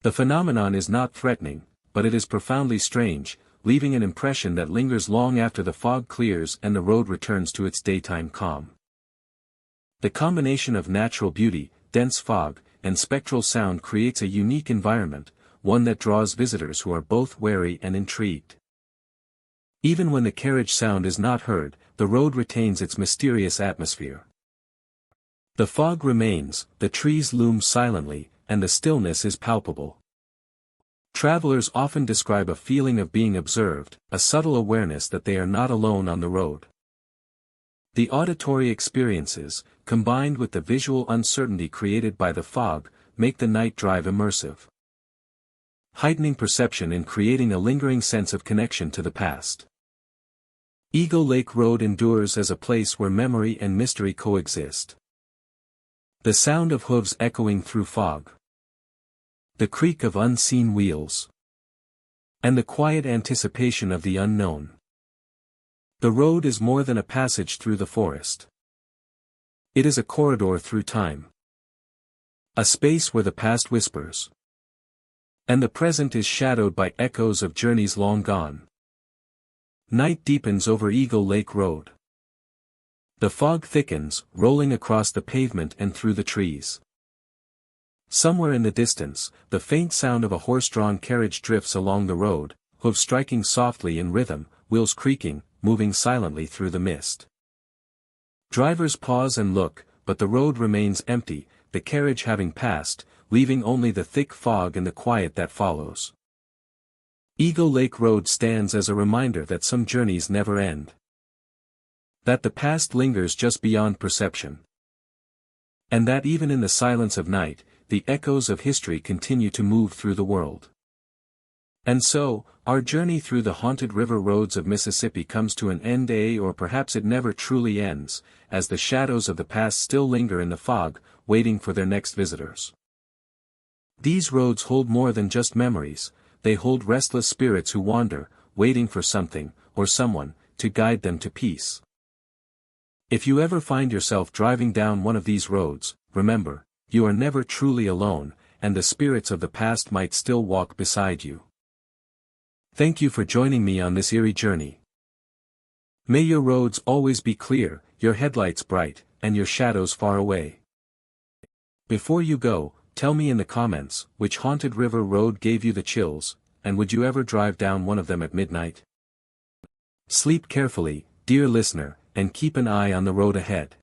Speaker 1: The phenomenon is not threatening, but it is profoundly strange, leaving an impression that lingers long after the fog clears and the road returns to its daytime calm. The combination of natural beauty, dense fog, and spectral sound creates a unique environment, one that draws visitors who are both wary and intrigued. Even when the carriage sound is not heard, the road retains its mysterious atmosphere. The fog remains, the trees loom silently, and the stillness is palpable. Travelers often describe a feeling of being observed, a subtle awareness that they are not alone on the road. The auditory experiences, combined with the visual uncertainty created by the fog, make the night drive immersive, heightening perception and creating a lingering sense of connection to the past. Eagle Lake Road endures as a place where memory and mystery coexist. The sound of hooves echoing through fog. The creak of unseen wheels. And the quiet anticipation of the unknown. The road is more than a passage through the forest. It is a corridor through time. A space where the past whispers. And the present is shadowed by echoes of journeys long gone. Night deepens over Eagle Lake Road. The fog thickens, rolling across the pavement and through the trees. Somewhere in the distance, the faint sound of a horse-drawn carriage drifts along the road, hooves striking softly in rhythm, wheels creaking, moving silently through the mist. Drivers pause and look, but the road remains empty, the carriage having passed, leaving only the thick fog and the quiet that follows. Eagle Lake Road stands as a reminder that some journeys never end. That the past lingers just beyond perception. And that even in the silence of night, the echoes of history continue to move through the world. And so, our journey through the haunted river roads of Mississippi comes to an end, or perhaps it never truly ends, as the shadows of the past still linger in the fog, waiting for their next visitors. These roads hold more than just memories, they hold restless spirits who wander, waiting for something, or someone, to guide them to peace. If you ever find yourself driving down one of these roads, remember, you are never truly alone, and the spirits of the past might still walk beside you. Thank you for joining me on this eerie journey. May your roads always be clear, your headlights bright, and your shadows far away. Before you go, tell me in the comments, which haunted river road gave you the chills, and would you ever drive down one of them at midnight? Sleep carefully, dear listener, and keep an eye on the road ahead.